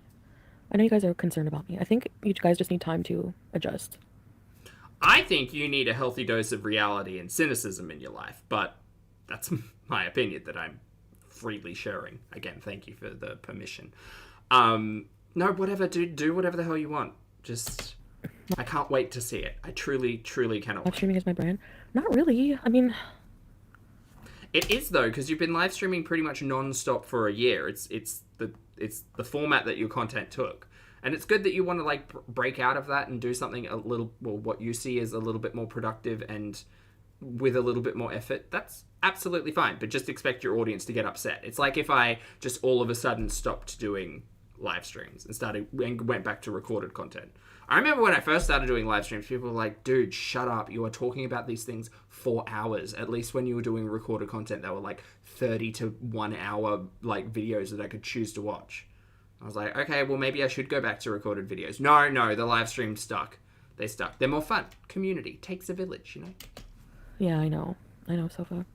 I know you guys are concerned about me. I think you guys just need time to adjust. I think you need a healthy dose of reality and cynicism in your life, but that's my opinion that I'm freely sharing. Again, thank you for the permission. No, whatever, do whatever the hell you want. Just, I can't wait to see it. I truly, truly cannot wait. Live streaming is my brand? Not really. I mean... It is, though, because you've been live streaming pretty much non-stop for a year. It's the format that your content took. And it's good that you want to, like, break out of that and do something a little, well, what you see is a little bit more productive and with a little bit more effort. That's absolutely fine, but just expect your audience to get upset. It's like if I just all of a sudden stopped doing live streams and went back to recorded content. I remember when I first started doing live streams, people were like, dude, shut up. You are talking about these things for hours. At least when you were doing recorded content, they were like 30 to 1 hour like videos that I could choose to watch. I was like, okay, well, maybe I should go back to recorded videos. No, the live stream stuck. They stuck. They're more fun. Community. Takes a village, you know? Yeah, I know, Sofa.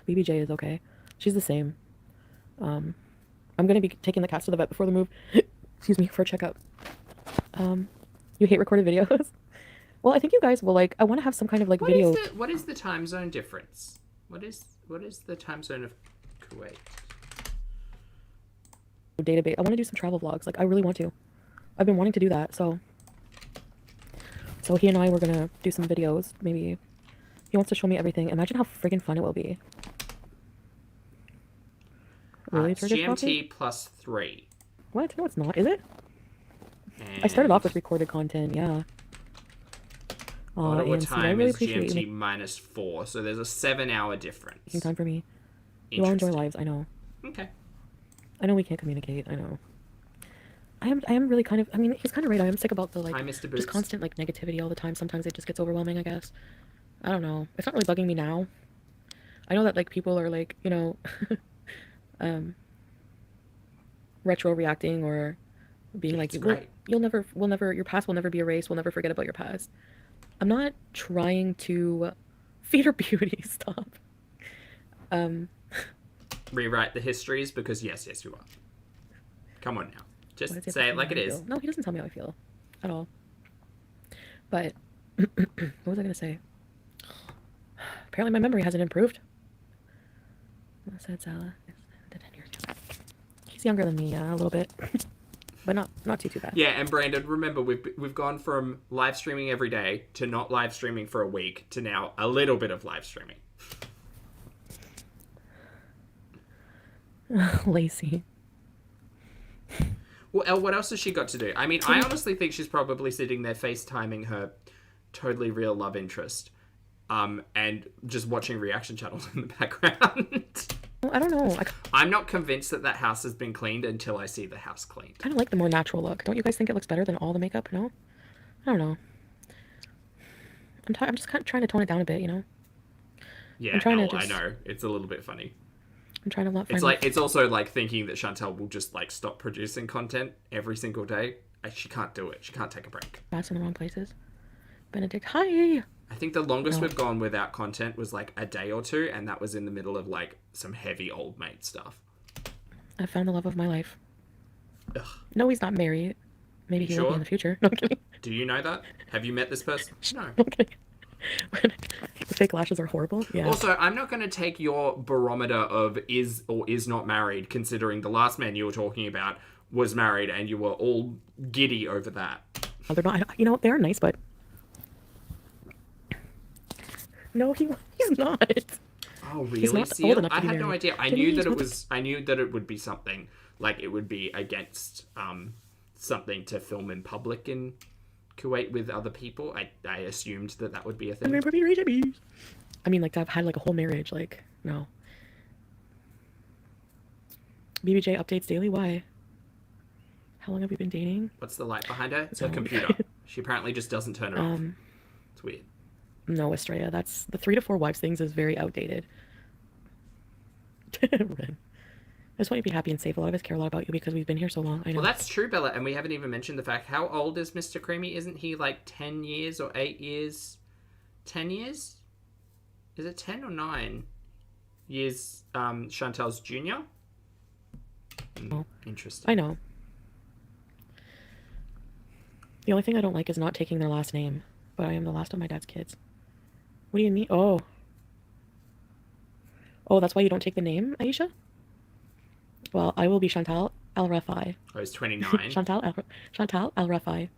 BBJ is okay. She's the same. I'm gonna be taking the cats to the vet before the move. Excuse me, for a checkup. You hate recorded videos? Well, I think you guys will like. I want to have some kind of like video. What is the time zone difference? What is the time zone of Kuwait? Database. I want to do some travel vlogs. Like I really want to. I've been wanting to do that. So he and I were gonna do some videos. Maybe he wants to show me everything. Imagine how friggin' fun it will be. Really, it's GMT plus 3. What? No, it's not. Is it? And I started off with recorded content. Yeah. Ottawa and time I really is appreciate GMT you minus 4, so there's a 7-hour difference. making time for me. You all enjoy lives. I know. Okay. I know we can't communicate. I know. I am really kind of. I mean, he's kind of right. I am sick about the like Hi, Mr. just Boots. constant like negativity all the time. Sometimes it just gets overwhelming. I guess. I don't know. It's not really bugging me now. I know that like people are like retro reacting or being like, we'll never, your past will never be erased. We'll never forget about your past. I'm not trying to feed her beauty. Stop. Rewrite the histories because yes, you are. Come on now. Just say it like it is. No, he doesn't tell me how I feel at all. But what was I going to say? Apparently my memory hasn't improved. I said Salah. He's younger than me, yeah, a little bit. But not too bad. Yeah, and Brandon, remember we've gone from live streaming every day to not live streaming for a week to now a little bit of live streaming. Lacey. Well, Elle, what else has she got to do? I mean, I honestly think she's probably sitting there FaceTiming her totally real love interest, and just watching reaction channels in the background. I don't know. I'm not convinced that house has been cleaned until I see the house cleaned. I kind of like the more natural look. Don't you guys think it looks better than all the makeup? No? I don't know. I'm just kind of trying to tone it down a bit, Yeah, I know. It's a little bit funny. I'm trying to not find... It's also like thinking that Chantal will just like stop producing content every single day. She can't do it. She can't take a break. That's in the wrong places. Benedict, hi! I think the longest we've gone without content was like a day or two, and that was in the middle of like some heavy old maid stuff. I found the love of my life. Ugh. No, he's not married. Maybe he will be in the future. No, I'm kidding. Do you know that? Have you met this person? No. Okay. The fake lashes are horrible. Yeah. Also, I'm not going to take your barometer of is or is not married, considering the last man you were talking about was married, and you were all giddy over that. Oh, they're not. They're nice, but no, he's not. Oh, really? He's not old enough to I be had no married. idea. I knew that it would be something like it would be against something to film in public in Kuwait with other people. I assumed that would be a thing. I mean, like to have had like a whole marriage, like no. BBJ updates daily. Why? How long have you been dating? What's the light behind her? It's her computer. She apparently just doesn't turn it off. It's weird. No, Estrella, that's the 3 to 4 wives things is very outdated. Ren. I just want you to be happy and safe. A lot of us care a lot about you because we've been here so long. I know. Well, that's true, Bella, and we haven't even mentioned the fact, how old is Mr. Creamy? Isn't he like 10 years or 8 years? 10 years? Is it 10 or 9 years Chantal's junior? Interesting. I know. The only thing I don't like is not taking their last name, but I am the last of my dad's kids. What do you mean? Oh, that's why you don't take the name, Aisha? Well, I will be Chantal Al-Rafi. Oh, he's 29. Chantal Al-Rafi.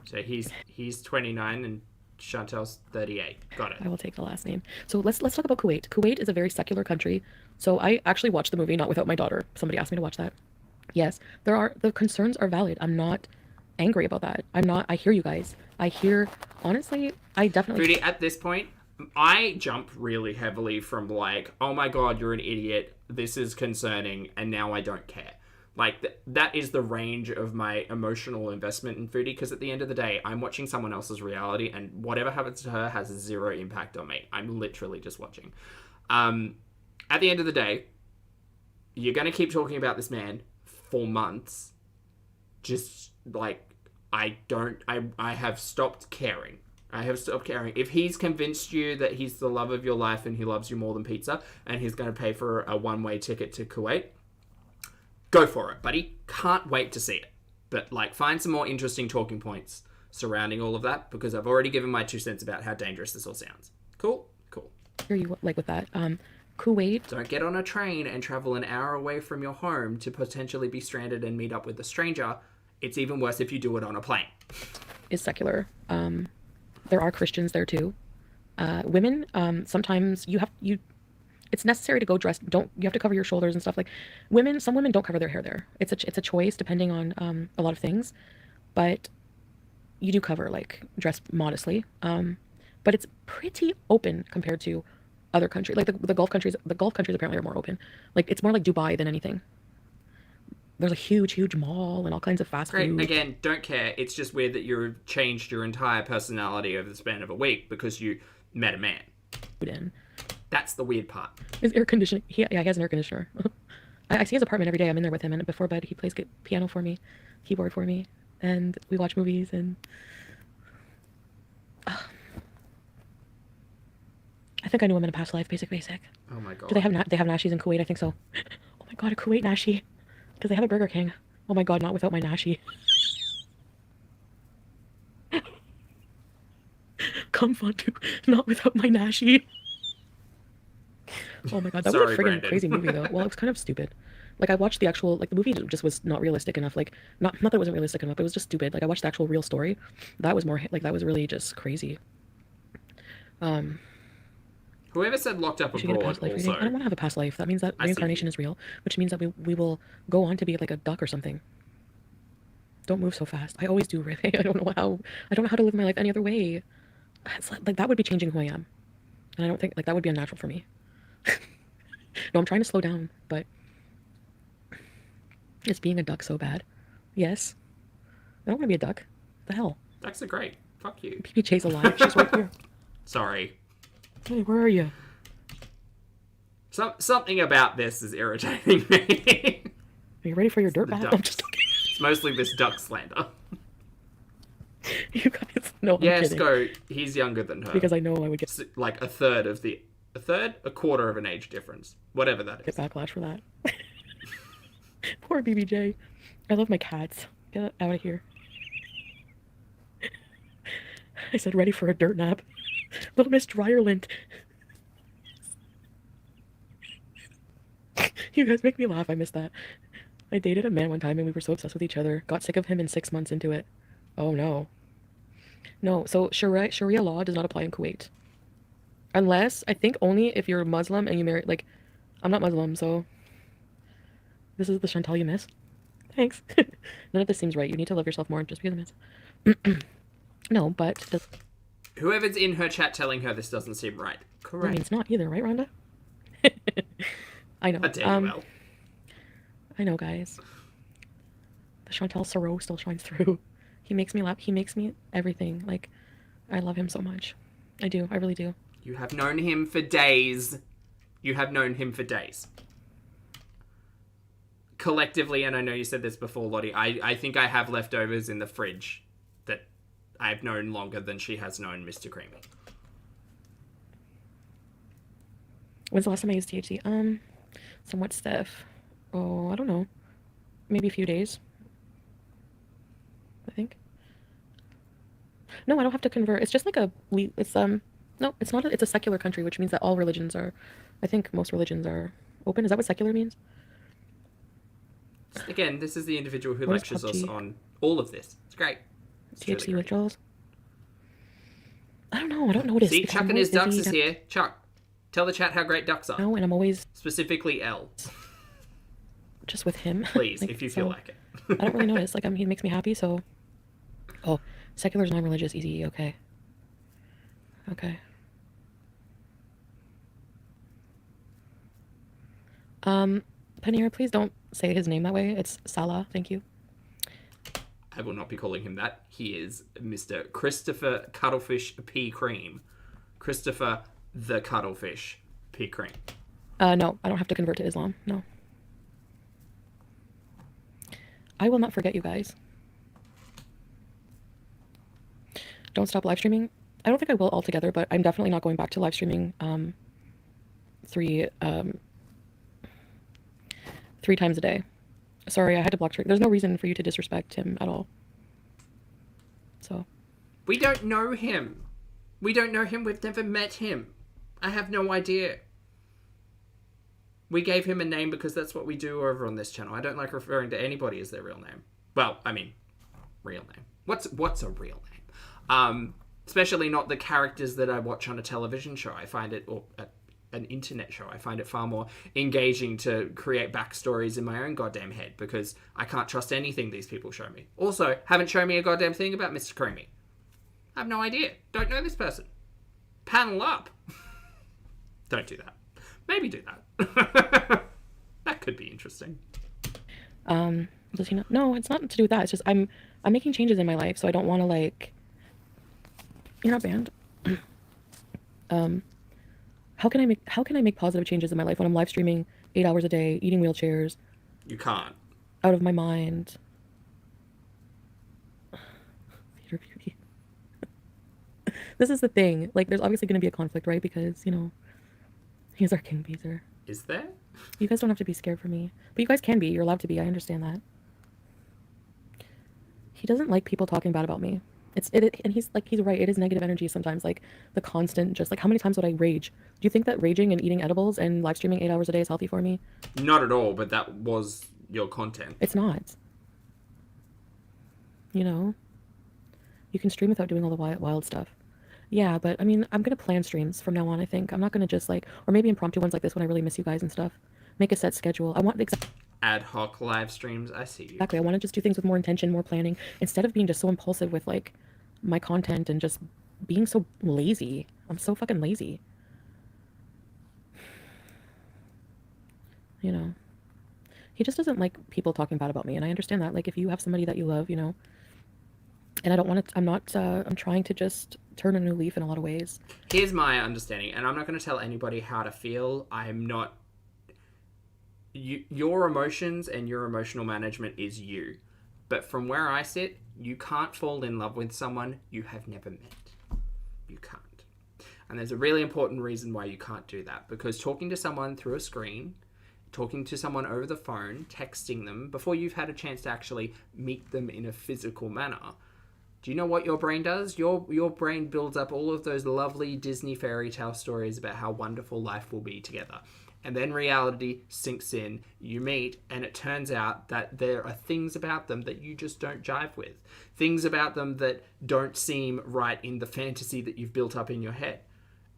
So he's 29 and Chantal's 38. Got it. I will take the last name. So let's talk about Kuwait. Kuwait is a very secular country. So I actually watched the movie Not Without My Daughter. Somebody asked me to watch that. Yes, the concerns are valid. I'm not angry about that. I hear you guys. Honestly, I definitely... Foodie, at this point, I jump really heavily from like, oh my god, you're an idiot, this is concerning, and now I don't care. Like, that is the range of my emotional investment in Foodie, because at the end of the day, I'm watching someone else's reality, and whatever happens to her has zero impact on me. I'm literally just watching. At the end of the day, you're going to keep talking about this man for months. Just, like, I have stopped caring. I have stopped caring. If he's convinced you that he's the love of your life and he loves you more than pizza and he's going to pay for a one-way ticket to Kuwait, go for it, buddy. Can't wait to see it. But, like, find some more interesting talking points surrounding all of that, because I've already given my 2 cents about how dangerous this all sounds. Cool? Cool. Hear you, like, with that. Kuwait. Don't get on a train and travel an hour away from your home to potentially be stranded and meet up with a stranger. It's even worse if you do it on a plane. Is secular. There are Christians there too. Women, sometimes it's necessary to go dressed. You have to cover your shoulders and stuff. Like some women don't cover their hair there. It's a choice depending on a lot of things, but you do cover, like, dress modestly. But it's pretty open compared to other countries. Like the Gulf countries. The Gulf countries apparently are more open. Like, it's more like Dubai than anything. There's a huge mall and all kinds of fast food. Great. Again, don't care. It's just weird that you've changed your entire personality over the span of a week because you met a man. That's the weird part. His air conditioning. He has an air conditioner. I see his apartment every day. I'm in there with him, and before bed he plays piano for me, keyboard for me, and we watch movies. And I think I knew him in a past life. Basic. Oh my god. Do they have Nashies in Kuwait? I think so. Oh my god, a Kuwait Nashi. Because they have a Burger King. Oh my god, not without my Nashi. Come fondue, not without my Nashi. Oh my god, that was a friggin' crazy movie though. Well, it was kind of stupid. Like, I watched the actual, like, the movie just was not realistic enough. Like, not that it wasn't realistic enough, it was just stupid. Like, I watched the actual real story. That was more, like, that was really just crazy. Whoever said locked up abroad also... I don't want to have a past life. That means that reincarnation is real, which means that we will go on to be like a duck or something. Don't move so fast. I always do, really. I don't know how to live my life any other way. It's like that would be changing who I am. And I don't think, like, that would be unnatural for me. No, I'm trying to slow down, but is being a duck so bad? Yes. I don't want to be a duck. What the hell? Ducks are great. Fuck you. PPJ's alive. She's right here. Sorry. Hey, where are you? Something about this is irritating me. Are you ready for your dirt bath? I'm just talking. It's mostly this duck slander. You guys know. Yes, go. He's younger than her. Because I know I would get like a quarter of an age difference. Whatever that is. Get backlash for that. Poor BBJ. I love my cats. Get out of here. I said ready for a dirt nap. Little Miss Dryerland. You guys make me laugh. I miss that. I dated a man one time and we were so obsessed with each other. Got sick of him in 6 months into it. Oh no. No, so Sharia law does not apply in Kuwait. Unless, I think only if you're Muslim and you marry, like, I'm not Muslim, so this is the Chantal you miss. Thanks. None of this seems right. You need to love yourself more just because I miss. No, but... Whoever's in her chat telling her this doesn't seem right. Correct. I mean, it's not either, right, Rhonda? I know. Well. I know, guys. The Chantal Sorrow still shines through. He makes me laugh. He makes me everything. Like, I love him so much. I do. I really do. You have known him for days. Collectively, and I know you said this before, Lottie, I think I have leftovers in the fridge that I've known longer than she has known Mr. Creamy. When's the last time I used THC? Somewhat stiff. Oh, I don't know. Maybe a few days. I think. No, I don't have to convert. It's just like no, it's not. It's a secular country, which means that all religions are, I think most religions are open. Is that what secular means? Again, this is the individual who lectures us on all of this. It's great. THC withdrawals. I don't know. I don't notice. See, Chuck and his ducks is here. Chuck, tell the chat how great ducks are. No, and I'm always... Specifically L. Just with him. Please, like, if you feel like it. I don't really notice. Like, he makes me happy, so... Oh, secular is non-religious. Easy. Okay. Okay. Panera, please don't say his name that way. It's Salah. Thank you. I will not be calling him that. He is Mr. Christopher Cuttlefish P. Cream. Christopher the Cuttlefish P. Cream. No, I don't have to convert to Islam. No. I will not forget you guys. Don't stop live streaming. I don't think I will altogether, but I'm definitely not going back to live streaming three three times a day. Sorry, I had to block Trick. There's no reason for you to disrespect him at all. So. We don't know him. We don't know him. We've never met him. I have no idea. We gave him a name because that's what we do over on this channel. I don't like referring to anybody as their real name. Well, I mean, real name. What's a real name? Especially not the characters that I watch on a television show. I find it, or an internet show, I find it far more engaging to create backstories in my own goddamn head because I can't trust anything these people show me. Also, haven't shown me a goddamn thing about Mr. Creamy. I have no idea. Don't know this person. Panel up. Don't do that. Maybe do that. That could be interesting. Does he not? No, it's not to do with that. It's just I'm making changes in my life, so I don't want to like. You're not banned. How can I make positive changes in my life when I'm live streaming 8 hours a day, eating wheelchairs? You can't. Out of my mind. Theater beauty. This is the thing. Like, there's obviously going to be a conflict, right? Because, you know, he's our king beezer. Is there? You guys don't have to be scared for me. But you guys can be. You're allowed to be. I understand that. He doesn't like people talking bad about me. And he's right. It is negative energy sometimes. Like, the constant, just like, how many times would I rage? Do you think that raging and eating edibles and live streaming 8 hours a day is healthy for me? Not at all, but that was your content. It's not. You know? You can stream without doing all the wild stuff. Yeah, but I mean, I'm going to plan streams from now on, I think. I'm not going to just like, or maybe impromptu ones like this when I really miss you guys and stuff. Make a set schedule. I want ad hoc live streams. I see you. Exactly. I want to just do things with more intention, more planning, instead of being just so impulsive with like my content and just being so lazy. I'm so fucking lazy. You know, he just doesn't like people talking bad about me. And I understand that. Like, if you have somebody that you love, you know, and I don't want to, I'm trying to just turn a new leaf in a lot of ways. Here's my understanding, and I'm not going to tell anybody how to feel. I'm not... your emotions and your emotional management is you. But from where I sit, you can't fall in love with someone you have never met. You can't. And there's a really important reason why you can't do that. Because talking to someone through a screen, talking to someone over the phone, texting them, before you've had a chance to actually meet them in a physical manner... Do you know what your brain does? Your brain builds up all of those lovely Disney fairy tale stories about how wonderful life will be together. And then reality sinks in, you meet, and it turns out that there are things about them that you just don't jive with. Things about them that don't seem right in the fantasy that you've built up in your head.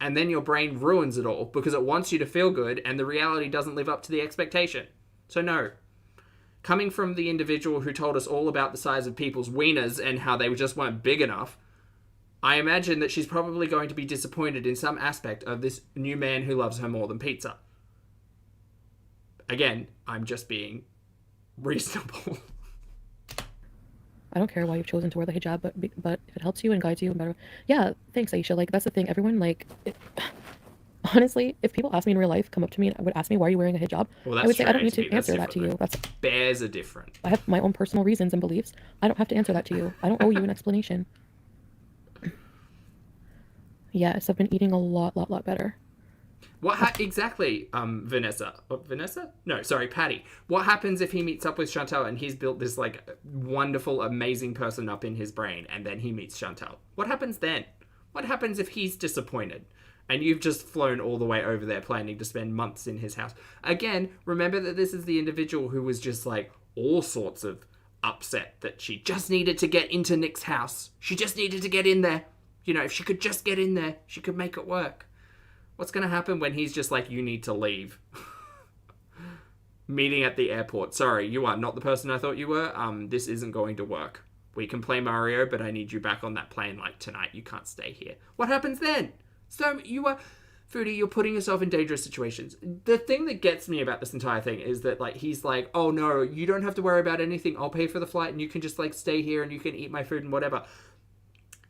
And then your brain ruins it all because it wants you to feel good and the reality doesn't live up to the expectation. So no. Coming from the individual who told us all about the size of people's wieners and how they just weren't big enough, I imagine that she's probably going to be disappointed in some aspect of this new man who loves her more than pizza. Again, I'm just being reasonable. I don't care why you've chosen to wear the hijab, but if it helps you and guides you and better... Yeah, thanks, Aisha. Like, that's the thing. Everyone, like... Honestly, if people ask me in real life, come up to me and would ask me, why are you wearing a hijab? Well, I would say, I don't need to answer that to you. Bears are different. I have my own personal reasons and beliefs. I don't have to answer that to you. I don't owe you an explanation. Yes, I've been eating a lot better. Exactly, Vanessa? Vanessa? No, sorry, Patty. What happens if he meets up with Chantal and he's built this, like, wonderful, amazing person up in his brain and then he meets Chantal? What happens then? What happens if he's disappointed? And you've just flown all the way over there planning to spend months in his house. Again, remember that this is the individual who was just like all sorts of upset that she just needed to get into Nick's house. She just needed to get in there. You know, if she could just get in there, she could make it work. What's going to happen when he's just like, you need to leave? Meeting at the airport. Sorry, you are not the person I thought you were. This isn't going to work. We can play Mario, but I need you back on that plane like tonight. You can't stay here. What happens then? So you are, Foodie, you're putting yourself in dangerous situations. The thing that gets me about this entire thing is that, like, he's like, oh no, you don't have to worry about anything. I'll pay for the flight and you can just, like, stay here and you can eat my food and whatever.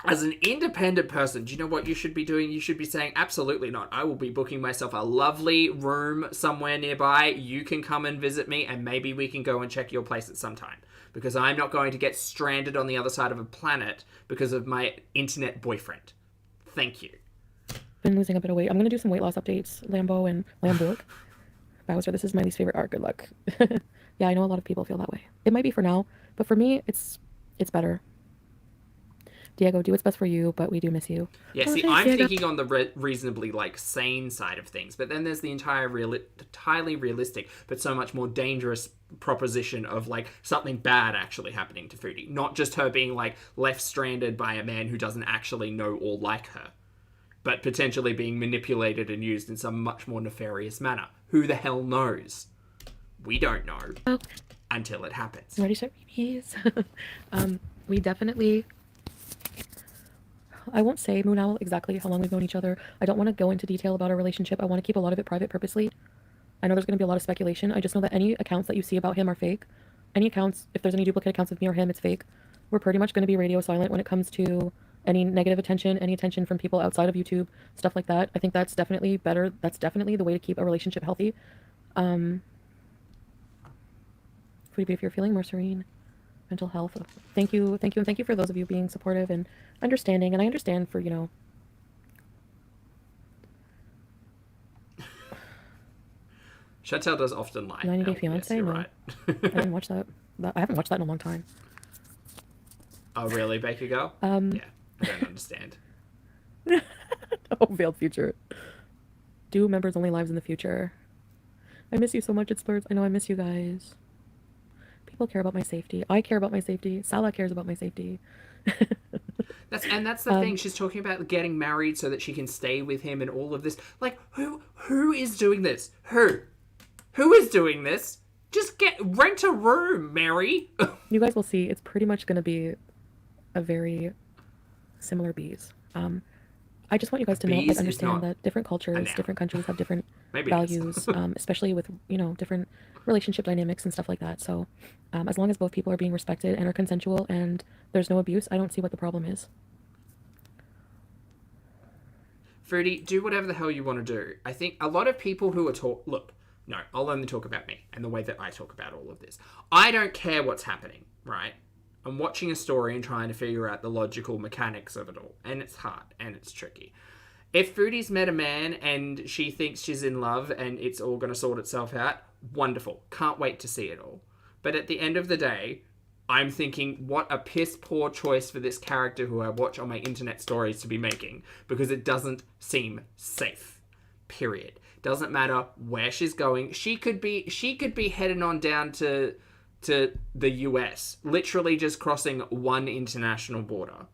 As an independent person, do you know what you should be doing? You should be saying, absolutely not. I will be booking myself a lovely room somewhere nearby. You can come and visit me and maybe we can go and check your place at some time. Because I'm not going to get stranded on the other side of a planet because of my internet boyfriend. Thank you. Been losing a bit of weight. I'm gonna do some weight loss updates. Lambo and Lamborg. Bowser, this is my least favorite art. Good luck. Yeah, I know a lot of people feel that way. It might be for now, but for me, it's better. Diego, do what's best for you, but we do miss you. Yeah, Oh, see, thanks, I'm Diego. thinking on the reasonably, like, sane side of things, but then there's the entirely realistic, but so much more dangerous proposition of, like, something bad actually happening to Foodie. Not just her being, like, left stranded by a man who doesn't actually know or like her, but potentially being manipulated and used in some much more nefarious manner. Who the hell knows? We don't know until it happens. Ready, set, repeats. We definitely... I won't say, Moon Owl, exactly how long we've known each other. I don't want to go into detail about our relationship. I want to keep a lot of it private purposely. I know there's going to be a lot of speculation. I just know that any accounts that you see about him are fake. Any accounts, if there's any duplicate accounts of me or him, it's fake. We're pretty much going to be radio silent when it comes to any negative attention, any attention from people outside of YouTube, stuff like that. I think that's definitely better. That's definitely the way to keep a relationship healthy. Foodie Beauty, if you're feeling more serene, mental health. Thank you, and thank you for those of you being supportive and understanding. And I understand for, you know, Chantel does often lie. 90 Day Yes, Fiance. you're No, right. I didn't watch that. I haven't watched that in a long time. Oh, really, Baker Girl? Yeah, I don't understand. Oh, veiled future. Do members only lives in the future? I miss you so much, it's Spurs. I know I miss you guys. People care about my safety. I care about my safety. Salah cares about my safety. That's the thing. She's talking about getting married so that she can stay with him and all of this. Like, who is doing this? Who is doing this? Just rent a room, Mary. You guys will see. It's pretty much going to be a very similar BEEZE. I just want you guys to know, BEEZE like, is understand not that different cultures, noun. different countries have different Maybe it is. values, especially with, you know, different relationship dynamics and stuff like that. So as long as both people are being respected and are consensual and there's no abuse, I don't see what the problem is. Fruity, do whatever the hell you want to do. I think a lot of people who are look, no, I'll only talk about me and the way that I talk about all of this. I don't care what's happening, right? I'm watching a story and trying to figure out the logical mechanics of it all. And it's hard and it's tricky. If Foodie's met a man and she thinks she's in love and it's all going to sort itself out, wonderful. Can't wait to see it all. But at the end of the day, I'm thinking, what a piss poor choice for this character who I watch on my internet stories to be making, because it doesn't seem safe. Period. Doesn't matter where she's going. She could be heading on down to the US, literally just crossing one international border.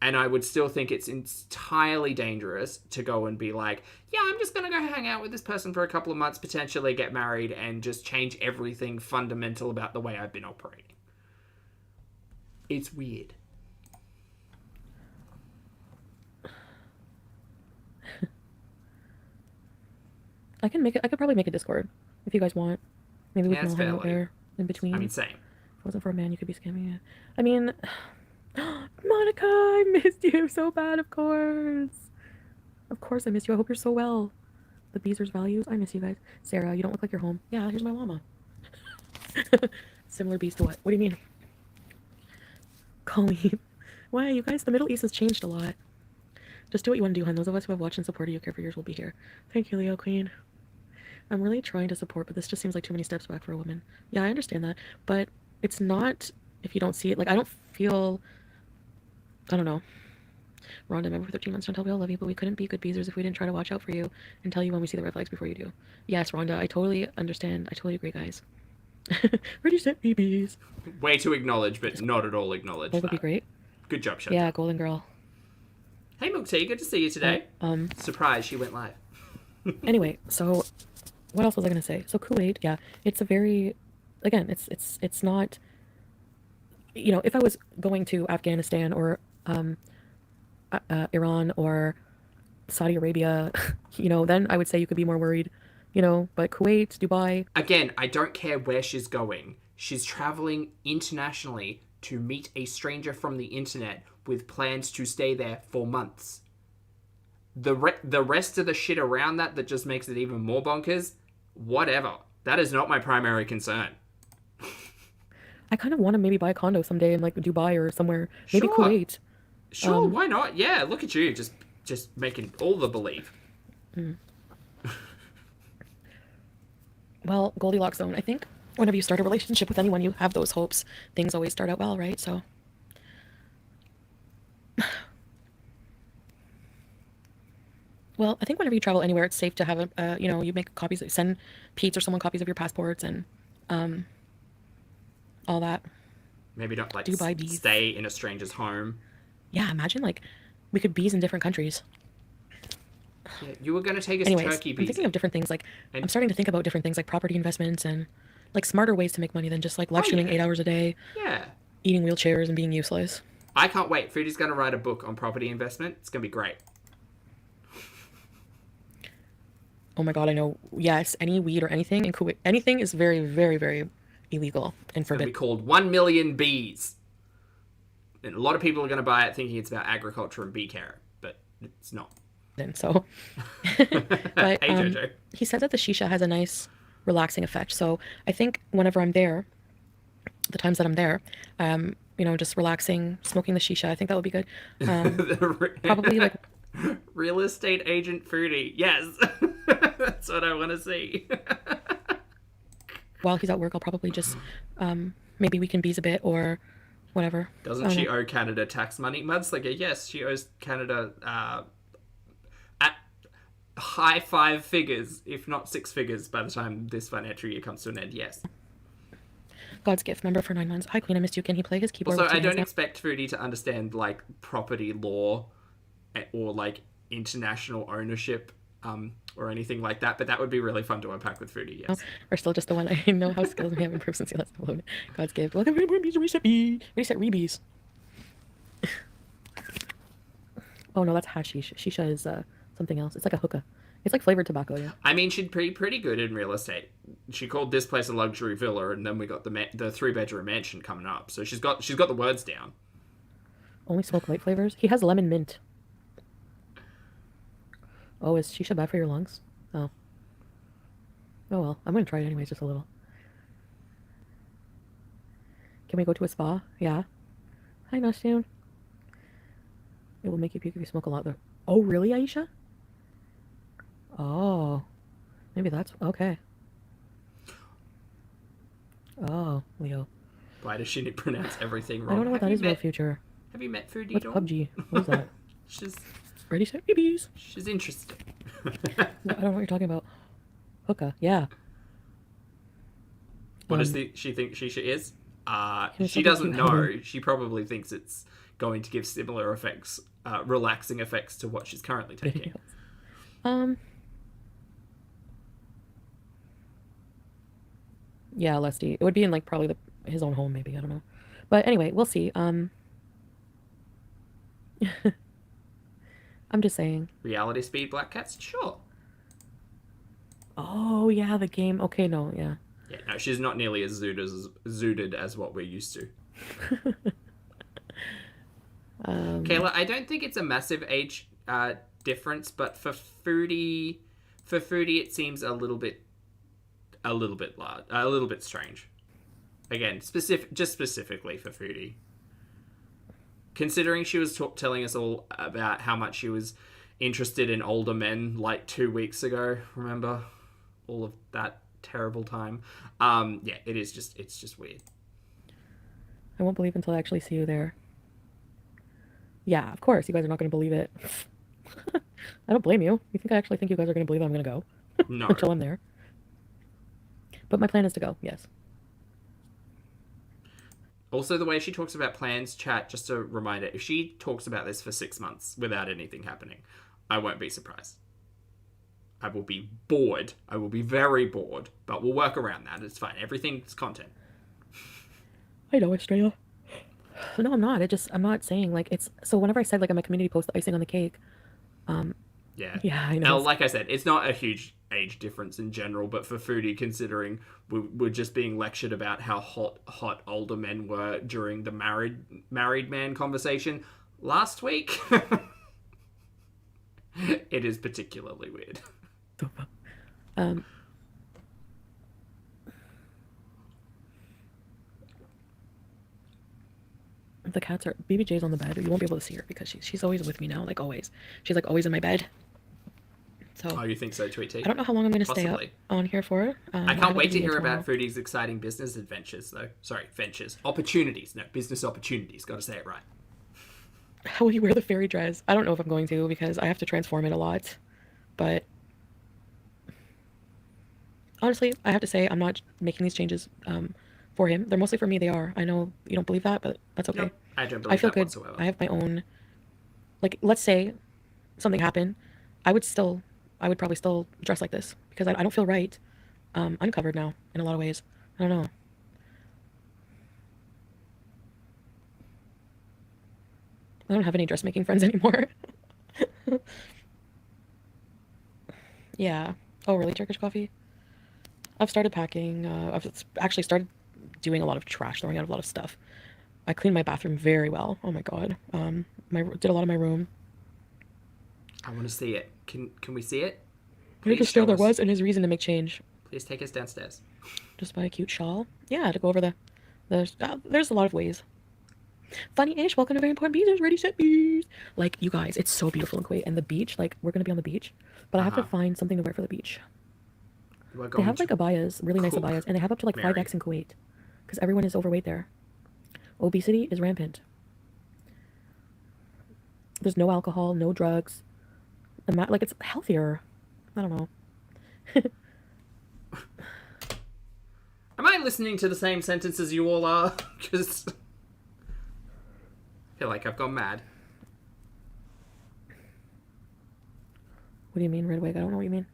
And I would still think it's entirely dangerous to go and be like, yeah, I'm just going to go hang out with this person for a couple of months, potentially get married, and just change everything fundamental about the way I've been operating. It's weird. I could probably make a Discord if you guys want. Maybe we can all hang out there in between. I mean, same. If it wasn't for a man, you could be scamming it. I mean, Monica, I missed you so bad, of course. Of course I miss you. I hope you're so well. The BEEZER's values, I miss you guys. Sarah, you don't look like you're home. Yeah, here's my llama. Similar BEEZE to what? What do you mean? Colleen. Why, you guys, the Middle East has changed a lot. Just do what you want to do, hon. Those of us who have watched and supported you, care for years, will be here. Thank you, Leo Queen. I'm really trying to support, but this just seems like too many steps back for a woman. Yeah, I understand that. But it's not, if you don't see it, like, I don't feel, I don't know. Rhonda, member for 13 months, Chantel, we all love you, but we couldn't be good BEEZers if we didn't try to watch out for you and tell you when we see the red flags before you do. Yes, Rhonda, I totally understand. I totally agree, guys. Ready, set, me, BEEZE. Way to acknowledge, but not at all acknowledge. That would be great. Good job, Chantel. Yeah, golden girl. Hey, Milk Tea, good to see you today. Surprise, she went live. Anyway, so what else was I going to say? So Kuwait, yeah, it's a very, again, it's not, you know, if I was going to Afghanistan or Iran or Saudi Arabia, you know, then I would say you could be more worried, you know, but Kuwait, Dubai. Again, I don't care where she's going. She's traveling internationally to meet a stranger from the internet with plans to stay there for months. The rest of the shit around that just makes it even more bonkers, whatever. That is not my primary concern. I kind of want to maybe buy a condo someday in like Dubai or somewhere. Maybe Sure. Kuwait. Sure, why not? Yeah, look at you, just just making all the believe. Well, Goldilocks zone. I think whenever you start a relationship with anyone, you have those hopes. Things always start out well, right? So, well, I think whenever you travel anywhere, it's safe to have you make copies, send Pete or someone copies of your passports and all that. Maybe don't like Dubai BEEZE. stay in a stranger's home. Yeah, imagine like we could BEEZE in different countries. Yeah, you were going to take us Anyways, turkey I'm BEEZE. thinking of different things. Like, I'm starting to think about different things like property investments and like smarter ways to make money than just like live streaming 8 hours a day, Yeah. eating wheelchairs and being useless. I can't wait. Foodie's going to write a book on property investment. It's going to be great. Oh my God, I know. Yes, any weed or anything in Kuwait, anything is very, very, very illegal and It's going to forbidden. be called 1 Million Bees. And a lot of people are going to buy it thinking it's about agriculture and bee care, but it's not. So, but Hey, Jojo. he said that the shisha has a nice relaxing effect. So I think whenever I'm there, the times that I'm there, just relaxing, smoking the shisha, I think that would be good. Probably like Real estate agent Foodie. Yes. That's what I want to see. while he's at work, I'll probably just maybe we can BEEZE a bit or whatever. Doesn't she owe Canada tax money? Mudslingers, yes, she owes Canada at high 5 figures, if not 6 figures, by the time this financial year comes to an end, yes. God's gift, member for 9 months. Hi, Queen, I missed you. Can he play his keyboard? Also, with two I don't hands now? expect Foodie to understand, like, property law or, like, international ownership or anything like that, but that would be really fun to unpack with Foodie, yes. Or still just the one I know how skills may have improved since you last uploaded. God's gift. Welcome to Reset B. Reset Rebees. Oh no, that's hashish. Shisha is something else. It's like a hookah. It's like flavored tobacco, yeah. I mean, she'd be pretty good in real estate. She called this place a luxury villa, and then we got the 3-bedroom mansion coming up. So she's got the words down. Only smoke light flavors. He has lemon mint. Oh, is shisha bad for your lungs? Oh. Oh well, I'm gonna try it anyways, just a little. Can we go to a spa? Yeah. Hi, Nashtoon. It will make you puke if you smoke a lot, though. Oh, really, Aisha? Oh. Maybe that's... Okay. Oh, Leo. Why does she pronounce everything wrong? I don't know what that is, Real Future. Have you met Foodie? What's PUBG? What is that? She's Ready, set, babies. interesting. I don't know what you're talking about. Hookah, yeah. What does she think Shisha is? It's She like a doesn't cute know. Halloween. She probably thinks it's going to give similar effects, relaxing effects to what she's currently taking. Yeah, Lesty. It would be in like probably his own home, maybe. I don't know. But anyway, we'll see. I'm just saying. Reality Speed Black Cats? Sure. Oh yeah, the game. Okay, no, yeah. Yeah, no, she's not nearly as zooted as what we're used to. Kayla, I don't think it's a massive age difference, but for Foodie, it seems a little bit large, a little bit strange. Again, specifically for Foodie. Considering she was telling us all about how much she was interested in older men like 2 weeks ago, remember? All of that terrible time. Yeah, it's just weird. I won't believe until I actually see you there. Yeah, of course, you guys are not going to believe it. I don't blame you. You think I actually think you guys are going to believe I'm going to go? No. Until I'm there. But my plan is to go, yes. Also, the way she talks about plans, chat, just a reminder, if she talks about this for 6 months without anything happening, I won't be surprised. I will be bored. I will be very bored, but we'll work around that. It's fine. Everything's content. I know, Estrella. No, I'm not. I'm not saying, like, it's... So whenever I said, like, on my community post, the icing on the cake, Yeah. yeah, I know. Now, like I said, it's not a huge age difference in general, but for Foodie, considering we're just being lectured about how hot older men were during the married man conversation last week, it is particularly weird. The cats are... BBJ's on the bed. You won't be able to see her because she's always with me now, like always. She's like always in my bed. So, oh, you think so, Tweet T? I don't know how long I'm going to stay up on here for. I can't wait to hear about Foodie's exciting business adventures, though. Sorry, ventures. Opportunities. No, business opportunities. Got to say it right. How will you wear the fairy dress? I don't know if I'm going to because I have to transform it a lot. But honestly, I have to say I'm not making these changes for him. They're mostly for me. They are. I know you don't believe that, but that's okay. Nope, I don't believe I feel that good. whatsoever. I have my own... Like, let's say something happened. I would probably still dress like this because I don't feel right. I'm covered now in a lot of ways. I don't know. I don't have any dressmaking friends anymore. Yeah. Oh, really? Turkish coffee? I've started packing. I've actually started doing a lot of trash, throwing out a lot of stuff. I cleaned my bathroom very well. Oh my god. Did a lot of my room. I want to see it. Can we see it? Here's the store there was and his reason to make change. Please take us downstairs. Just buy a cute shawl. Yeah, to go over there's a lot of ways. Funny-ish, welcome to Very Important BEEZE, ready, set, BEEZE. Like, you guys, it's so beautiful in Kuwait. And the beach, like, we're going to be on the beach. But I have to find something to wear for the beach. They have, like, abayas, really nice abayas. And they have up to, like, 5X in Kuwait. Because everyone is overweight there. Obesity is rampant. There's no alcohol, no drugs. Like, it's healthier. I don't know. Am I listening to the same sentences you all are? Because I feel like I've gone mad. What do you mean, red wig? I don't know what you mean.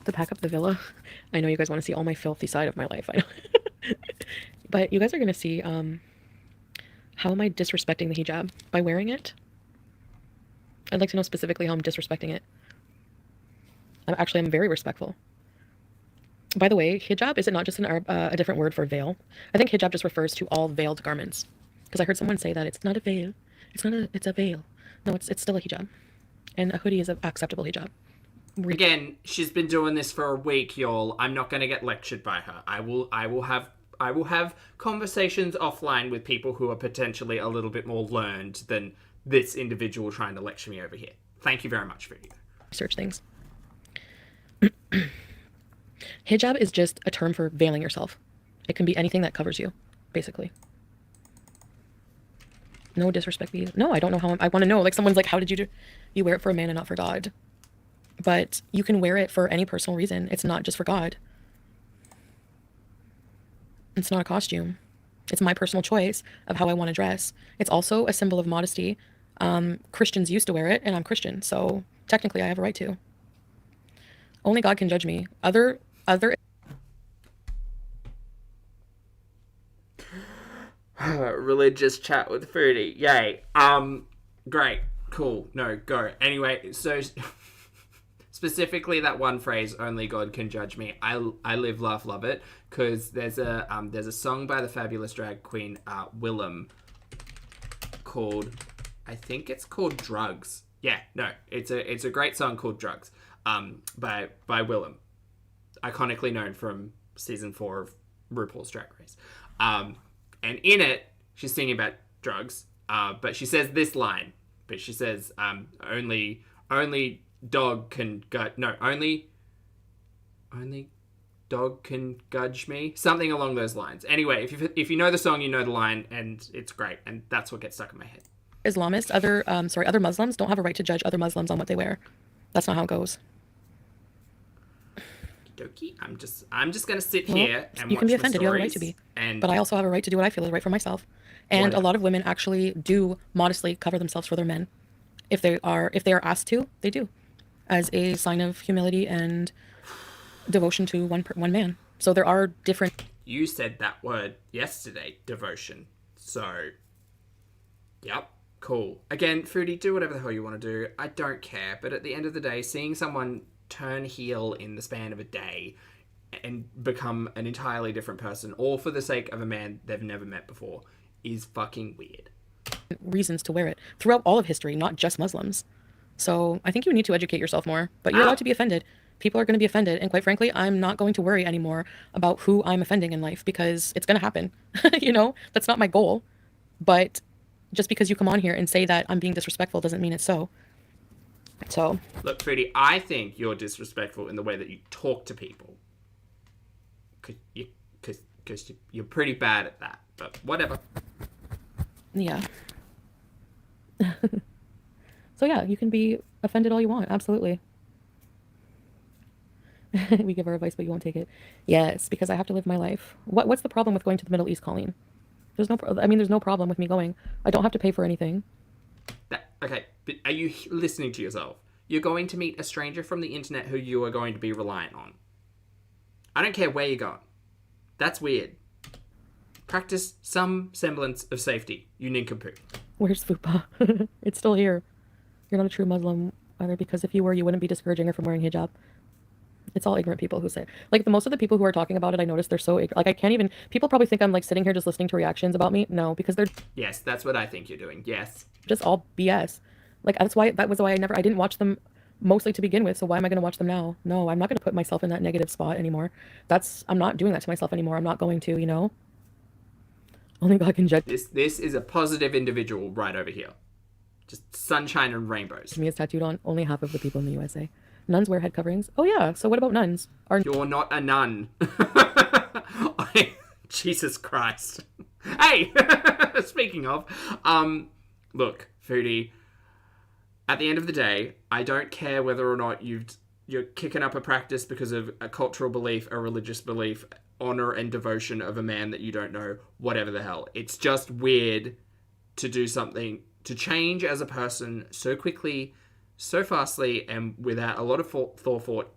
To pack up the villa. I know you guys want to see all my filthy side of my life. I know. But you guys are going to see how am I disrespecting the hijab? By wearing it? I'd like to know specifically how I'm disrespecting it. I'm very respectful. By the way, hijab, is it not just a different word for veil? I think hijab just refers to all veiled garments. Because I heard someone say that it's not a veil. It's a veil. No, it's still a hijab. And a hoodie is an acceptable hijab. Again, she's been doing this for a week, y'all. I'm not going to get lectured by her. I will have conversations offline with people who are potentially a little bit more learned than this individual trying to lecture me over here. Thank you very much for you. Search things. Hijab is just a term for veiling yourself. It can be anything that covers you, basically. No disrespect. No, I don't know how I want to know. Like, someone's like, how did you wear it for a man and not for God? But you can wear it for any personal reason. It's not just for God. It's not a costume. It's my personal choice of how I want to dress. It's also a symbol of modesty. Christians used to wear it, and I'm Christian, so technically I have a right to. Only God can judge me. Other religious chat with Foodie. Yay. Great. Cool. No, go. Anyway, so specifically that one phrase, only God can judge me. I live, laugh, love it, because there's a song by the fabulous drag queen Willem called, I think it's called Drugs. Yeah, no, it's a great song called Drugs. By Willem, iconically known from season 4 of RuPaul's Drag Race. And in it, she's singing about drugs, but she says this line. But she says, only dog can only dog can judge me. Something along those lines. Anyway, if you know the song, you know the line, and it's great, and that's what gets stuck in my head. Islamists, other Muslims don't have a right to judge other Muslims on what they wear. That's not how it goes. Dokie. I'm just gonna sit here and you can watch be offended. the You have a right stories, to be. But I also have a right to do what I feel is right for myself. And a lot of women actually do modestly cover themselves for their men. If they are asked to, they do, as a sign of humility and devotion to one man. So there are different. You said that word yesterday, devotion. So, yep, cool. Again, Foodie, do whatever the hell you want to do. I don't care. But at the end of the day, seeing someone turn heel in the span of a day and become an entirely different person, all for the sake of a man they've never met before, is fucking weird. Reasons to wear it throughout all of history, not just Muslims. So I think you need to educate yourself more, but you're allowed to be offended. People are going to be offended. And quite frankly, I'm not going to worry anymore about who I'm offending in life because it's going to happen. You know, that's not my goal. But just because you come on here and say that I'm being disrespectful doesn't mean it's so. So look, Foodie, I think you're disrespectful in the way that you talk to people. Because you're pretty bad at that. But whatever. yeah. So yeah, you can be offended all you want. Absolutely. We give our advice, but you won't take it. Yes, because I have to live my life. What's the problem with going to the Middle East, Colleen? There's no problem with me going. I don't have to pay for anything. Okay, but are you listening to yourself? You're going to meet a stranger from the internet who you are going to be reliant on. I don't care where you're going. That's weird. Practice some semblance of safety, you nincompoop. Where's Fupa? It's still here. You're not a true Muslim either, because if you were, you wouldn't be discouraging her from wearing hijab. It's all ignorant people who say, like, most of the people who are talking about it, I noticed they're so ignorant. Like, I can't even, people probably think I'm like sitting here just listening to reactions about me. No, because they're Yes, that's what I think you're doing. Yes. just all BS. Like, that was why I didn't watch them mostly to begin with. So why am I going to watch them now? No, I'm not going to put myself in that negative spot anymore. I'm not doing that to myself anymore. I'm not going to, you know? Only God can judge. This is a positive individual right over here. Just sunshine and rainbows. Me is tattooed on only half of the people in the USA. Nuns wear head coverings. Oh yeah, so what about nuns? You're not a nun. Jesus Christ. Hey! Speaking of, look, Foodie, at the end of the day, I don't care whether or not you're kicking up a practice because of a cultural belief, a religious belief, honor and devotion of a man that you don't know, whatever the hell. It's just weird to do something, to change as a person so quickly, so fastly, and without a lot of forethought,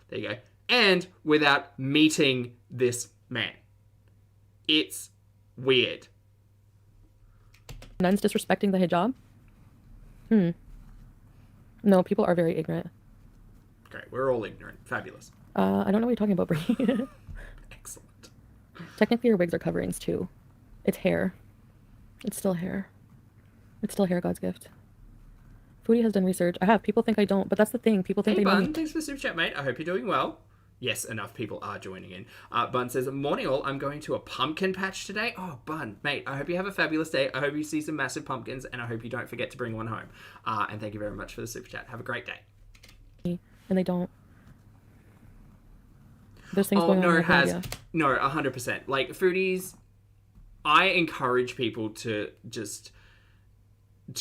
there you go, and without meeting this man. It's weird. Nuns disrespecting the hijab? No, people are very ignorant. Okay, we're all ignorant. Fabulous. I don't know what you're talking about, Brie. Excellent. Technically, your wigs are coverings, too. It's hair. It's still hair. It's still hair, God's gift. Foodie has done research. I have. People think I don't, but that's the thing. People think Hey, they know Bun, me. thanks for the super chat, mate. I hope you're doing well. Yes, enough people are joining in. Bun says, morning all, I'm going to a pumpkin patch today. Oh, Bun, mate, I hope you have a fabulous day. I hope you see some massive pumpkins, and I hope you don't forget to bring one home. And thank you very much for the super chat. Have a great day. And they don't. There's things going on. No, 100%. Like, Foodies, I encourage people to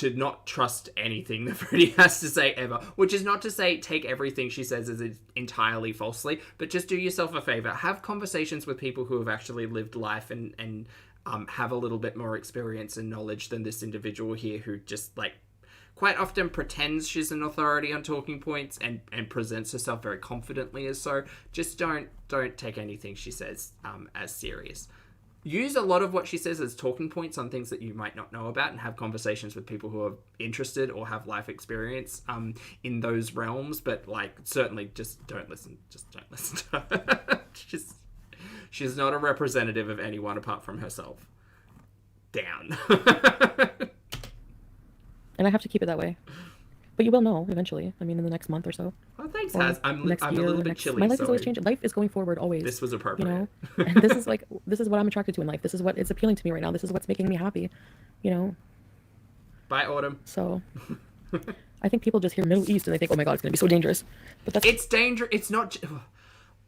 not trust anything that Foodie has to say ever, which is not to say take everything she says as entirely falsely, but just do yourself a favor. Have conversations with people who have actually lived life and have a little bit more experience and knowledge than this individual here who just, like, quite often pretends she's an authority on talking points and presents herself very confidently as so. Just don't take anything she says as serious. Use a lot of what she says as talking points on things that you might not know about and have conversations with people who are interested or have life experience in those realms. But, like, certainly just don't listen. Just don't listen to her. She's not a representative of anyone apart from herself. Down. And I have to keep it that way. But you will know eventually. I mean, in the next month or so. Oh, thanks, Haz. I'm a little bit chilly. My life is always changing. Life is going forward always. This was appropriate. You know? And this is what I'm attracted to in life. This is what is appealing to me right now. This is what's making me happy. You know? Bye, Autumn. So, I think people just hear Middle East and they think, oh my God, it's going to be so dangerous. But that's... It's dangerous. It's not...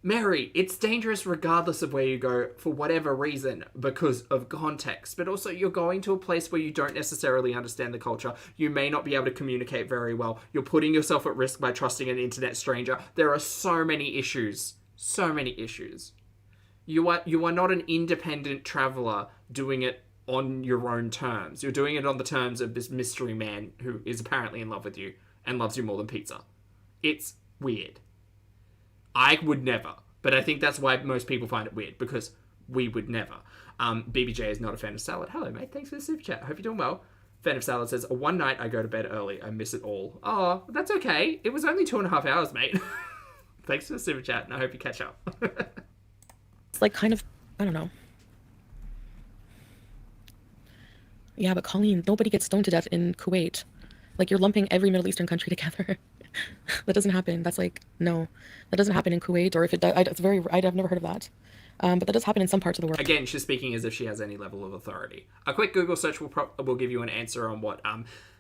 Mary, it's dangerous regardless of where you go for whatever reason because of context. But also, you're going to a place where you don't necessarily understand the culture. You may not be able to communicate very well. You're putting yourself at risk by trusting an internet stranger. There are so many issues. So many issues. You are not an independent traveler doing it on your own terms. You're doing it on the terms of this mystery man who is apparently in love with you and loves you more than pizza. It's weird. I would never, but I think that's why most people find it weird, because we would never. BBJ is not a fan of salad. Hello, mate. Thanks for the super chat. Hope you're doing well. Fan of salad says, one night I go to bed early. I miss it all. Oh, that's okay. It was only 2.5 hours, mate. Thanks for the super chat, and I hope you catch up. It's like kind of, I don't know. Yeah, but Colleen, nobody gets stoned to death in Kuwait. Like, you're lumping every Middle Eastern country together. That doesn't happen. That's like, no. That doesn't happen in Kuwait, or if it does, I've never heard of that. But that does happen in some parts of the world. Again, she's speaking as if she has any level of authority. A quick Google search will give you an answer on what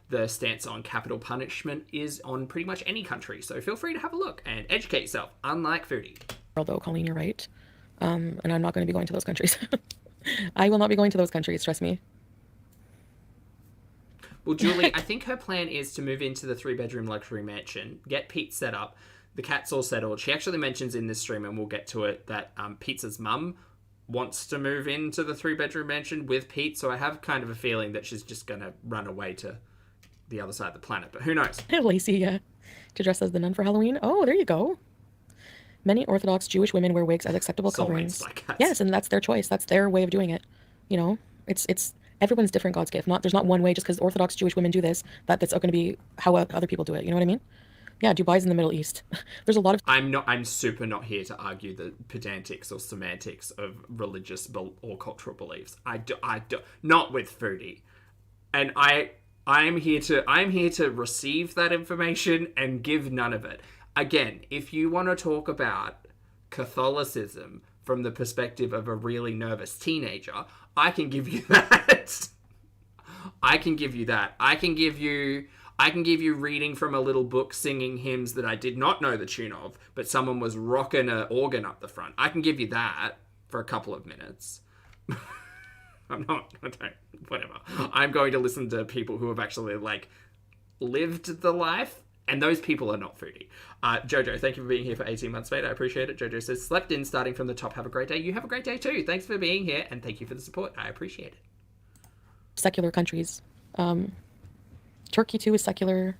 the stance on capital punishment is on pretty much any country. So feel free to have a look and educate yourself, unlike Foodie. Although, Colleen, you're right. And I'm not going to be going to those countries. I will not be going to those countries, trust me. Well, Julie, I think her plan is to move into the 3-bedroom luxury mansion, get Pete set up, the cat's all settled. She actually mentions in this stream, and we'll get to it, that Pete's mum wants to move into the 3-bedroom mansion with Pete, so I have kind of a feeling that she's just going to run away to the other side of the planet, but who knows? Lacey, to dress as the nun for Halloween. Oh, there you go. Many Orthodox Jewish women wear wigs as acceptable coverings. Yes, and that's their choice. That's their way of doing it. You know, it's everyone's different God's gift. There's not one way just because Orthodox Jewish women do this, that's going to be how other people do it. You know what I mean? Yeah, Dubai's in the Middle East. There's a lot of... I'm super not here to argue the pedantics or semantics of religious or cultural beliefs. I do, not with Foodie. And I'm here to receive that information and give none of it. Again, if you want to talk about Catholicism from the perspective of a really nervous teenager, I can give you that. I can give you that. I can give you reading from a little book, singing hymns that I did not know the tune of, but someone was rocking an organ up the front. I can give you that for a couple of minutes. Whatever. I'm going to listen to people who have actually, lived the life, and those people are not Foodie. Jojo, thank you for being here for 18 months, mate. I appreciate it. Jojo says, slept in, starting from the top. Have a great day. You have a great day too. Thanks for being here, and thank you for the support. I appreciate it. Secular countries. Turkey, too, is secular.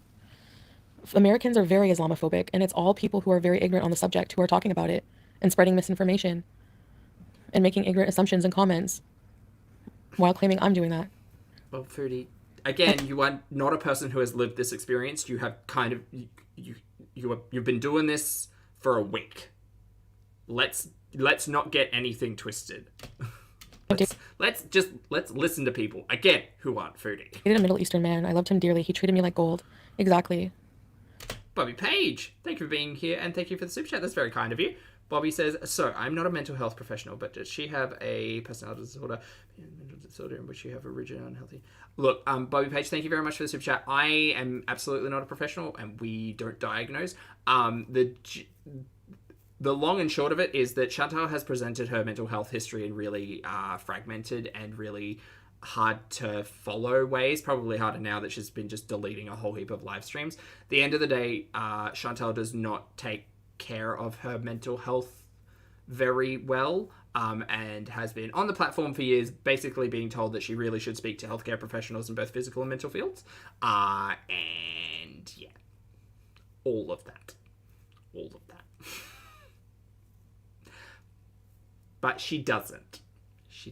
Americans are very Islamophobic, and it's all people who are very ignorant on the subject who are talking about it and spreading misinformation and making ignorant assumptions and comments while claiming I'm doing that. Well, Foodie, again, you are not a person who has lived this experience. You have kind of... You've been doing this for a week. Let's not get anything twisted. Let's listen to people, again, who aren't Foodie. I dated a Middle Eastern man. I loved him dearly. He treated me like gold. Exactly. Bobby Page, thank you for being here, and thank you for the super chat. That's very kind of you. Bobby says, so, I'm not a mental health professional, but does she have a personality disorder? Mental disorder in which you have a rigid and unhealthy... Look, Bobby Page, thank you very much for the super chat. I am absolutely not a professional, and we don't diagnose. The long and short of it is that Chantal has presented her mental health history in really fragmented and really hard to follow ways, probably harder now that she's been just deleting a whole heap of live streams. At the end of the day, Chantal does not take care of her mental health very well, and has been on the platform for years, basically being told that she really should speak to healthcare professionals in both physical and mental fields. And yeah, all of that. But she doesn't. She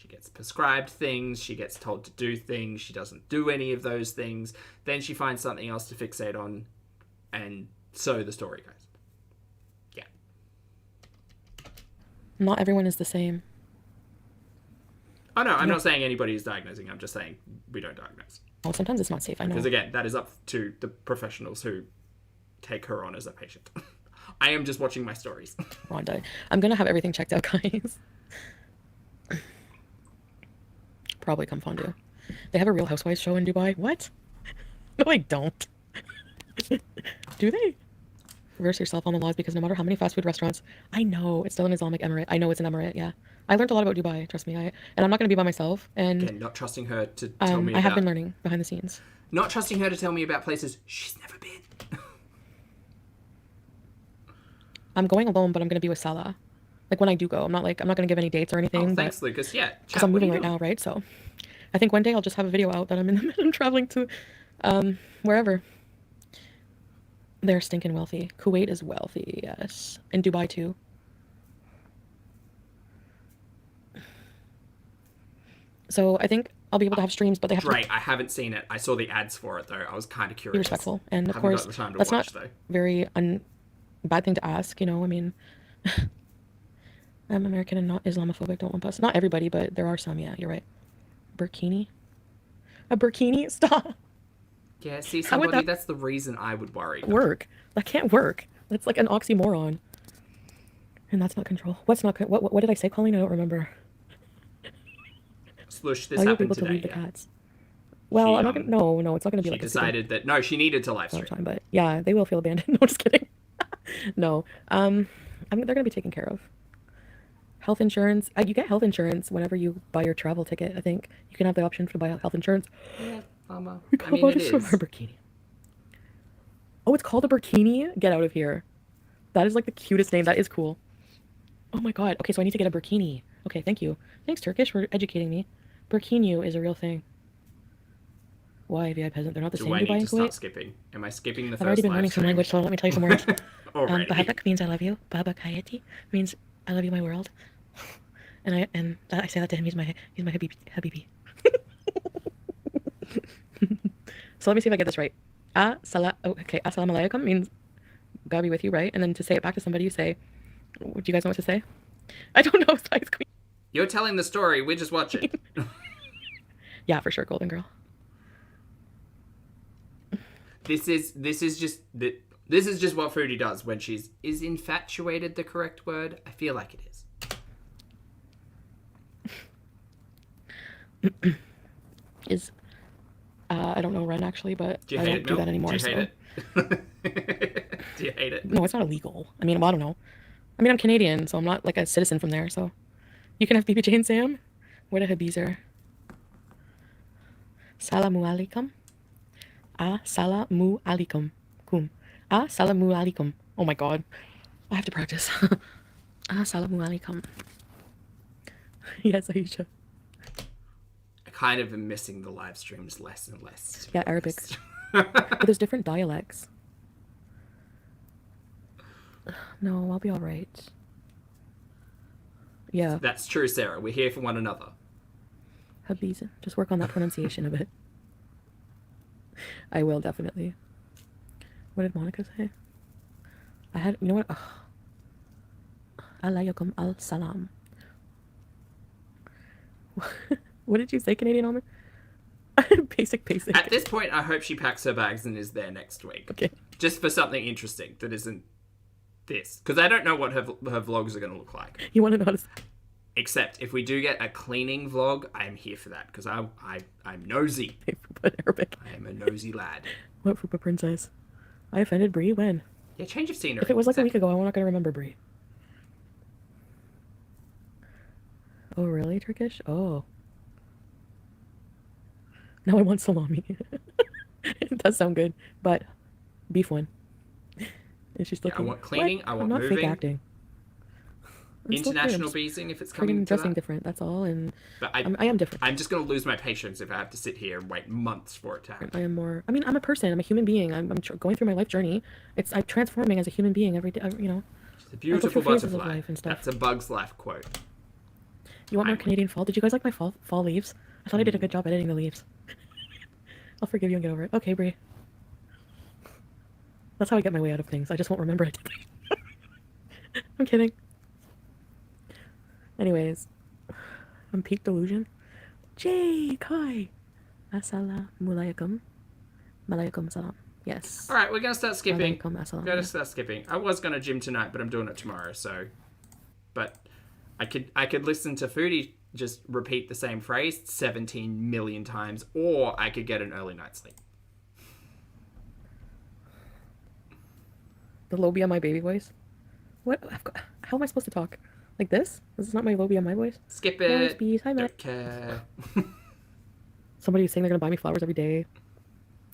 gets prescribed things. She gets told to do things. She doesn't do any of those things. Then she finds something else to fixate on. And so the story goes. Yeah. Not everyone is the same. Oh, no. I'm not saying anybody is diagnosing. I'm just saying we don't diagnose. Well, sometimes it's not safe, I know. Because, again, that is up to the professionals who take her on as a patient. I am just watching my stories. Rhonda, I'm gonna have everything checked out, guys. Probably come fondue. They have a Real Housewives show in Dubai. What? No, I don't. Do they? Reverse yourself on the laws, because no matter how many fast food restaurants, I know it's still an Islamic emirate. I know it's an emirate. Yeah, I learned a lot about Dubai. Trust me. And I'm not gonna be by myself. And again, not trusting her to tell me. I have been learning behind the scenes. Not trusting her to tell me about places she's never been. I'm going alone, but I'm going to be with Salah. Like, when I do go, I'm not going to give any dates or anything. Oh, thanks, Lucas. Yeah. Because I'm moving right now, right? So I think one day I'll just have a video out that I'm traveling to wherever. They're stinking wealthy. Kuwait is wealthy, yes. And Dubai, too. So I think I'll be able to have streams, but they have Right, I haven't seen it. I saw the ads for it, though. I was kind of curious. Be respectful. And, of course, that's not very... bad thing to ask, you know. I mean, I'm American and not Islamophobic. Don't lump us. Not everybody, but there are some. Yeah, you're right. Burkini? A burkini? Stop. Yeah, see, somebody, that's the reason I would worry. Work. That can't work. That's like an oxymoron. And that's not control. What's not what did I say, Colleen? I don't remember. Slush, this Are you happened able today. to leave the cats? Well, I'm not gonna. No, it's not gonna be She like decided that no, she needed to live a stream. time, but yeah, they will feel abandoned. No, just kidding. No, they're gonna be taken care of. Health insurance. You get health insurance whenever you buy your travel ticket. I think you can have the option to buy health insurance. Yeah, Mama. I mean, it is. A burkini. Oh, it's called a burkini? Get out of here. That is like the cutest name. That is cool. Oh my god. Okay, so I need to get a burkini. Okay, thank you. Thanks, Turkish, for educating me. Burkini is a real thing. Why, VI peasant? They're not the same. Do I need to start Kuwait? skipping? Am I skipping the first I've already been learning some language, so let me tell you some words. Already. Bahabak means I love you. Bahabak Hayati means I love you, my world. And I say that to him. He's my habibi. So let me see if I get this right. Okay, assalamu alaikum means God be with you, right? And then to say it back to somebody, you say, do you guys know what to say? I don't know. Size queen. You're telling the story. We're just watching. Yeah, for sure, golden girl. This is just what Foodie does when is infatuated the correct word? I feel like it is. I don't know run actually, but I don't do that anymore. Do you hate it? Do you hate it? No, it's not illegal. I mean, well, I don't know. I mean, I'm Canadian, so I'm not like a citizen from there. So you can have BB Jane Sam. Where the BEEZE? Salamu alaikum. Salamu alaikum. Salamu alaikum. Oh my god, I have to practice. Salamu alaikum. Yes, Aisha. I kind of am missing the live streams less and less. Yeah, Arabic. But there's different dialects. No, I'll be all right. Yeah. That's true, Sarah. We're here for one another. BEEZE. Just work on that pronunciation a bit. I will, definitely. What did Monica say? You know what? Alaykum al-salam. What did you say, Canadian Almond? Basic. At this point, I hope she packs her bags and is there next week. Okay. Just for something interesting that isn't this. Because I don't know what her vlogs are going to look like. You want to know how to... Except if we do get a cleaning vlog, I'm here for that. Because I'm nosy. Arabic. I am a nosy lad. What Fupa princess? I offended Brie? When? Yeah, change of scenery. If it was like a week ago, I'm not going to remember Brie. Oh, really, Turkish? Oh. Now I want salami. It does sound good, but beef one. And she's looking. I want cleaning. What? I want I'm not moving. fake acting. International beezing if it's coming to dressing that. Different. That's all. And but I am different. I'm just going to lose my patience if I have to sit here and wait months for it to happen. I am more. I mean, I'm a person. I'm a human being. I'm going through my life journey. I'm transforming as a human being every day. You know. It's a beautiful butterfly. Life and stuff. That's a Bug's Life quote. You want more Canadian fall? Did you guys like my fall leaves? I thought I did a good job editing the leaves. I'll forgive you and get over it. Okay, Brie. That's how I get my way out of things. I just won't remember it. I'm kidding. Anyways, I'm peak delusion. Jay, Kai. Assalamu alaikum. Malaikum salam. Yes. Alright, we're going to start skipping. Malaikum assalam. We're going to start skipping. I was going to gym tonight, but I'm doing it tomorrow, so... But I could listen to Foodie just repeat the same phrase 17 million times, or I could get an early night's sleep. The low BMI baby voice? What? How am I supposed to talk? Like this? This is not my low BMI voice? Skip it. Nice bees. Hi, Matt. Don't care. Somebody saying they're going to buy me flowers every day.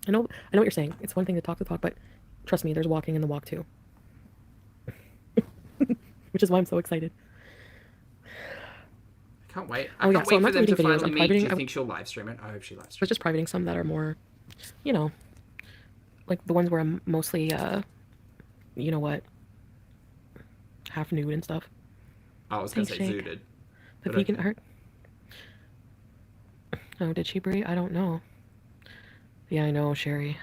I know what you're saying. It's one thing to talk the talk, but trust me, there's walking in the walk too. Which is why I'm so excited. I can't wait. Oh, I can't wait for them to videos. finally meet. Do you think she'll live stream it? I hope she live I was streams. just privating some that are more, you know, like the ones where I'm mostly, you know what, half nude and stuff. I was going to say Shake. zooted. The But vegan okay. art. Oh, did she, Brie? I don't know. Yeah, I know, Sherry.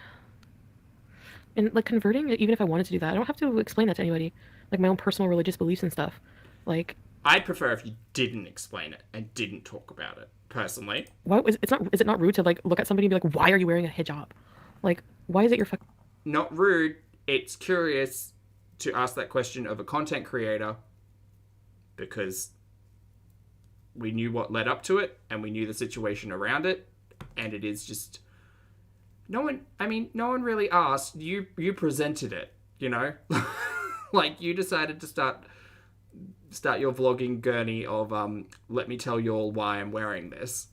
And like converting, even if I wanted to do that, I don't have to explain that to anybody. Like my own personal religious beliefs and stuff. Like, I'd prefer if you didn't explain it and didn't talk about it, personally. why is it not rude to like look at somebody and be like, why are you wearing a hijab? Like, why is it your fuck? Not rude. It's curious to ask that question of a content creator because we knew what led up to it and we knew the situation around it, and it is just no one really asked. You presented it, you know? Like, you decided to start your vlogging gurney of let me tell you all why I'm wearing this.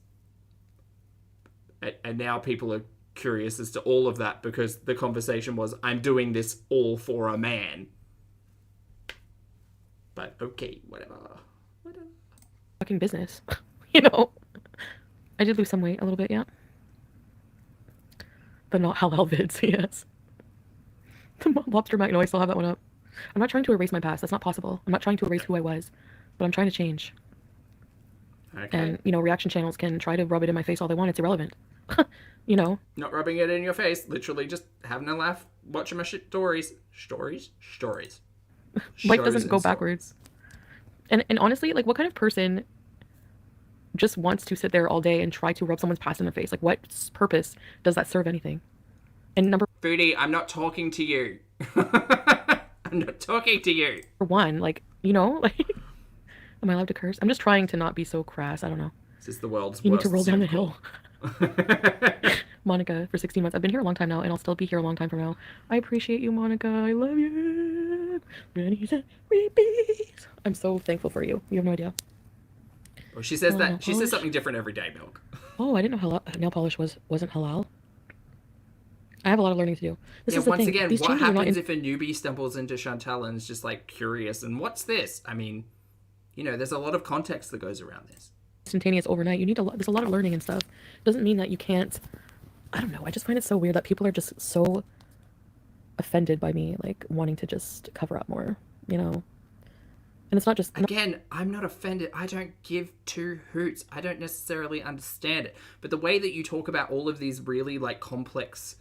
And now people are curious as to all of that because the conversation was, I'm doing this all for a man. But okay, whatever. Fucking business. You know? I did lose some weight a little bit, yeah. But not halal vids, yes. The lobster mac, no, I still have that one up. I'm not trying to erase my past. That's not possible. I'm not trying to erase who I was. But I'm trying to change. Okay. And, you know, reaction channels can try to rub it in my face all they want. It's irrelevant. You know? Not rubbing it in your face. Literally just having a laugh, watching my stories. Stories? Life doesn't go backwards. And honestly, like, what kind of person just wants to sit there all day and try to rub someone's past in their face? Like, what purpose does that serve anything? And number Foodie, I'm not talking to you. I'm not talking to you. one, like, you know, like, am I allowed to curse? I'm just trying to not be so crass. I don't know. This is the world's You need worst to roll down the circle. hill. Monica, for 16 months. I've been here a long time now, and I'll still be here a long time from now. I appreciate you, Monica. I love you. Ready, set, repeat. I'm so thankful for you. You have no idea. Well, she says nail that. She says polish? something different every day, Milk. Oh, I didn't know nail polish wasn't halal. I have a lot of learning to do. This Yeah, is the once thing. again, These what changes are not happens if a newbie stumbles into Chantal and is just like curious and what's this? I mean, you know, there's a lot of context that goes around this. instantaneous overnight. You need there's a lot of learning and stuff. Doesn't mean that you can't. I don't know. I just find it so weird that people are just so offended by me, like wanting to just cover up more, you know. And it's not just Again, I'm not offended. I don't give two hoots. I don't necessarily understand it. But the way that you talk about all of these really like complex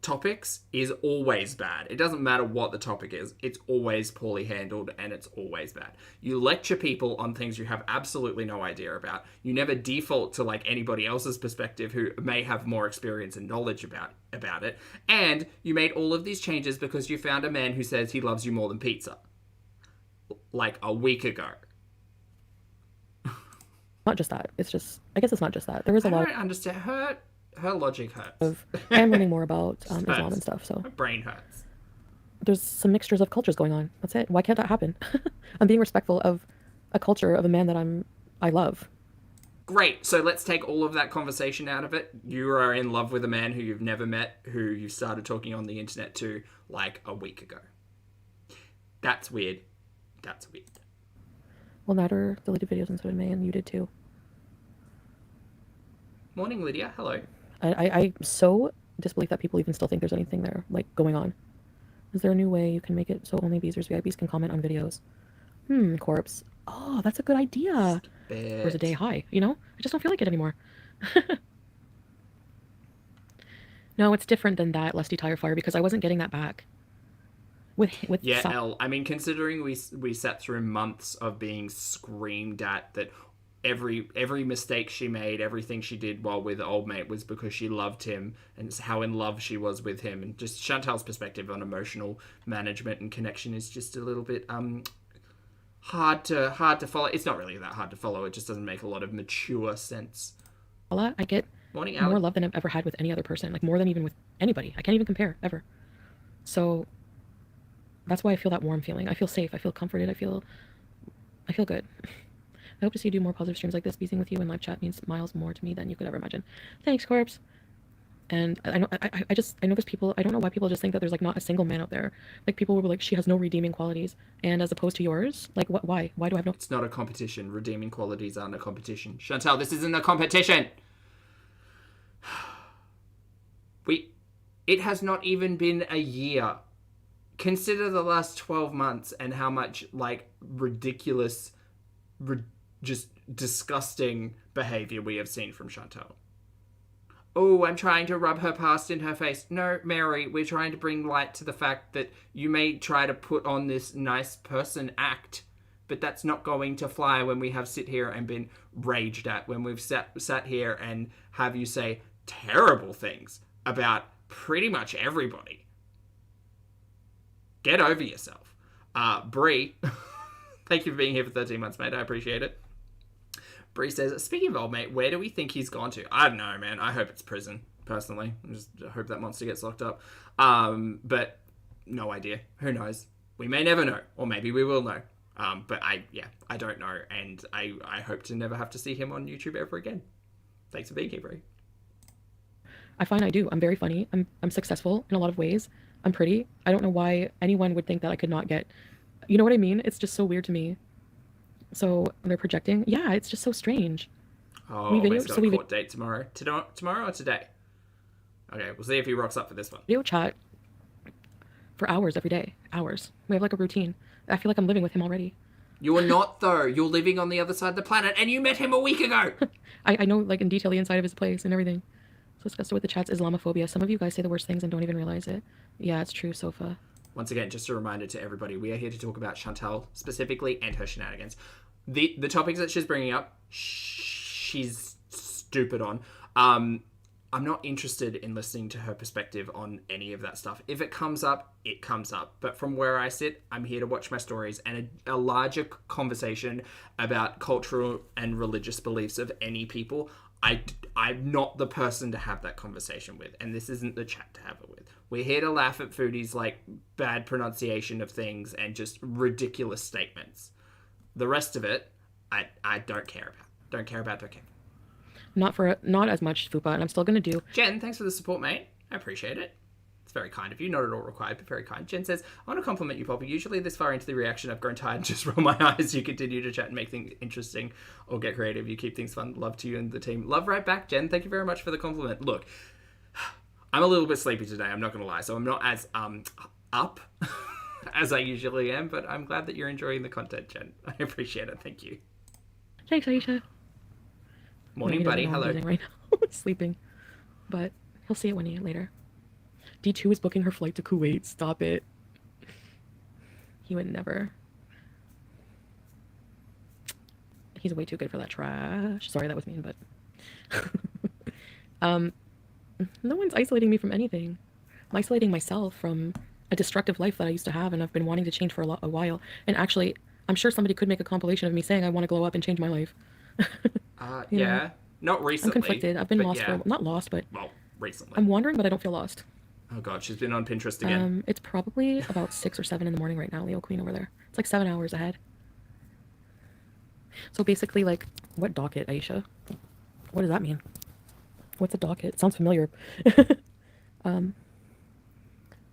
topics is always bad. It doesn't matter what the topic is. It's always poorly handled and it's always bad. You lecture people on things you have absolutely no idea about. You never default to like anybody else's perspective who may have more experience and knowledge about it. And you made all of these changes because you found a man who says he loves you more than pizza. Like a week ago. not just that. It's just, I guess it's not just that. There is a I lot don't understand. Her logic hurts. of, I am learning more about Islam and stuff. So My brain hurts. there's some mixtures of cultures going on. That's it. Why can't that happen? I'm being respectful of a culture of a man that I love. Great. So let's take all of that conversation out of it. You are in love with a man who you've never met, who you started talking on the internet to like a week ago. That's weird. That's weird. Well, Nader deleted videos and so did May, and you did too. Morning, Lydia. Hello. I so disbelief that people even still think there's anything there, like, going on. Is there a new way you can make it so only Beezers VIPs can comment on videos? Corpse. Oh, that's a good idea. Where's a day high, you know? I just don't feel like it anymore. No, it's different than that, Lusty Tire Fire, because I wasn't getting that back. With Yeah, Elle, I mean, considering we sat through months of being screamed at that every mistake she made, everything she did while with old mate was because she loved him and it's how in love she was with him, and just Chantal's perspective on emotional management and connection is just a little bit hard to follow. It's not really that hard to follow. It just doesn't make a lot of mature sense. I get Morning, more Alex. love than I've ever had with any other person, like more than even with anybody. I can't even compare ever. So that's why I feel that warm feeling. I feel safe. I feel comforted. I feel good. I hope to see you do more positive streams like this. Beezing with you in live chat means miles more to me than you could ever imagine. Thanks, Corpse. And I know there's people, I don't know why people just think that there's like not a single man out there. Like people will be like, she has no redeeming qualities. And as opposed to yours, like what, why do I have no? It's not a competition. Redeeming qualities aren't a competition. Chantal, this isn't a competition. It has not even been a year. Consider the last 12 months and how much like ridiculous, just disgusting behavior we have seen from Chantal. Oh, I'm trying to rub her past in her face. No, Mary, we're trying to bring light to the fact that you may try to put on this nice person act, but that's not going to fly when we have sit here and been raged at, when we've sat here and have you say terrible things about pretty much everybody. Get over yourself. Brie, Thank you for being here for 13 months, mate. I appreciate it. Bree says, speaking of old mate, where do we think he's gone to? I don't know, man. I hope it's prison, personally. I hope that monster gets locked up. But no idea. Who knows? We may never know, or maybe we will know. But I don't know, and I hope to never have to see him on YouTube ever again. Thanks for being here, Bree. I find I do. I'm very funny. I'm successful in a lot of ways. I'm pretty. I don't know why anyone would think that I could not get... You know what I mean? It's just so weird to me. So they're projecting. Yeah, it's just so strange. Oh, we've got a court date tomorrow. Tomorrow or today? Okay, we'll see if he rocks up for this one. Video chat for hours every day. Hours. We have like a routine. I feel like I'm living with him already. You are not, though. You're living on the other side of the planet, and you met him a week ago. I know, like, in detail the inside of his place and everything. So disgusted with the chat's Islamophobia. Some of you guys say the worst things and don't even realize it. Yeah, it's true, Sofa. Once again, just a reminder to everybody, we are here to talk about Chantal specifically and her shenanigans. The topics that she's bringing up, she's stupid on. I'm not interested in listening to her perspective on any of that stuff. If it comes up, it comes up. But from where I sit, I'm here to watch my stories, and a larger conversation about cultural and religious beliefs of any people, I'm not the person to have that conversation with, and this isn't the chat to have it with. We're here to laugh at Foodie's, like, bad pronunciation of things and just ridiculous statements. The rest of it, I don't care about. Don't care. Not as much Fupa, and I'm still gonna do. Jen, thanks for the support, mate. I appreciate it. It's very kind of you. Not at all required, but very kind. Jen says, I want to compliment you, Pulpy. Usually this far into the reaction, I've grown tired and just roll my eyes. You continue to chat and make things interesting or get creative. You keep things fun. Love to you and the team. Love right back, Jen. Thank you very much for the compliment. Look, I'm a little bit sleepy today. I'm not going to lie. So I'm not as up as I usually am, but I'm glad that you're enjoying the content, Jen. I appreciate it. Thank you. Thanks, Aisha. Morning, buddy. Hello. Right now. Sleeping. But he'll see it later. D2 is booking her flight to Kuwait. Stop it. He would never. He's way too good for that trash. Sorry, that was mean, but... no one's isolating me from anything. I'm isolating myself from a destructive life that I used to have, and I've been wanting to change for a while. And actually, I'm sure somebody could make a compilation of me saying I want to glow up and change my life. Yeah. Know? Not recently. I'm conflicted. I've been lost for... Not lost, but... Well, recently. I'm wandering, but I don't feel lost. Oh god, she's been on Pinterest again. It's probably about 6 or 7 in the morning right now, Leo Queen over there. It's like 7 hours ahead. So basically, like, what docket, Aisha? What does that mean? What's a docket? It sounds familiar.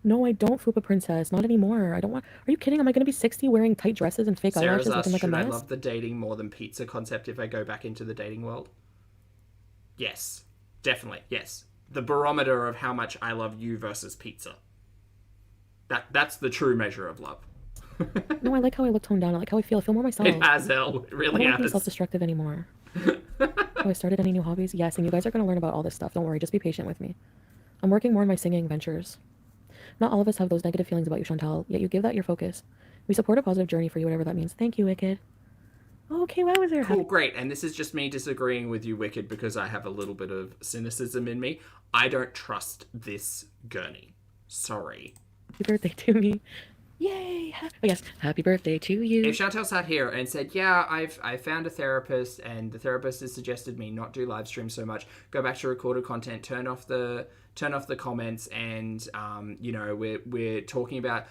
No, I don't, Fupa Princess. Not anymore. I don't want... Are you kidding? Am I going to be 60 wearing tight dresses and fake Sarah's eyelashes looking like a mess? Should I love the dating more than pizza concept if I go back into the dating world? Yes. Definitely. Yes. The barometer of how much I love you versus pizza. That's the true measure of love. No, I like how I look toned down. I like how I feel. I feel more myself. It has, Elle. It really I don't want has. to be self-destructive anymore. Have I started any new hobbies? Yes, and you guys are going to learn about all this stuff. Don't worry. Just be patient with me. I'm working more on my singing ventures. Not all of us have those negative feelings about you, Chantal, yet you give that your focus. We support a positive journey for you, whatever that means. Thank you, Wicked. Okay, why was there... Cool, great. And this is just me disagreeing with you, Wicked, because I have a little bit of cynicism in me. I don't trust this gurney. Sorry. Happy birthday to me. Yay! Oh, yes. Happy birthday to you. If Chantal sat here and said, yeah, I found a therapist, and the therapist has suggested me not do live stream so much, go back to recorded content, turn off the comments, and you know, we're talking about,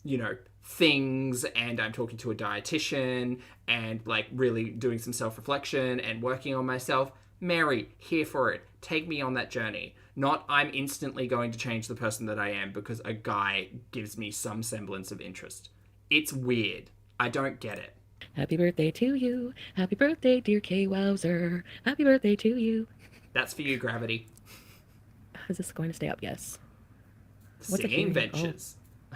you know, things, and I'm talking to a dietitian and like really doing some self-reflection and working on myself. Mary, here for it. Take me on that journey. Not I'm instantly going to change the person that I am because a guy gives me some semblance of interest. It's weird. I don't get it. Happy birthday to you. Happy birthday, dear K. Wowzer. Happy birthday to you. That's for you, Gravity. Is this going to stay up? Yes. Singing ventures.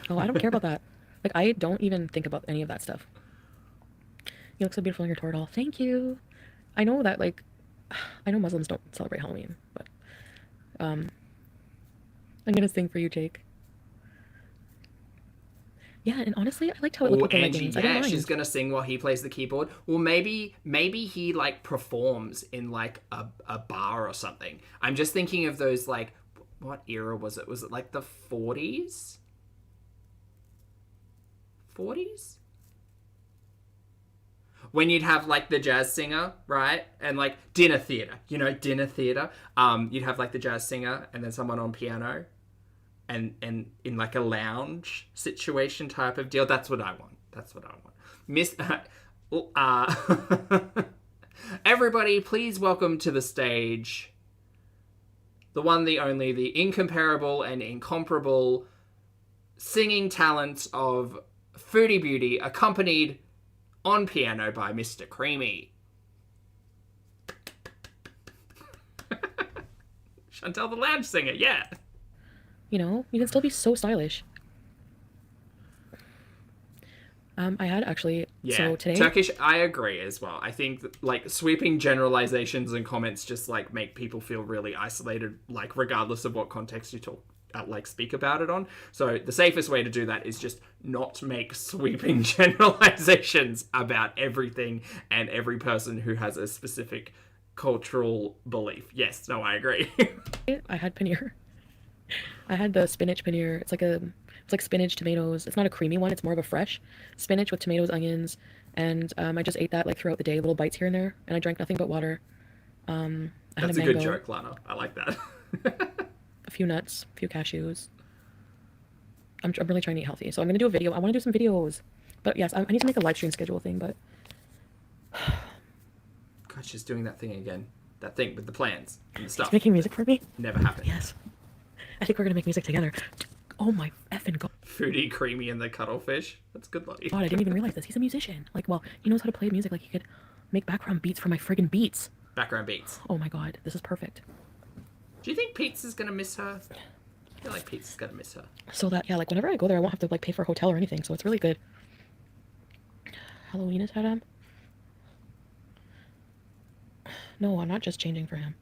Oh, I don't care about that. Like, I don't even think about any of that stuff. You look so beautiful in your Torrid Hall. Thank you. I know that, like, I know Muslims don't celebrate Halloween, but I'm gonna sing for you, Jake. Yeah, and honestly, I liked how it looked with the leggings. I don't mind. She's gonna sing while he plays the keyboard. Well, maybe he like performs in like a bar or something. I'm just thinking of those, like, what era was it? Was it like the 40s? 40s? when you'd have like the jazz singer, right? And like dinner theater, dinner theater. You'd have like the jazz singer and then someone on piano and in like a lounge situation type of deal. That's what I want. Everybody, please welcome to the stage the one, the only, the incomparable and incomparable singing talent of Foodie Beauty, accompanied on piano by Mr. Creamy. Chantel the lounge singer, yeah. You can still be so stylish. I had actually, so today... Turkish, I agree as well. I think that, like, sweeping generalizations and comments just, like, make people feel really isolated, like, regardless of what context you speak about it on. So the safest way to do that is just not make sweeping generalizations about everything and every person who has a specific cultural belief. Yes, no, I agree. I had paneer. I had the spinach paneer. It's like spinach, tomatoes. It's not a creamy one. It's more of a fresh spinach with tomatoes, onions, and I just ate that like throughout the day, little bites here and there, and I drank nothing but water. I had That's a good joke, Lana. I like that. A few nuts, a few cashews. I'm really trying to eat healthy, so I'm gonna do a video. I want to do some videos, but yes, I need to make a live stream schedule thing. But God, she's doing that thing again. That thing with the plans and the stuff. She's making music for me. Never happened. Yes, I think we're gonna make music together. Oh my effing god. Foodie, Creamy, and the Cuttlefish. That's good, buddy. God, I didn't even realize this. He's a musician. Like, well, he knows how to play music. Like, he could make background beats for my friggin' beats. Background beats. Oh my god, this is perfect. Do you think Pizza's gonna miss her? I feel like Pizza's gonna miss her. So that, yeah, like, whenever I go there, I won't have to, like, pay for a hotel or anything. So it's really good. Halloween is Adam? No, I'm not just changing for him.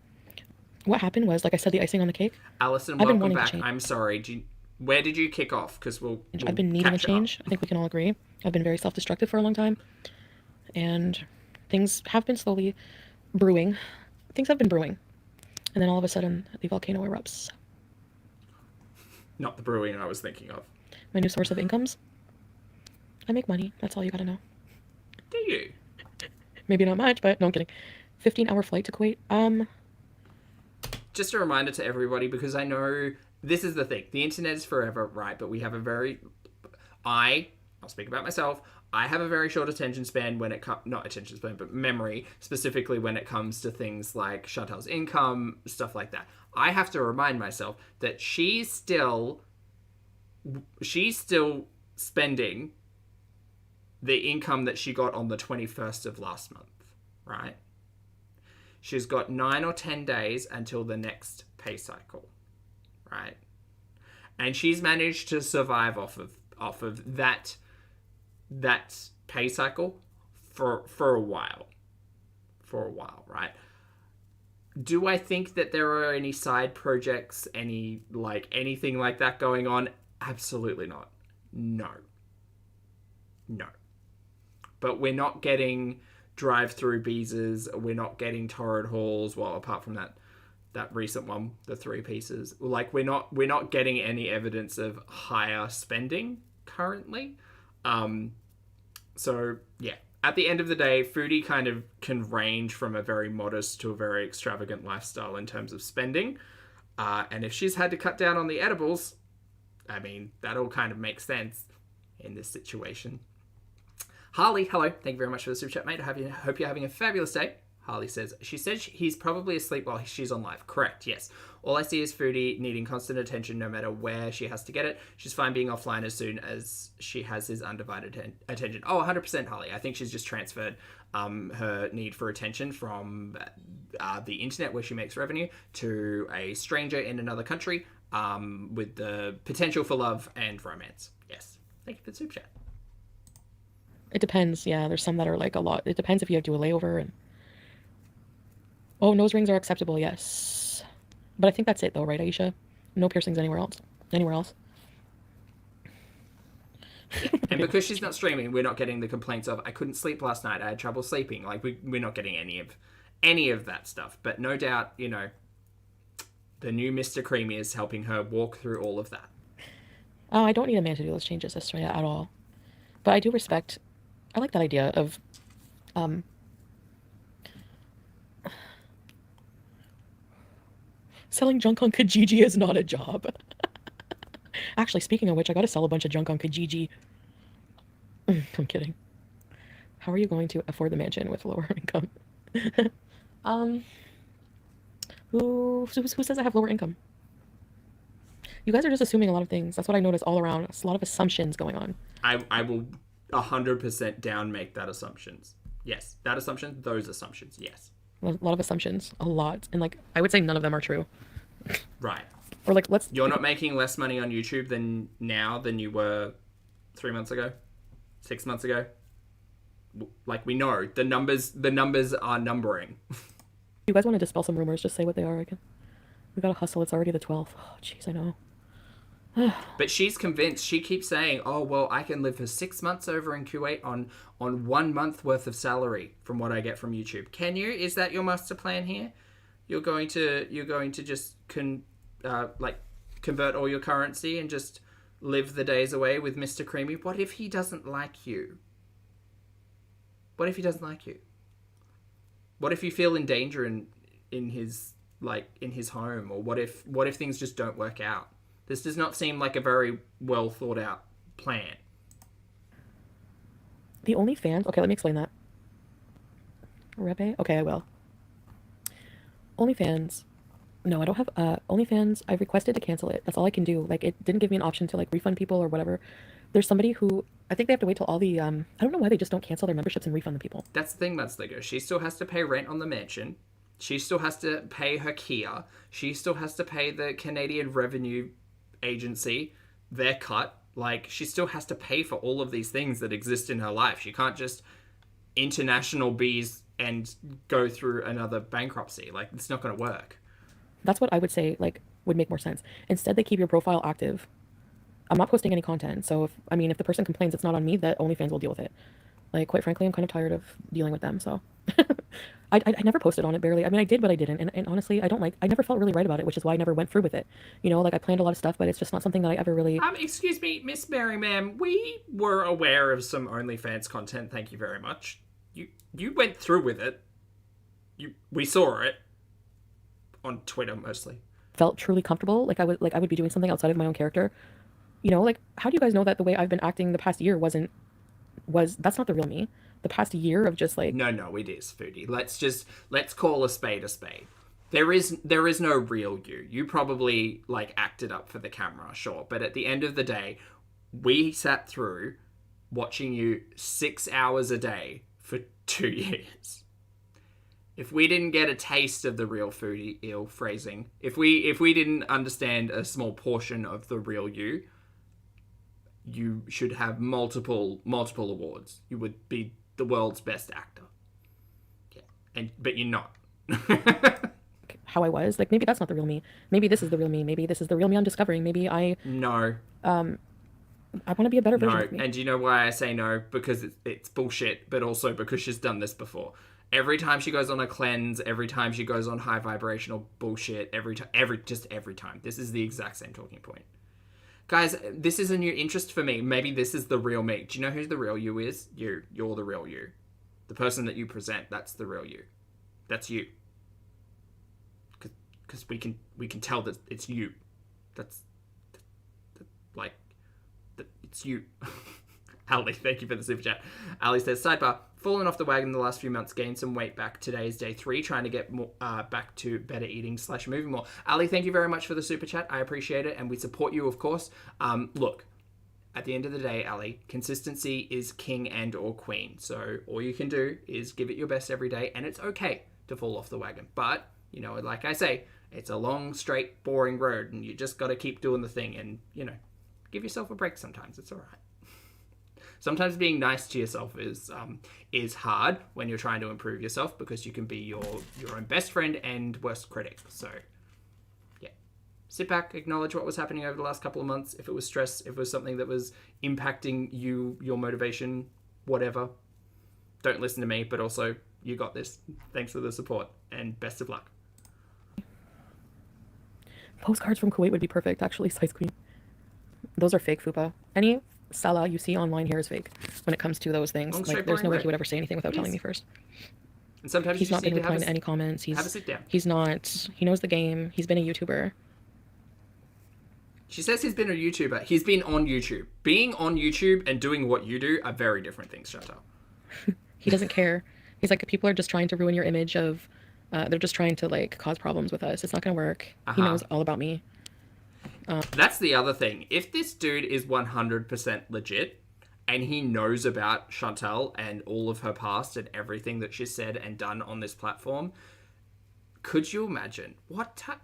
What happened was, like I said, the icing on the cake. Allison, welcome back. I'm sorry. Where did you kick off? Because we'll I've been needing a change. I think we can all agree. I've been very self-destructive for a long time. And things have been slowly brewing. Things have been brewing. And then all of a sudden, the volcano erupts. Not the brewing I was thinking of. My new source of incomes. I make money. That's all you gotta know. Do you? Maybe not much, but no, I'm kidding. 15-hour flight to Kuwait. Just a reminder to everybody, because I know this is the thing. The internet is forever, right? But we have a very... I'll speak about myself. I have a very short attention span when it comes... Not attention span, but memory, specifically when it comes to things like Chantel's income, stuff like that. I have to remind myself that she's still spending the income that she got on the 21st of last month, right? She's got 9 or 10 days until the next pay cycle, right? And she's managed to survive off of that pay cycle for a while. Right? Do I think that there are any side projects, anything like that going on? Absolutely not. No. But we're not getting drive-through BEEZEs. We're not getting Torrid Halls. Well, apart from that recent one, the 3 pieces. Like, we're not getting any evidence of higher spending currently. So yeah, at the end of the day, Foodie kind of can range from a very modest to a very extravagant lifestyle in terms of spending. And if she's had to cut down on the edibles, I mean, that all kind of makes sense in this situation. Harley, hello. Thank you very much for the super chat, mate. Hope you're having a fabulous day. Harley says, she says he's probably asleep while she's on live. Correct, yes. All I see is Foodie needing constant attention no matter where she has to get it. She's fine being offline as soon as she has his undivided attention. Oh, 100% Harley. I think she's just transferred her need for attention from the internet where she makes revenue to a stranger in another country with the potential for love and romance. Yes. Thank you for the super chat. It depends. Yeah, there's some that are like a lot. It depends if you have to do a layover and... Oh, nose rings are acceptable, yes. But I think that's it though, right, Aisha? No piercings anywhere else. And because she's not streaming, we're not getting the complaints of, I couldn't sleep last night, I had trouble sleeping. Like, we're not getting any of that stuff. But no doubt, you know, the new Mr. Creamy is helping her walk through all of that. Oh, I don't need a man to do those changes, Estrella, at all. But I do respect... I like that idea of Um, selling junk on Kijiji is not a job. Actually, speaking of which, I gotta sell a bunch of junk on Kijiji. I'm kidding. How are you going to afford the mansion with lower income? um, who says I have lower income? You guys are just assuming a lot of things. That's what I notice all around. It's a lot of assumptions going on. I will 100% down make that assumptions. Yes, that assumption, those assumptions, yes. A lot of assumptions, a lot, and like I would say none of them are true. Right. Or like You're not making less money on YouTube than you were 3 months ago, 6 months ago. Like, we know the numbers are numbering. You guys want to dispel some rumors? Just say what they are again. We gotta hustle. It's already the 12th. Oh, jeez, I know. But she's convinced. She keeps saying, "Oh well, I can live for 6 months over in Kuwait on 1 month worth of salary from what I get from YouTube." Can you? Is that your master plan here? You're going to just convert all your currency and just live the days away with Mr. Creamy. What if he doesn't like you? What if he doesn't like you? What if you feel in danger in his home, or what if things just don't work out? This does not seem like a very well thought out plan. The OnlyFans? Okay, let me explain that. Rebe? Okay, I will. OnlyFans. No, I don't have OnlyFans. I requested to cancel it. That's all I can do. Like, it didn't give me an option to like refund people or whatever. There's somebody who I think they have to wait till all the I don't know why they just don't cancel their memberships and refund the people. That's the thing, Mudslinger. She still has to pay rent on the mansion. She still has to pay her Kia. She still has to pay the Canadian Revenue Agency their cut. Like, she still has to pay for all of these things that exist in her life. She can't just international BEEZE and go through another bankruptcy. Like, it's not going to work. That's what I would say, like, would make more sense. Instead, they keep your profile active. I'm not posting any content, so if the person complains, it's not on me. That OnlyFans will deal with it. Like, quite frankly, I'm kind of tired of dealing with them, so. I never posted on it, barely. I mean, I did, but I didn't. And honestly, I never felt really right about it, which is why I never went through with it. You know, like, I planned a lot of stuff, but it's just not something that I ever really... Excuse me, Miss Mary, ma'am. We were aware of some OnlyFans content, thank you very much. You went through with it. We saw it. On Twitter, mostly. Felt truly comfortable. Like, I would be doing something outside of my own character. You know, like, how do you guys know that the way I've been acting the past year was that's not the real me? The past year of just like... No, it is, Foodie. Let's call a spade a spade. There is no real you. You probably, like, acted up for the camera, sure. But at the end of the day, we sat through watching you 6 hours a day for 2 years. If we didn't get a taste of the real Foodie, ill phrasing, if we didn't understand a small portion of the real you, you should have multiple awards. You would be the world's best actor. Yeah, but you're not. How I was, like, maybe that's not the real me. Maybe this is the real me. Maybe this is the real me I'm discovering. Maybe I want to be a better version of me. And do you know why I say no? Because it's bullshit, but also because she's done this before. Every time she goes on a cleanse, every time she goes on high vibrational bullshit, every time. This is the exact same talking point. Guys, this is a new interest for me. Maybe this is the real me. Do you know who the real you is? You. You're the real you. The person that you present, that's the real you. That's you. Because we can tell that it's you. It's you. Ali, thank you for the super chat. Ali says, sidebar, fallen off the wagon the last few months, gained some weight back. Today is day 3, trying to get more, back to better eating / moving more. Ali, thank you very much for the super chat. I appreciate it, and we support you, of course. Look, at the end of the day, Ali, consistency is king and or queen. So all you can do is give it your best every day, and it's okay to fall off the wagon. But, you know, like I say, it's a long, straight, boring road, and you just got to keep doing the thing and, you know, give yourself a break sometimes. It's all right. Sometimes being nice to yourself is hard when you're trying to improve yourself, because you can be your own best friend and worst critic. So, yeah. Sit back, acknowledge what was happening over the last couple of months. If it was stress, if it was something that was impacting you, your motivation, whatever. Don't listen to me, but also, you got this. Thanks for the support, and best of luck. Postcards from Kuwait would be perfect, actually, Size Queen. Those are fake, Fupa. Any Salah you see online here is fake when it comes to those things. Long, Like, straight, there's no boring way red. he would ever say anything without telling Yes. me first. And sometimes He's you not just need been to have replying to any comments. have a sit down. He's not. He knows the game. He's been a YouTuber. She says he's been a YouTuber. He's been on YouTube. Being on YouTube and doing what you do are very different things, Chantal. He doesn't care. He's like, people are just trying to ruin your image of, they're just trying to like cause problems with us. It's not going to work. He knows all about me. That's the other thing. If this dude is 100% legit and he knows about Chantal and all of her past and everything that she's said and done on this platform, could you imagine what type...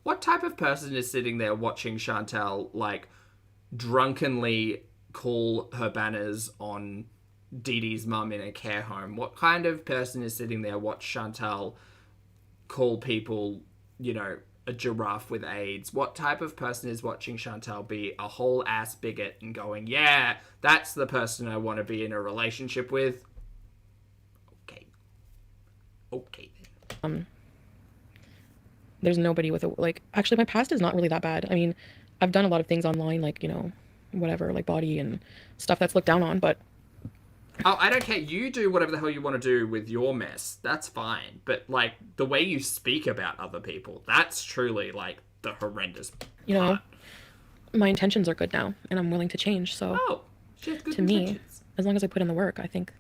What type of person is sitting there watching Chantal, like, drunkenly call her banners on Dee Dee's mum in a care home? What kind of person is sitting there watch Chantal call people, you know, a giraffe with AIDS? What type of person is watching Chantal be a whole ass bigot and going, yeah, that's the person I want to be in a relationship with? Okay. Okay then. There's nobody with a, like, actually my past is not really that bad. I mean, I've done a lot of things online, like, you know, whatever, like body and stuff that's looked down on, but Oh, I don't care. You do whatever the hell you want to do with your mess. That's fine. But, like, the way you speak about other people, that's truly, like, the horrendous part. you know, my intentions are good now and I'm willing to change. So Oh, she has good to me, intentions. as long as I put in the work, I think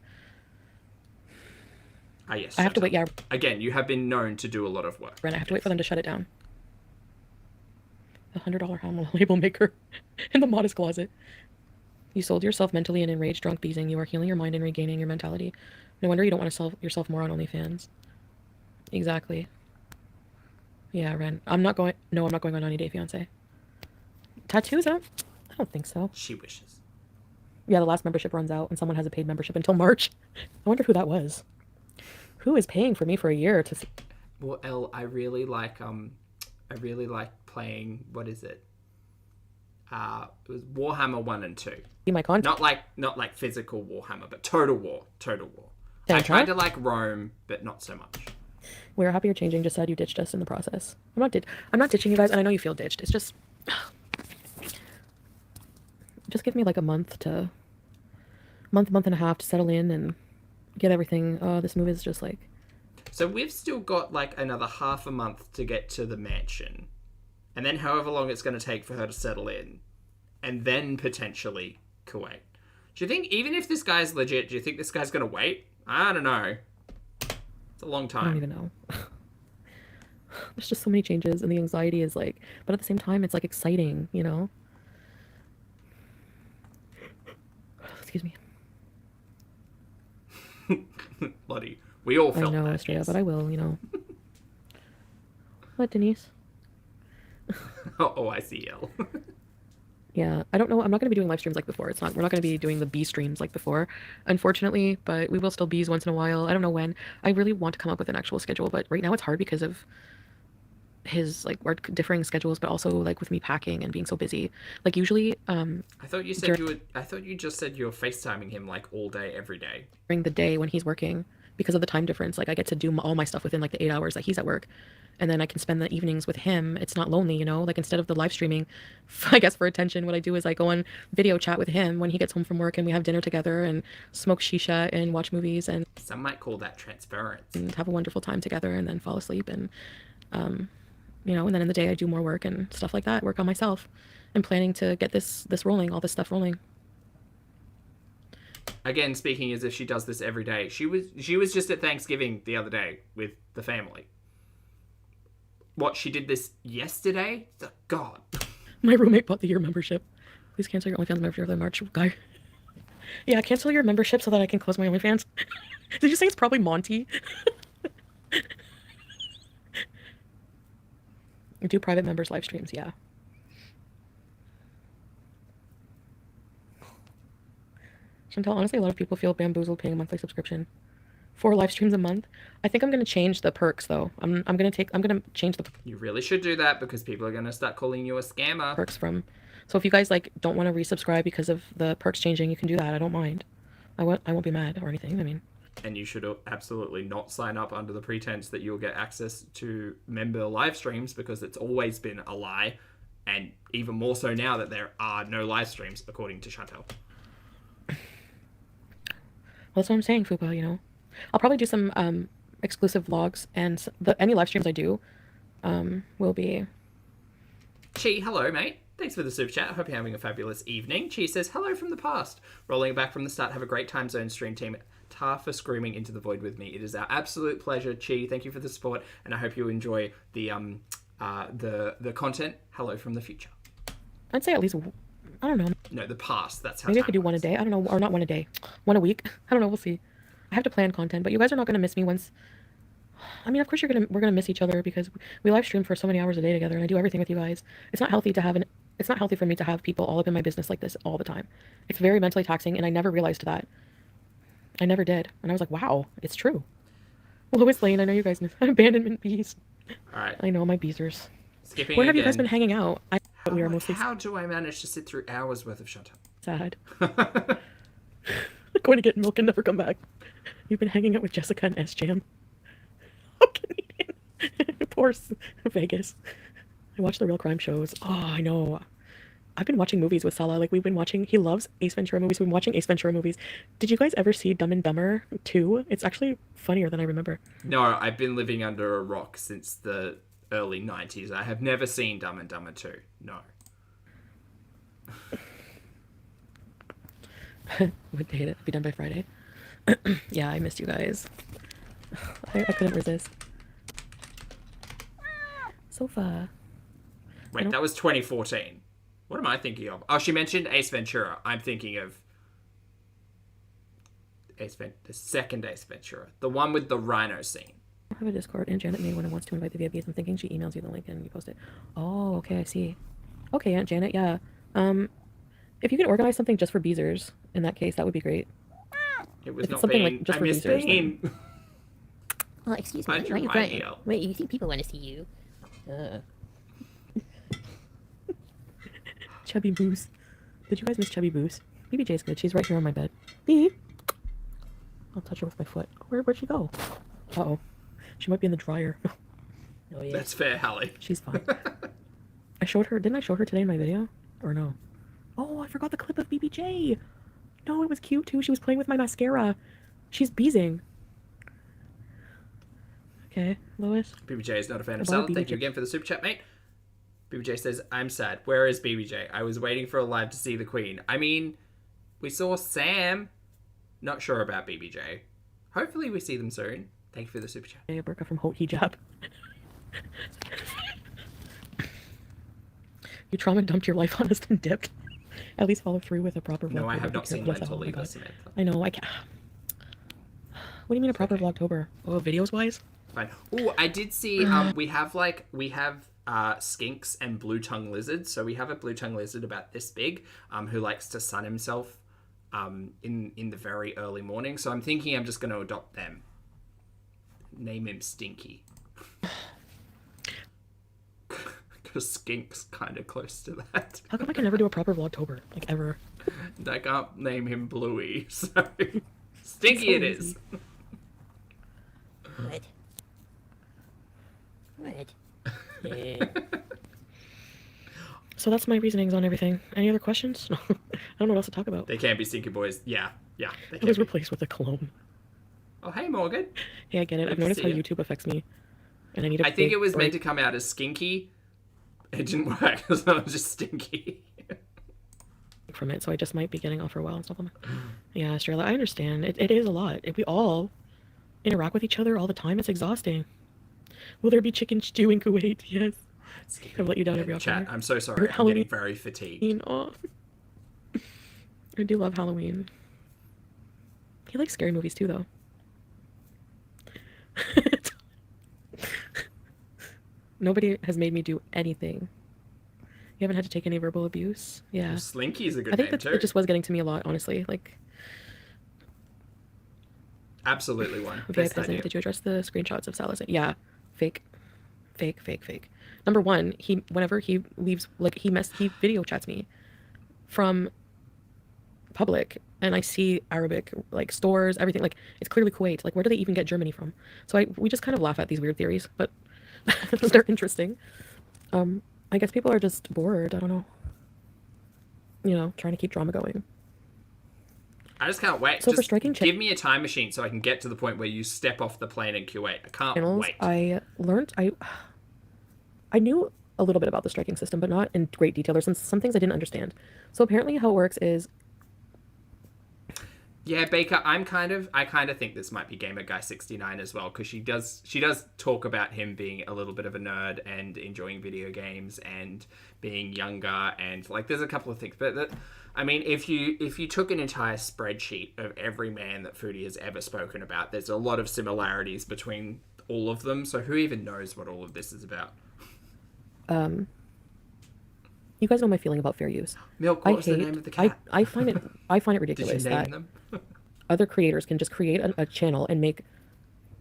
Ah, yes. I have to Chantal. wait. Yeah, Again, you have been known to do a lot of work. Ren, I have to wait for them to shut it down. The $100 Hamel label maker in the modest closet. You sold yourself mentally and enraged drunk beezing. You are healing your mind and regaining your mentality. No wonder you don't want to sell yourself more on OnlyFans. Exactly. Yeah, Ren. I'm not going on 90 Day Fiancé. Tattoos out? I don't think so. She wishes. Yeah, the last membership runs out and someone has a paid membership until March. I wonder who that was. Who is paying for me for a year to see? Well, Elle, I really like playing, what is it? It was Warhammer 1 and 2. My content? Not like physical Warhammer, but Total War. Damn, I tried huh? to like Rome, but not so much. We're happy you're changing. Just said you ditched us in the process. I'm not ditching you guys, and I know you feel ditched. It's just give me like a month and a half to settle in and get everything. This move is just like, So we've still got like another half a month to get to the mansion. And then however long it's going to take for her to settle in. And then potentially Kuwait. Do you think, even if this guy's legit, do you think this guy's going to wait? I don't know. It's a long time. I don't even know. There's just so many changes, and the anxiety is like, but at the same time, it's like exciting, you know? Excuse me. Bloody. We all felt I know, that. Estrella, Yes. but I will, you know. What, Denise? Oh, I see, Elle. Yeah, I don't know. I'm not going to be doing live streams like before. We're not going to be doing the bee streams like before, unfortunately, but we will still bees once in a while. I don't know when. I really want to come up with an actual schedule, but right now it's hard because of his, like, our differing schedules, but also, like, with me packing and being so busy. Like, usually, I thought you said I thought you just said you were FaceTiming him like all day, every day. during the day when he's working, because of the time difference, like, I get to do all my stuff within, like, the 8 hours that he's at work. And then I can spend the evenings with him. It's not lonely, you know? Like, instead of the live streaming, I guess for attention, what I do is I go on video chat with him when he gets home from work, and we have dinner together and smoke shisha and watch movies and Some might call that transference. have a wonderful time together and then fall asleep. And, you know, and then in the day I do more work and stuff like that, work on myself and planning to get this rolling, all this stuff rolling. Again, speaking as if she does this every day. She was just at Thanksgiving the other day with the family. What, she did this yesterday? God. My roommate bought the year membership. Please cancel your OnlyFans membership for the March guy. Yeah, cancel your membership so that I can close my OnlyFans. Did you say it's probably Monty? Do private members live streams, yeah. Chantal, honestly, a lot of people feel bamboozled paying a monthly subscription. 4 live streams a month. I think I'm gonna change the perks though. I'm gonna change the You really should do that because people are going to start calling you a scammer. perks from. So if you guys like don't want to resubscribe because of the perks changing, you can do that. I don't mind. I won't be mad or anything. I mean, And you should absolutely not sign up under the pretense that you'll get access to member live streams because it's always been a lie. and even more so now that there are no live streams, according to Chantel. Well, that's what I'm saying, Fupa, you know. I'll probably do some exclusive vlogs, and any live streams I do will be... Chi, hello, mate. Thanks for the super chat. Hope you're having a fabulous evening. Chi says, hello from the past. Rolling back from the start. Have a great time zone stream team. Tar for screaming into the void with me. It is our absolute pleasure, Chi. Thank you for the support, and I hope you enjoy the content. Hello from the future. I'd say at least, I don't know. No, the past. That's how. Maybe I could do one a day. I don't know, or not one a day, one a week. I don't know. We'll see. I have to plan content, but you guys are not gonna miss me once. I mean, of course we're gonna miss each other because we live stream for so many hours a day together, and I do everything with you guys. It's not healthy to have It's not healthy for me to have people all up in my business like this all the time. It's very mentally taxing, and I never realized that. I never did, and I was like, wow, it's true. Lois Lane, I know you guys know. Abandonment bees. All right. I know my beezers. Skipping Where have you again. guys been hanging out? We are mostly How do I manage to sit through hours worth of Chantel? sad. Going to get milk and never come back. You've been hanging out with Jessica and S-Jam. Oh, Canadian. Poor Vegas. I watch the real crime shows. Oh, I know. I've been watching movies with Salah. Like, we've been watching... He loves Ace Ventura movies. We've been watching Ace Ventura movies. Did you guys ever see Dumb and Dumber 2? It's actually funnier than I remember. No, I've been living under a rock since the early 90s. I have never seen Dumb and Dumber 2. No. Would hate it. Be done by Friday. Yeah, I missed you guys. I couldn't resist. Sofa. Wait, that was 2014. What am I thinking of? Oh, she mentioned Ace Ventura. I'm thinking of the second Ace Ventura. The one with the rhino scene. I have a Discord, and Janet made one and wants to invite the VIPs. I'm thinking she emails you the link and you post it. Oh, okay, I see. Okay, Aunt Janet, yeah. If you could organize something just for Beezers, in that case, that would be great. It was If it's not something being... like just I for miss Beezers, being... Well, excuse me. Mind Why are you your crying? mind, Wait, you think people want to see you? Chubby Boos. Did you guys miss Chubby Boos? BBJ's good. She's right here on my bed. Bee! I'll touch her with my foot. Where'd she go? Uh-oh. She might be in the dryer. Oh, yeah. That's fair, Hallie. She's fine. I showed her... Didn't I show her today in my video? Or no? Oh, I forgot the clip of BBJ! No, it was cute, too. She was playing with my mascara. She's beezing. Okay, Lois? BBJ is not a fan of Bye, salad. Thank BBJ. you again for the super chat, mate. BBJ says, I'm sad. Where is BBJ? I was waiting for a live to see the Queen. I mean, we saw Sam. Not sure about BBJ. Hopefully we see them soon. Thank you for the super chat. A burqa from Hot Hijab. You trauma dumped your life on us and dipped. At least follow through with a proper vlog. No, I have not seen Yes, Lentil oh my either, God. Samantha. I know, I can't. What do you mean a proper Vlogtober? Oh, videos wise? Fine. Oh, I did see, we have skinks and blue tongue lizards. So we have a blue tongue lizard about this big, who likes to sun himself in the very early morning. So I'm thinking I'm just going to adopt them. Name him Stinky. Because Skink's kind of close to that. How come I can never do a proper Vlogtober? Like, ever? I can't name him Bluey, so Stinky So it easy. is. What? What? So that's my reasonings on everything. Any other questions? No. I don't know what else to talk about. They can't be Stinky boys. Yeah. They I can't was be. replaced with a clone. Oh, hey, Morgan. Hey, I get it. Good I've to noticed see how you. YouTube affects me. And I need a I think big it was meant to break. come out as Skinky. It didn't work, so it was just Stinky. From it, so I just might be getting off for a while and stuff. Yeah, Australia, I understand. It is a lot. We all interact with each other all the time. It's exhausting. Will there be chicken stew in Kuwait? Yes. I've let you down every Chat, opportunity. I'm so sorry. I'm Halloween. getting very fatigued. Oh. I do love Halloween. He likes scary movies too, though. Nobody has made me do anything. You haven't had to take any verbal abuse? Yeah. Slinky's a good I think name, that too. it just was getting to me a lot, honestly. Like, Absolutely one. okay, Best peasant, idea. did you address the screenshots of Salazar? Yeah. Fake. Fake. Number one, whenever he leaves, like, he video chats me from public, and I see Arabic, like, stores, everything. Like, it's clearly Kuwait. Like, where do they even get Germany from? So we just kind of laugh at these weird theories, but they're interesting. I guess people are just bored. I don't know. You know, trying to keep drama going. I just can't wait. So for just striking give me a time machine so I can get to the point where you step off the plane in Kuwait. I can't channels, wait. I learned I knew a little bit about the striking system, but not in great detail. There's some things I didn't understand. So apparently how it works is Yeah, Baker, I kind of think this might be Gamer Guy 69 as well, because she does talk about him being a little bit of a nerd and enjoying video games and being younger, and like there's a couple of things. But I mean, if you took an entire spreadsheet of every man that Foodie has ever spoken about, there's a lot of similarities between all of them. So who even knows what all of this is about? you guys know my feeling about fair use. Milk, what was the name of the cat? I find it Did ridiculous you name that them? other creators can just create a channel and make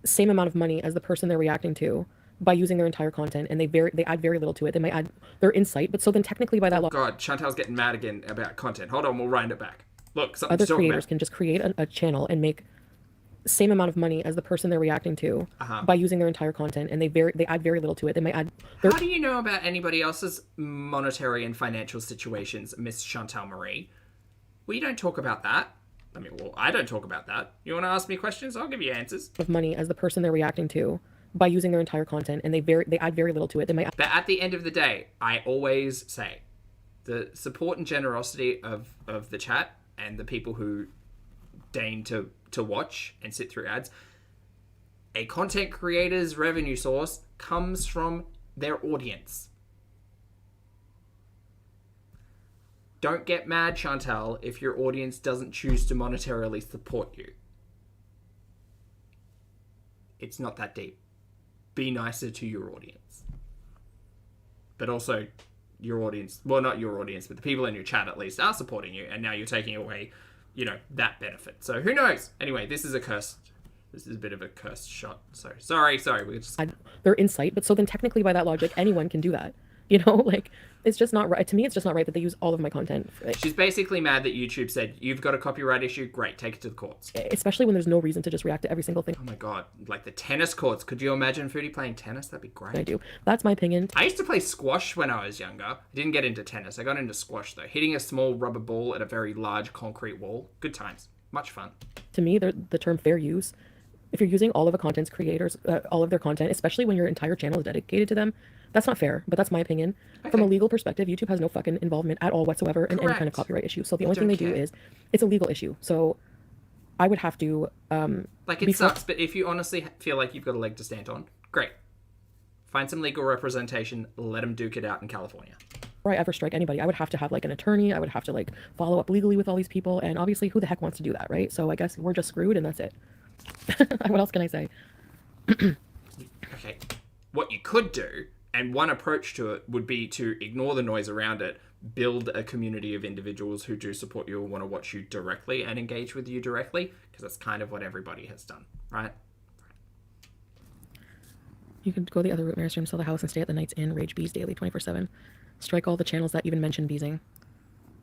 same amount of money as the person they're reacting to by using their entire content, and they add very little to it. They might add their insight, but so then technically by that law, God, Chantal's getting mad again about content. Hold on, we'll wind it back. Look, something other to talk creators about. can just create a channel and make same amount of money as the person they're reacting to by using their entire content, and they add very little to it. They might add their How do you know about anybody else's monetary and financial situations, Miss Chantal Marie? We don't talk about that. I mean, well, I don't talk about that. You want to ask me questions? I'll give you answers. of money as the person they're reacting to by using their entire content, and they add very little to it. They might But at the end of the day, I always say the support and generosity of the chat and the people who deign to watch and sit through ads, a content creator's revenue source comes from their audience. Don't get mad, Chantal, if your audience doesn't choose to monetarily support you. It's not that deep. Be nicer to your audience. But also, your audience, well, not your audience, but the people in your chat at least are supporting you, and now you're taking away, you know, that benefit. So who knows? Anyway, this is a bit of a cursed shot. So sorry, we just add their insight, but so then technically by that logic, anyone can do that. You know, like, it's just not right. To me, it's just not right that they use all of my content. She's basically mad that YouTube said, you've got a copyright issue, great, take it to the courts. Especially when there's no reason to just react to every single thing Oh my god, like the tennis courts. Could you imagine Foodie playing tennis? That'd be great. I do. That's my opinion. I used to play squash when I was younger. I didn't get into tennis. I got into squash though. Hitting a small rubber ball at a very large concrete wall. Good times. Much fun. To me, the term fair use, if you're using all of a content's creators, all of their content, especially when your entire channel is dedicated to them, that's not fair, but that's my opinion. Okay. From a legal perspective, YouTube has no fucking involvement at all whatsoever in any kind of Correct. copyright issue. So the only thing they do care. is, it's a legal issue. So I would have to, Like, it sucks, but if you honestly feel like you've got a leg to stand on, great. Find some legal representation, let them duke it out in California. before I ever strike anybody, I would have to have like an attorney. I would have to like follow up legally with all these people. And obviously, who the heck wants to do that, right? So I guess we're just screwed and that's it. What else can I say? Okay, what you could do, and one approach to it would be to ignore the noise around it, build a community of individuals who do support you and want to watch you directly and engage with you directly, because that's kind of what everybody has done, right? You could go the other route, Livestream, sell the house and stay at the Nights Inn, rage bees daily 24/7. Strike all the channels that even mention beezing.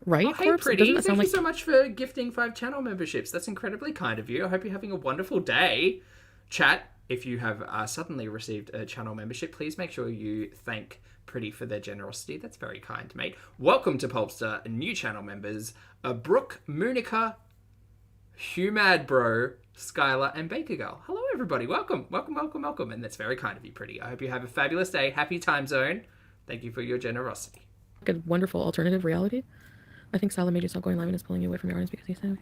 Right, Oh, hey, Corpse? pretty. Doesn't that Thank sound you like... so much for gifting 5 channel memberships. That's incredibly kind of you. I hope you're having a wonderful day. Chat, if you have suddenly received a channel membership, please make sure you thank Pretty for their generosity. That's very kind, mate. Welcome to Pulpster, new channel members, Brooke, Moonica, Humad Bro, Skylar, and Baker Girl. Hello, everybody. Welcome. And that's very kind of you, Pretty. I hope you have a fabulous day. Happy time zone. Thank you for your generosity. a wonderful alternative reality? I think Salah made you stop going live and is pulling you away from your audience because he said...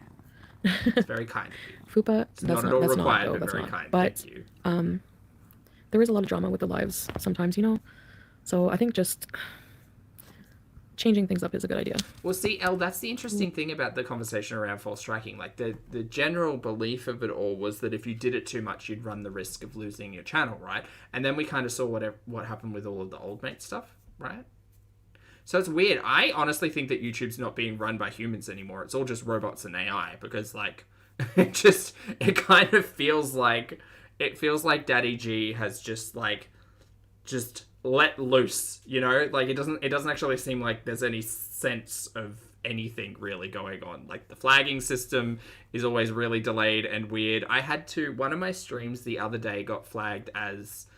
It's very kind of you. Fupa, It's not at all required, but very kind. But Thank you. there is a lot of drama with the lives sometimes, you know? So I think just changing things up is a good idea. Well, see, Elle, that's the interesting thing about the conversation around false striking. Like, the general belief of it all was that if you did it too much, you'd run the risk of losing your channel, right? And then we kind of saw what happened with all of the old mate stuff, right? So it's weird. I honestly think that YouTube's not being run by humans anymore. It's all just robots and AI because, like, it kind of feels like Daddy G has just let loose, you know? Like, it doesn't actually seem like there's any sense of anything really going on. Like, the flagging system is always really delayed and weird. One of my streams the other day got flagged as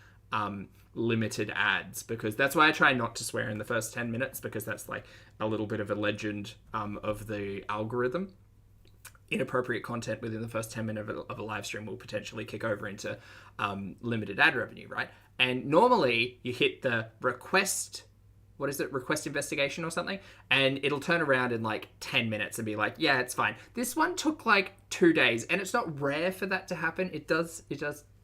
limited ads, because that's why I try not to swear in the first 10 minutes, because that's like a little bit of a legend of the algorithm. Inappropriate content within the first 10 minutes of a live stream will potentially kick over into limited ad revenue, right? And normally you hit the request investigation or something, and it'll turn around in like 10 minutes and be like, yeah, it's fine. This one took like 2 days, and it's not rare for that to happen. It does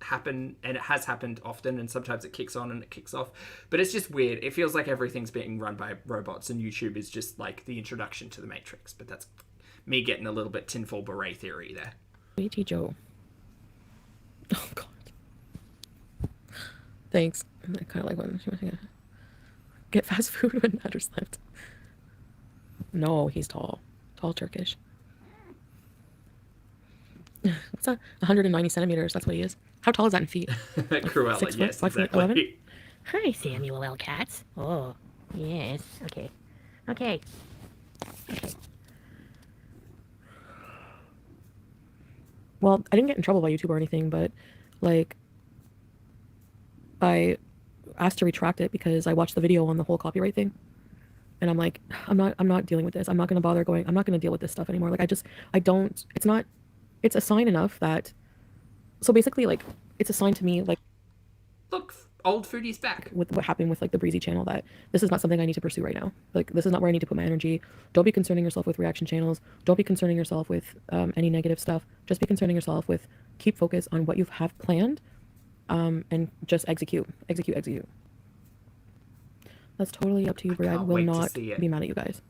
happen, and it has happened often, and sometimes it kicks on and it kicks off, but it's just weird. It feels like everything's being run by robots, and YouTube is just like the introduction to the Matrix. But that's me getting a little bit tinfoil beret theory there. BT Joe. Oh god. Thanks. I kind of like when she was saying, get fast food when matters left. No, he's tall. Tall Turkish. What's that? 190 centimeters. That's what he is. How tall is that in feet? Like, Cruella, 6 foot, yes, 5 foot exactly. 11? Hi, Samuel L. Katz. Oh, yes. Okay. Okay. Okay. Well, I didn't get in trouble by YouTube or anything, but like I asked to retract it because I watched the video on the whole copyright thing. And I'm like, I'm not dealing with this. I'm not going to bother going. I'm not going to deal with this stuff anymore. Like it's a sign enough that, so basically like it's a sign to me, like, Look, old foodie's back. with what happened with like the BEEZE channel, that this is not something I need to pursue right now. Like, this is not where I need to put my energy. Don't be concerning yourself with reaction channels. Don't be concerning yourself with any negative stuff. Just be concerning yourself with, keep focus on what you have planned, and just execute. That's totally up to you, Brie. I can't will wait to not see it. be mad at you guys.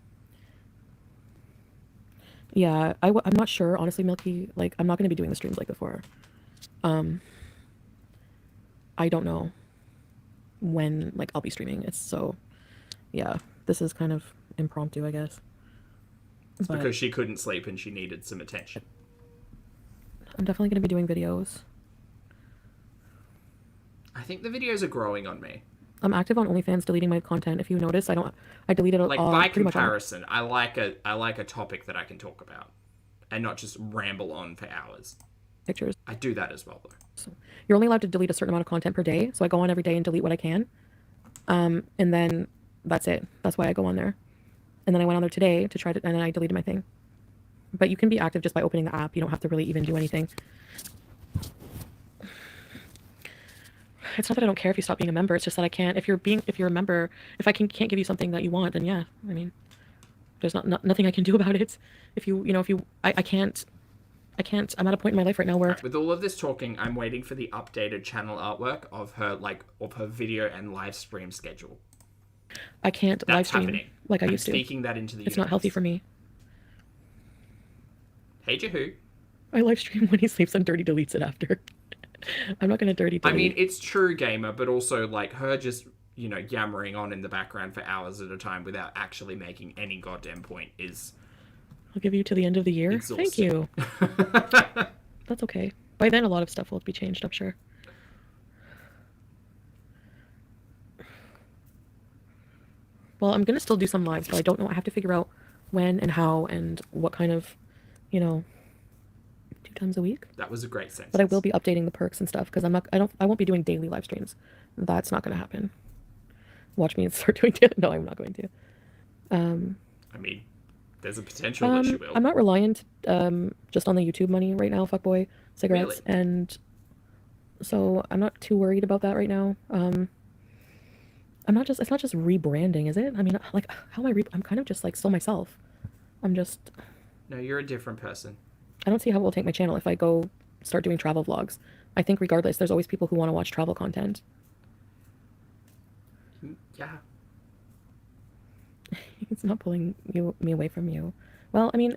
Yeah, I'm not sure, honestly, Milky. Like, I'm not going to be doing the streams like before. I don't know when, like, I'll be streaming. It's so, yeah, this is kind of impromptu, I guess. It's But because she couldn't sleep and she needed some attention. I'm definitely going to be doing videos. I think the videos are growing on me. I'm active on OnlyFans, deleting my content. If you notice, I deleted it Like, all. by pretty much all. comparison, I like a topic that I can talk about and not just ramble on for hours. Pictures. I do that as well, though. So you're only allowed to delete a certain amount of content per day. So I go on every day and delete what I can. And then that's it. That's why I go on there. And then I went on there today to try to, and then I deleted my thing. But you can be active just by opening the app. You don't have to really even do anything. It's not that I don't care if you stop being a member. It's just that I can't. If you're a member, if I can't give you something that you want, then yeah. I mean, there's nothing I can do about it. I can't. I'm at a point in my life right now where, With all of this talking, I'm waiting for the updated channel artwork of her video and live stream schedule. I can't That's live stream happening. like I I'm used to. speaking that into the It's not healthy for me. Hey, Jehu. I live stream when he sleeps and dirty deletes it after. I'm not gonna dirty delete. I mean, it's true, gamer, but also like her just, yammering on in the background for hours at a time without actually making any goddamn point is I'll give you to the end of the year. Thank exhausting. you. That's okay. By then, a lot of stuff will be changed, I'm sure. Well, I'm gonna still do some lives, but I don't know. I have to figure out when and how and what kind of, 2 times a week. That was a great sentence. But I will be updating the perks and stuff because I won't be doing daily live streams. That's not gonna happen. Watch me start doing daily. No, I'm not going to. I mean, there's a potential that she will. I'm not reliant just on the YouTube money right now, fuckboy cigarettes, Really? and so I'm not too worried about that right now. It's not just rebranding, is it? I mean, like, how am I I'm kind of just like still myself. No, you're a different person. I don't see how it will take my channel if I go start doing travel vlogs. I think regardless, there's always people who want to watch travel content. Yeah. It's not pulling me away from you. Well, I mean,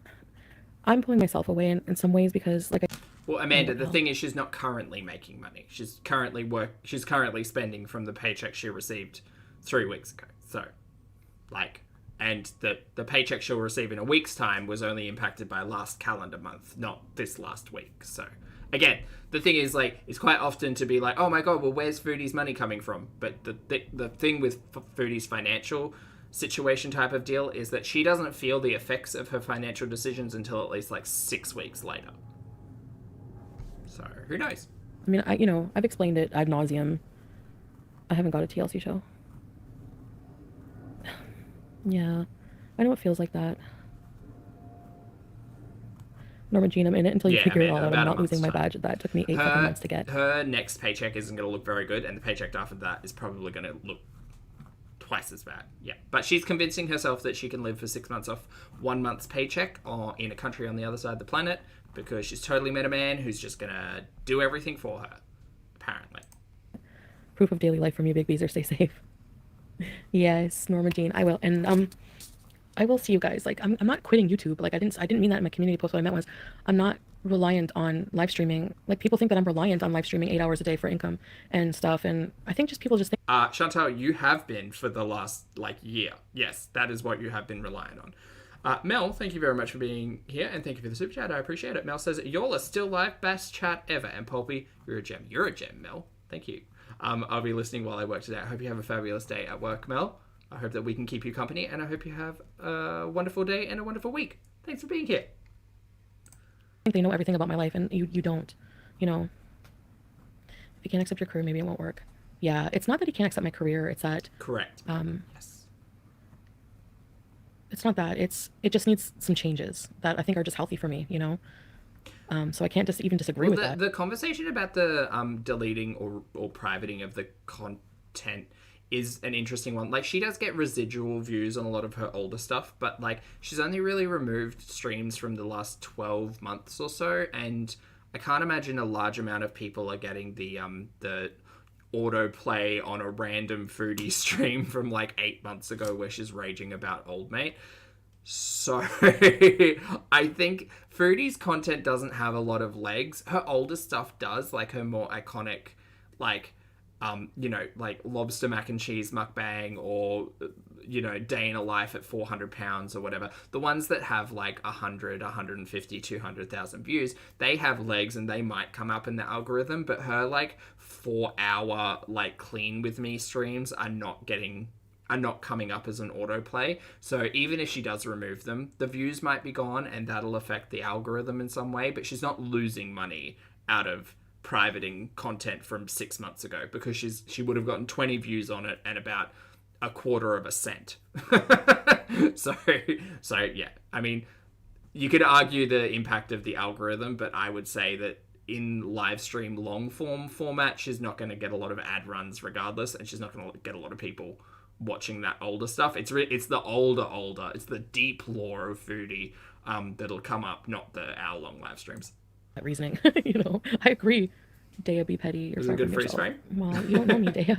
I'm pulling myself away in some ways because, like, Well, Amanda, the thing is, she's not currently making money. She's currently spending from the paycheck she received 3 weeks ago. So, and the paycheck she'll receive in a week's time was only impacted by last calendar month, not this last week. So, again, the thing is, it's quite often to be like, oh my god, well, where's Foodie's money coming from? But the thing with Foodie's financial situation type of deal is that she doesn't feel the effects of her financial decisions until at least 6 weeks later. So who knows? I mean, I've explained it ad nauseum. I haven't got a TLC show. Yeah, I know it feels like that. Norma Jean, I'm in it until you figure it all out. I'm not losing my badge. That took me 8 fucking months to get. Her next paycheck isn't going to look very good, and the paycheck after that is probably going to look twice as bad. Yeah, but she's convincing herself that she can live for 6 months off 1 month's paycheck or in a country on the other side of the planet because she's totally met a man who's just going to do everything for her, apparently. Proof of daily life from you, Big Beezer. Stay safe. Yes, Norma Jean, I will. And I will see you guys. Like, I'm not quitting YouTube. Like, I didn't mean that in my community post. What I meant was, I'm not reliant on live streaming. Like, people think that I'm reliant on live streaming 8 hours a day for income and stuff. And I think just people just think. Chantal, you have been for the last, year. Yes, that is what you have been reliant on. Mel, thank you very much for being here, and thank you for the super chat. I appreciate it. Mel says, y'all are still live. Best chat ever. And Pulpy, you're a gem. You're a gem, Mel. Thank you. I'll be listening while I work today. I hope you have a fabulous day at work, Mel. I hope that we can keep you company, and I hope you have a wonderful day and a wonderful week. Thanks for being here. I think they know everything about my life, and you don't. You know, if you can't accept your career, maybe it won't work. Yeah, it's not that he can't accept my career. It's that... Correct. Yes. It's not that. It just needs some changes that I think are just healthy for me, you know? So I can't just even disagree with that. The conversation about the deleting or privating of the content is an interesting one. Like, she does get residual views on a lot of her older stuff, but like, she's only really removed streams from the last 12 months or so, and I can't imagine a large amount of people are getting the autoplay on a random foodie stream from like 8 months ago where she's raging about Old Mate. So I think Foodie's content doesn't have a lot of legs. Her older stuff does, like her more iconic, like, like lobster mac and cheese mukbang or, day in a life at 400 pounds or whatever. The ones that have like 100, 150, 200,000 views, they have legs and they might come up in the algorithm, but her like 4-hour like clean with me streams are not coming up as an autoplay. So even if she does remove them, the views might be gone and that'll affect the algorithm in some way, but she's not losing money out of privating content from 6 months ago because she would have gotten 20 views on it and about a quarter of a cent. so yeah, I mean, you could argue the impact of the algorithm, but I would say that in live stream long form format, she's not going to get a lot of ad runs regardless, and she's not going to get a lot of people watching that older stuff. It's the older, it's the deep lore of Foodie that'll come up, not the hour-long live streams. That reasoning, I agree. Dea, be petty. Is it a good freeze frame? Well, you don't know me, Dea.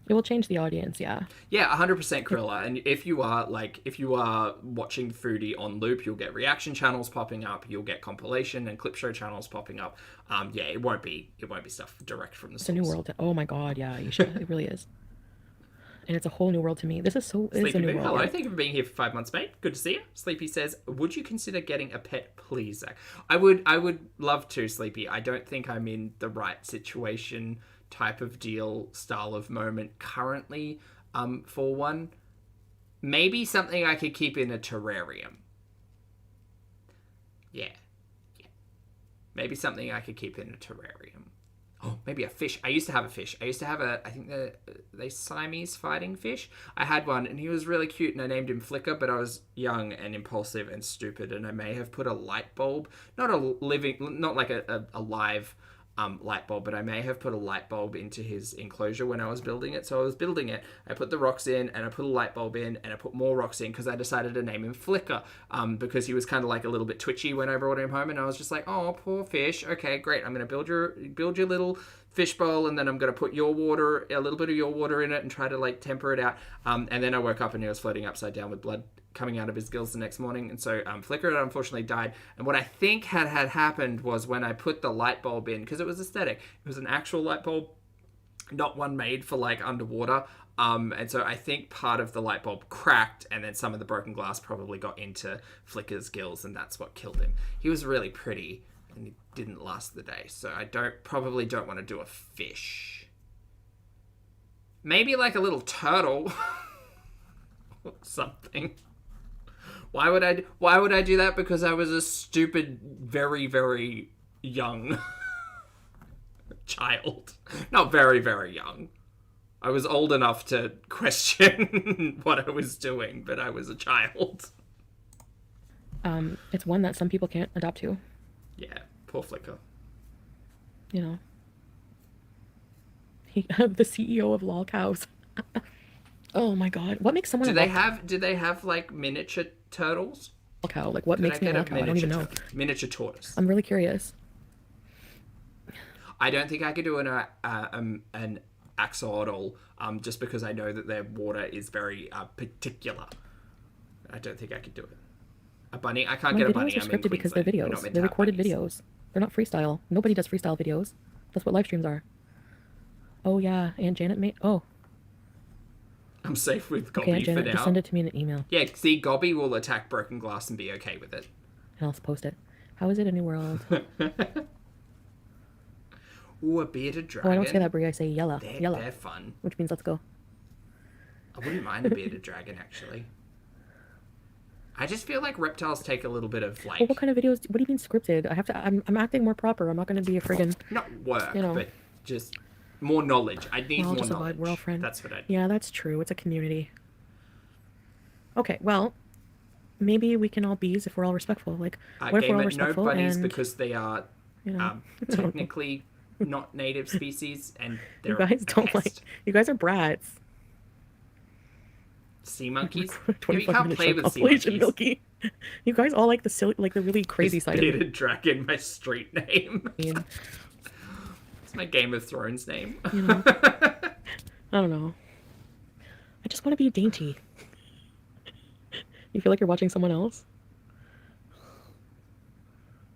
It will change the audience, yeah. Yeah, 100% Krilla. And if you are watching Foodie on loop, you'll get reaction channels popping up, you'll get compilation and clip show channels popping up. Yeah, it won't be stuff direct from the source. It's a new world. Oh my god, yeah, you should. It really is. And it's a whole new world to me. It's a new world. Hello, thank you for being here for 5 months, mate. Good to see you. Sleepy says, would you consider getting a pet, please, Zach? I would love to, Sleepy. I don't think I'm in the right situation, type of deal, style of moment currently for one. Maybe something I could keep in a terrarium. Yeah. Maybe something I could keep in a terrarium. Oh, maybe a fish. I used to have a fish. I think they Siamese fighting fish. I had one and he was really cute and I named him Flicker, but I was young and impulsive and stupid and I may have put a light bulb, not like a live light bulb, but I may have put a light bulb into his enclosure when I was building it. So I was building it, I put the rocks in and I put a light bulb in and I put more rocks in because I decided to name him Flicker because he was kind of like a little bit twitchy when I brought him home, and I was just like, oh, poor fish. Okay, great. I'm going to build your little fish bowl, and then I'm going to put a little bit of your water in it and try to like temper it out. And then I woke up and he was floating upside down with blood coming out of his gills the next morning, and so Flicker unfortunately died. And what I think had happened was when I put the light bulb in, because it was aesthetic, it was an actual light bulb, not one made for like underwater, and so I think part of the light bulb cracked, and then some of the broken glass probably got into Flicker's gills, and that's what killed him. He was really pretty and he didn't last the day, so I probably don't want to do a fish. Maybe like a little turtle or something. Why would I do that? Because I was a stupid, very, very young child. Not very, very young. I was old enough to question what I was doing, but I was a child. It's one that some people can't adapt to. Yeah, poor Flicker. You know. The CEO of lol cows. Oh my god. What makes someone Do they have like miniature turtles? lol cow? Like what makes me a lol cow? I don't even know. Miniature tortoise. I'm really curious. I don't think I could do an axolotl just because I know that their water is very particular. I don't think I could do it. A bunny? I can't get a bunny. Videos are scripted because they're videos. They're recorded videos. They're not freestyle. Nobody does freestyle videos. That's what live streams are. Oh yeah, Aunt Janet made. Oh. I'm safe with Gobby Okay, Aunt Janet, for now. just send it to me in an email. Yeah, see, Gobby will attack broken glass and be okay with it. And I'll post it. How is it a new world? Ooh, a bearded dragon. Oh, I don't say that, Brie. I say yella. Yella. They're fun. Which means let's go. I wouldn't mind a bearded dragon, actually. I just feel like reptiles take a little bit of, like... Well, what kind of videos? What do you mean scripted? I'm acting more proper. I'm not going to be a friggin'... Not work, you know. but just more knowledge. I need more knowledge. We're all friends. That's what I need. Yeah, that's true. It's a community. Okay, well, maybe we can all bees if we're all respectful. Like, what if we're all respectful no bunnies and... because they are You know, technically not native species, and they're you guys don't like... You guys are brats. Sea monkeys? Yeah, You can't play with sea monkeys. Milky. You guys all like the silly, like the really crazy side of it. Bearded dragon, my street name. It's It's my Game of Thrones name. You know, I don't know. I just want to be dainty. You feel like you're watching someone else?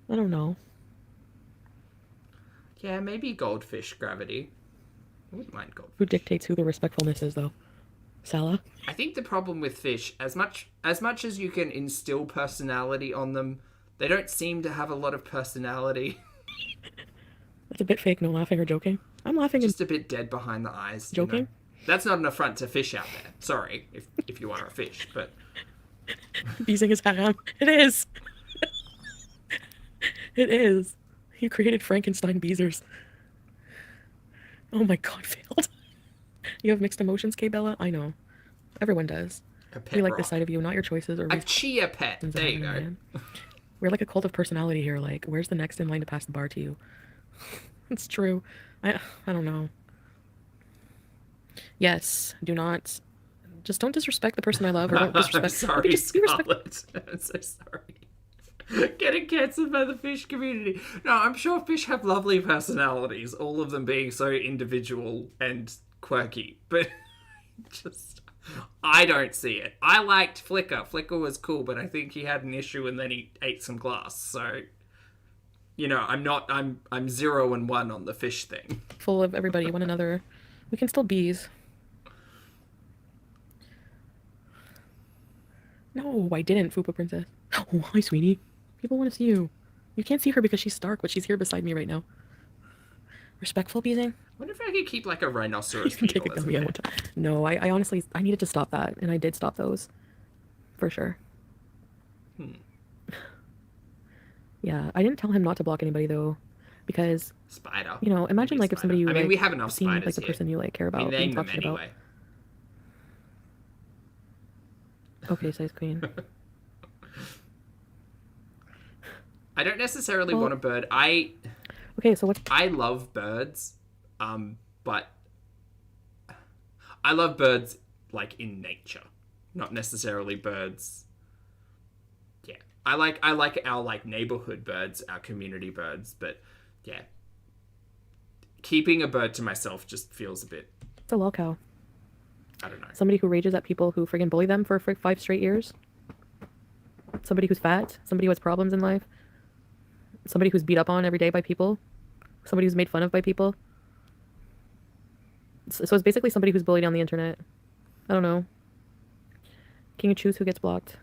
I don't know. Yeah, maybe goldfish gravity. I wouldn't mind goldfish. Who dictates who the respectfulness is, though? Salah? I think the problem with fish, as much as you can instill personality on them, they don't seem to have a lot of personality. That's a bit fake, no laughing or joking. I'm laughing Just a bit dead behind the eyes. Joking? You know? That's not an affront to fish out there. Sorry, if you are a fish, but... Beezing is haram. It is! It is. You created Frankenstein Beezers. Oh my god, failed. You have mixed emotions, Kay Bella? I know. Everyone does. We like this side of you, not your choices or a chia pet. There you go. Man. We're like a cult of personality here. Like, where's the next in line to pass the bar to you? It's true. I don't know. Yes, do not. Just don't disrespect the person I love, or don't disrespect. I'm sorry, just be Scarlett. I'm so sorry. Getting cancelled by the fish community. No, I'm sure fish have lovely personalities, all of them being so individual and quirky, but just I don't see it. I liked Flicker. Flicker was cool, but I think he had an issue and then he ate some glass. So, you know, I'm 0 and 1 on the fish thing. Full of everybody, one another. We can still bees. No, I didn't, Fupa Princess. Oh, hi, sweetie. People want to see you. You can't see her because she's stark, but she's here beside me right now. Respectful beezing? I wonder if I could keep like a rhinoceros. You can take it from me. No, I honestly, I needed to stop that, and I did stop those. For sure. Yeah, I didn't tell him not to block anybody, though, because... Spider. You know, imagine, like, if somebody you, we have enough seen, spiders like, the here. person you, like, care about, being talked about. Okay, size queen. I don't necessarily want a bird. Okay, so what's... I love birds, but I love birds, like, in nature. Not necessarily birds... Yeah. I like our, like, neighborhood birds, our community birds, but, yeah. Keeping a bird to myself just feels a bit... It's a lol cow. I don't know. Somebody who rages at people who friggin' bully them for 5 straight years. Somebody who's fat. Somebody who has problems in life. Somebody who's beat up on every day by people. Somebody who's made fun of by people. So it's basically somebody who's bullied on the internet. I don't know. Can you choose who gets blocked?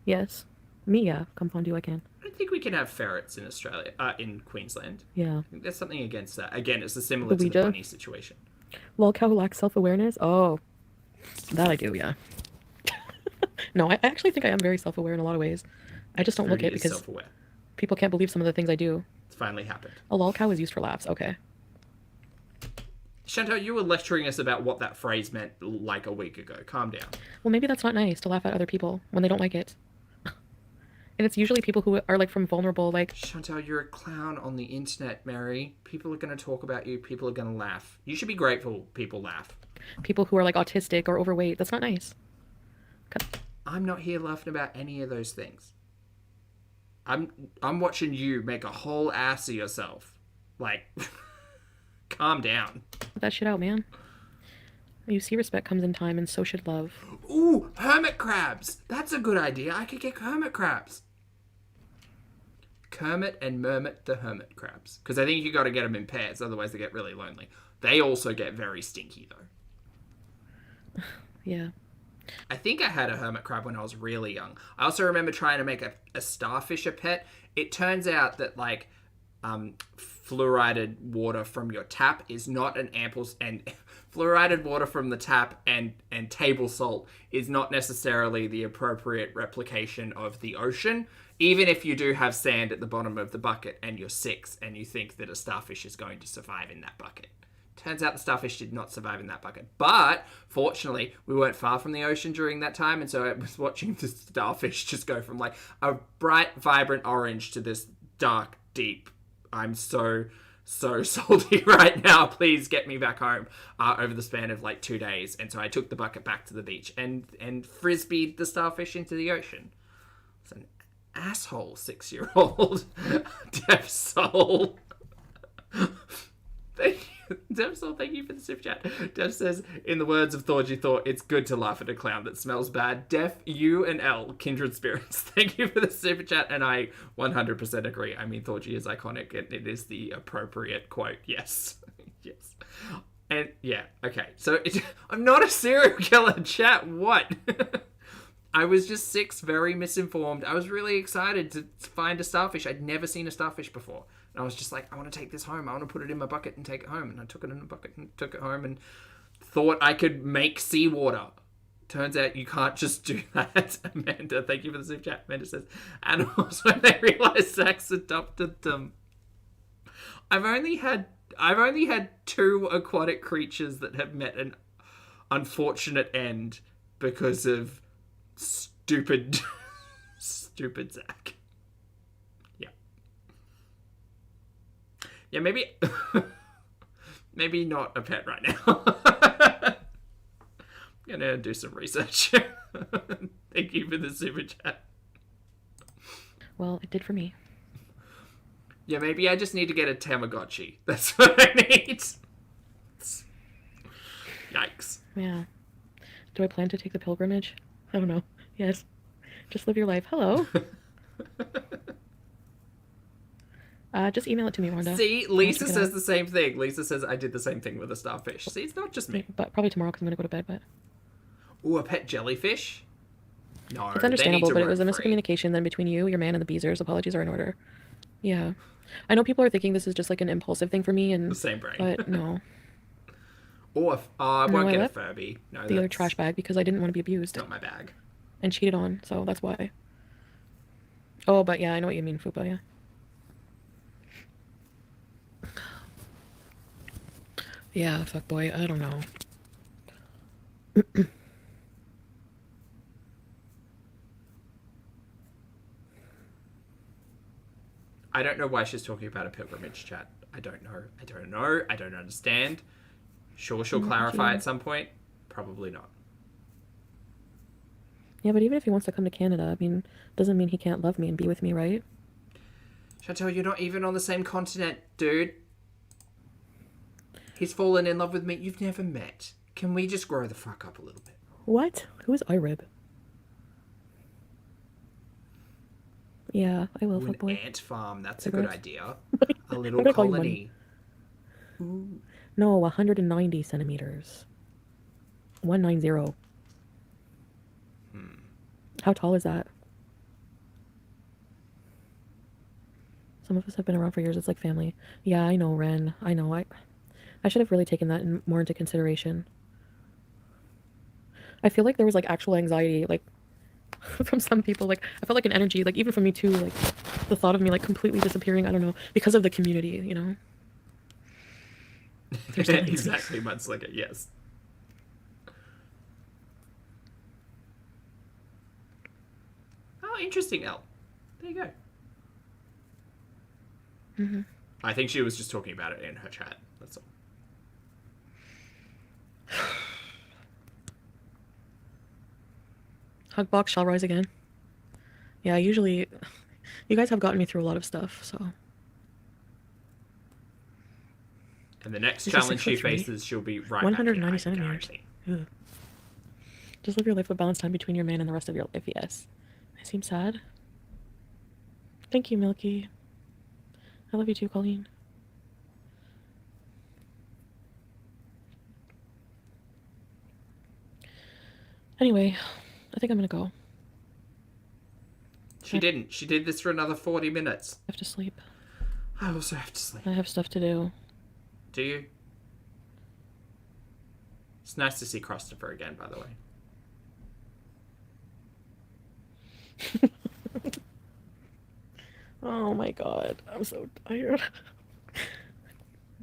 Yes. Me, yeah. Come fondue, I can. I don't think we can have ferrets in Australia, in Queensland. Yeah. I think there's something against that. Again, it's similar to the bunny situation. Lol cow who lacks self-awareness? Oh. That I do, yeah. No, I actually think I am very self-aware in a lot of ways. I just don't look it because people can't believe some of the things I do. It's finally happened. A lol cow is used for laughs. Okay. Chantal, you were lecturing us about what that phrase meant like a week ago. Calm down. Well, maybe that's not nice to laugh at other people when they don't like it. And it's usually people who are like from vulnerable, like... Chantal, you're a clown on the internet, Mary. People are going to talk about you. People are going to laugh. You should be grateful people laugh. People who are like autistic or overweight. That's not nice. Okay. I'm not here laughing about any of those things. I'm watching you make a whole ass of yourself. Like, calm down. Put that shit out, man. You see, respect comes in time, and so should love. Ooh, hermit crabs. That's a good idea. I could get hermit crabs. Kermit and Mermit the hermit crabs. Because I think you got to get them in pairs, otherwise they get really lonely. They also get very stinky, though. Yeah. I think I had a hermit crab when I was really young. I also remember trying to make a starfish a pet. It turns out that, like, fluoridated water from your tap is not an ample... And fluoridated water from the tap and table salt is not necessarily the appropriate replication of the ocean. Even if you do have sand at the bottom of the bucket and you're 6 and you think that a starfish is going to survive in that bucket. Turns out the starfish did not survive in that bucket. But, fortunately, we weren't far from the ocean during that time, and so I was watching the starfish just go from, like, a bright, vibrant orange to this dark, deep, I'm so salty right now, please get me back home, over the span of, like, 2 days. And so I took the bucket back to the beach and frisbeed the starfish into the ocean. It's an asshole 6-year-old. Deaf soul. Thank you. Dev Soul, thank you for the super chat. Dev says, in the words of Thorgy Thought, it's good to laugh at a clown that smells bad. Def, you and L, kindred spirits. Thank you for the super chat, and I 100% agree. I mean, Thorgy is iconic, and it is the appropriate quote. Yes. Yes. And, yeah, okay. So, I'm not a serial killer, chat. What? I was just 6, very misinformed. I was really excited to find a starfish. I'd never seen a starfish before. And I was just like, I want to take this home. I want to put it in my bucket and take it home. And I took it in a bucket and took it home and thought I could make seawater. Turns out you can't just do that. Amanda, thank you for the super chat. Amanda says, animals, when they realize sex adopted them. I've only had 2 aquatic creatures that have met an unfortunate end because of stupid Zach. Yeah, maybe not a pet right now. I'm gonna do some research. Thank you for the super chat. Well, it did for me. Yeah, maybe I just need to get a Tamagotchi. That's what I need. Yikes. Yeah. Do I plan to take the pilgrimage? I don't know. Yes. Just live your life. Hello. Just email it to me, Wanda. See, Lisa says the same thing. Lisa says I did the same thing with a starfish. See, it's not just me. But probably tomorrow because I'm going to go to bed, but... Ooh, a pet jellyfish? No, it's understandable, but it was a miscommunication then between you, your man, and the BEEZers. Apologies are in order. Yeah. I know people are thinking this is just like an impulsive thing for me, and... The same brain. But no. Or, I won't get a Furby. No, the other trash bag because I didn't want to be abused. Not my bag. And cheated on, so that's why. Oh, but yeah, I know what you mean, Fupa, yeah. Yeah, fuck boy, I don't know. I don't know why she's talking about a pilgrimage, chat. I don't know. I don't understand. Sure, she'll clarify at some point. Probably not. Yeah, but even if he wants to come to Canada, I mean, doesn't mean he can't love me and be with me, right? Chantal, you're not even on the same continent, dude. He's fallen in love with me. You've never met. Can we just grow the fuck up a little bit? What? Who is Irib? Yeah, I will, Ooh, fuckboy. An ant farm. That's a good idea. A little I'm gonna call you colony. Ooh. No, 190 centimeters. 190. How tall is that? Some of us have been around for years. It's like family. Yeah, I know, Ren. I know. I should have really taken that more into consideration. I feel like there was like actual anxiety, like from some people. Like, I felt like an energy, like, even from me too, like, the thought of me, like, completely disappearing, I don't know, because of the community, you know? Exactly, Mudslingers, yes. Oh, interesting, Elle. There you go. Mm-hmm. I think she was just talking about it in her chat. That's all. Hugbox shall rise again. Yeah, usually, you guys have gotten me through a lot of stuff, so. And the next She's challenge she 6'3". faces, she'll be right 190 back here, centimeters. I guarantee. Just live your life with balanced time between your man and the rest of your life, yes. I seem sad. Thank you, Milky. I love you too, Colleen. Anyway, I think I'm gonna go. She didn't. She did this for another 40 minutes. I have to sleep. I also have to sleep. I have stuff to do. Do you? It's nice to see Christopher again, by the way. Oh my god, I'm so tired.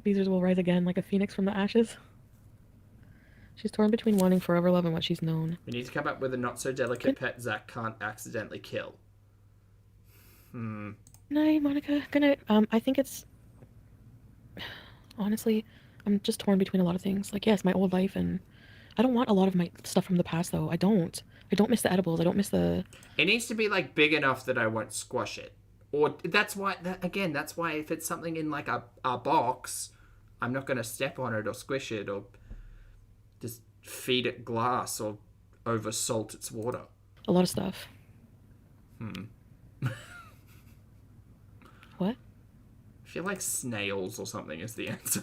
BEEZE will rise again like a phoenix from the ashes. She's torn between wanting forever love and what she's known. We need to come up with a not-so-delicate pet Zach can't accidentally kill. Night, Monica. Good night. I think it's... Honestly, I'm just torn between a lot of things. Like, yes, my old life, and... I don't want a lot of my stuff from the past, though. I don't. I don't miss the edibles. I don't miss the... It needs to be, like, big enough that I won't squash it. Or, that's why, again, that's why if it's something in, like, a box, I'm not going to step on it or squish it or just feed it glass or over-salt its water. A lot of stuff. What? I feel like snails or something is the answer.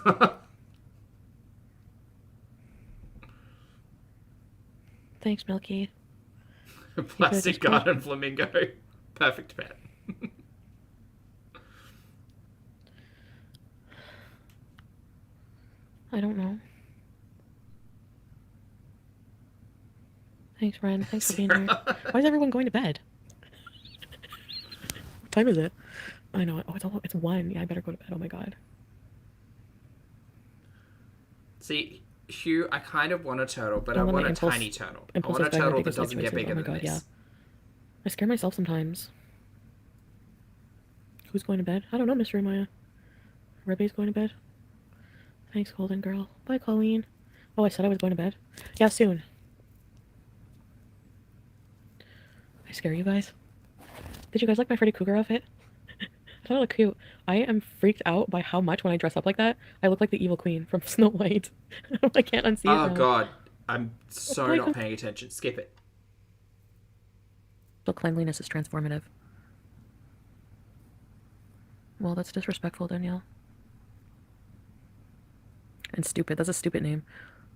Thanks, Milky. Plastic garden flamingo. Perfect pet. I don't know. Thanks, Ren. Thanks for being here. Why is everyone going to bed? What time is it? I know. Oh, it's 1. Yeah, I better go to bed. Oh my god. See, Hugh, I kind of want a turtle, but I want a tiny turtle. I want a turtle that doesn't get bigger than this. Yeah. I scare myself sometimes. Who's going to bed? I don't know, Mystery Maya. Rebbe's going to bed. Thanks, Golden Girl. Bye, Colleen. Oh, I said I was going to bed. Yeah, soon. I scare you guys. Did you guys like my Freddy Krueger outfit? I thought it looked cute. I am freaked out by how much when I dress up like that, I look like the evil queen from Snow White. I can't unsee it. Oh god, I'm so not paying attention. Skip it. But cleanliness is transformative. Well, that's disrespectful, Danielle. And stupid. That's a stupid name.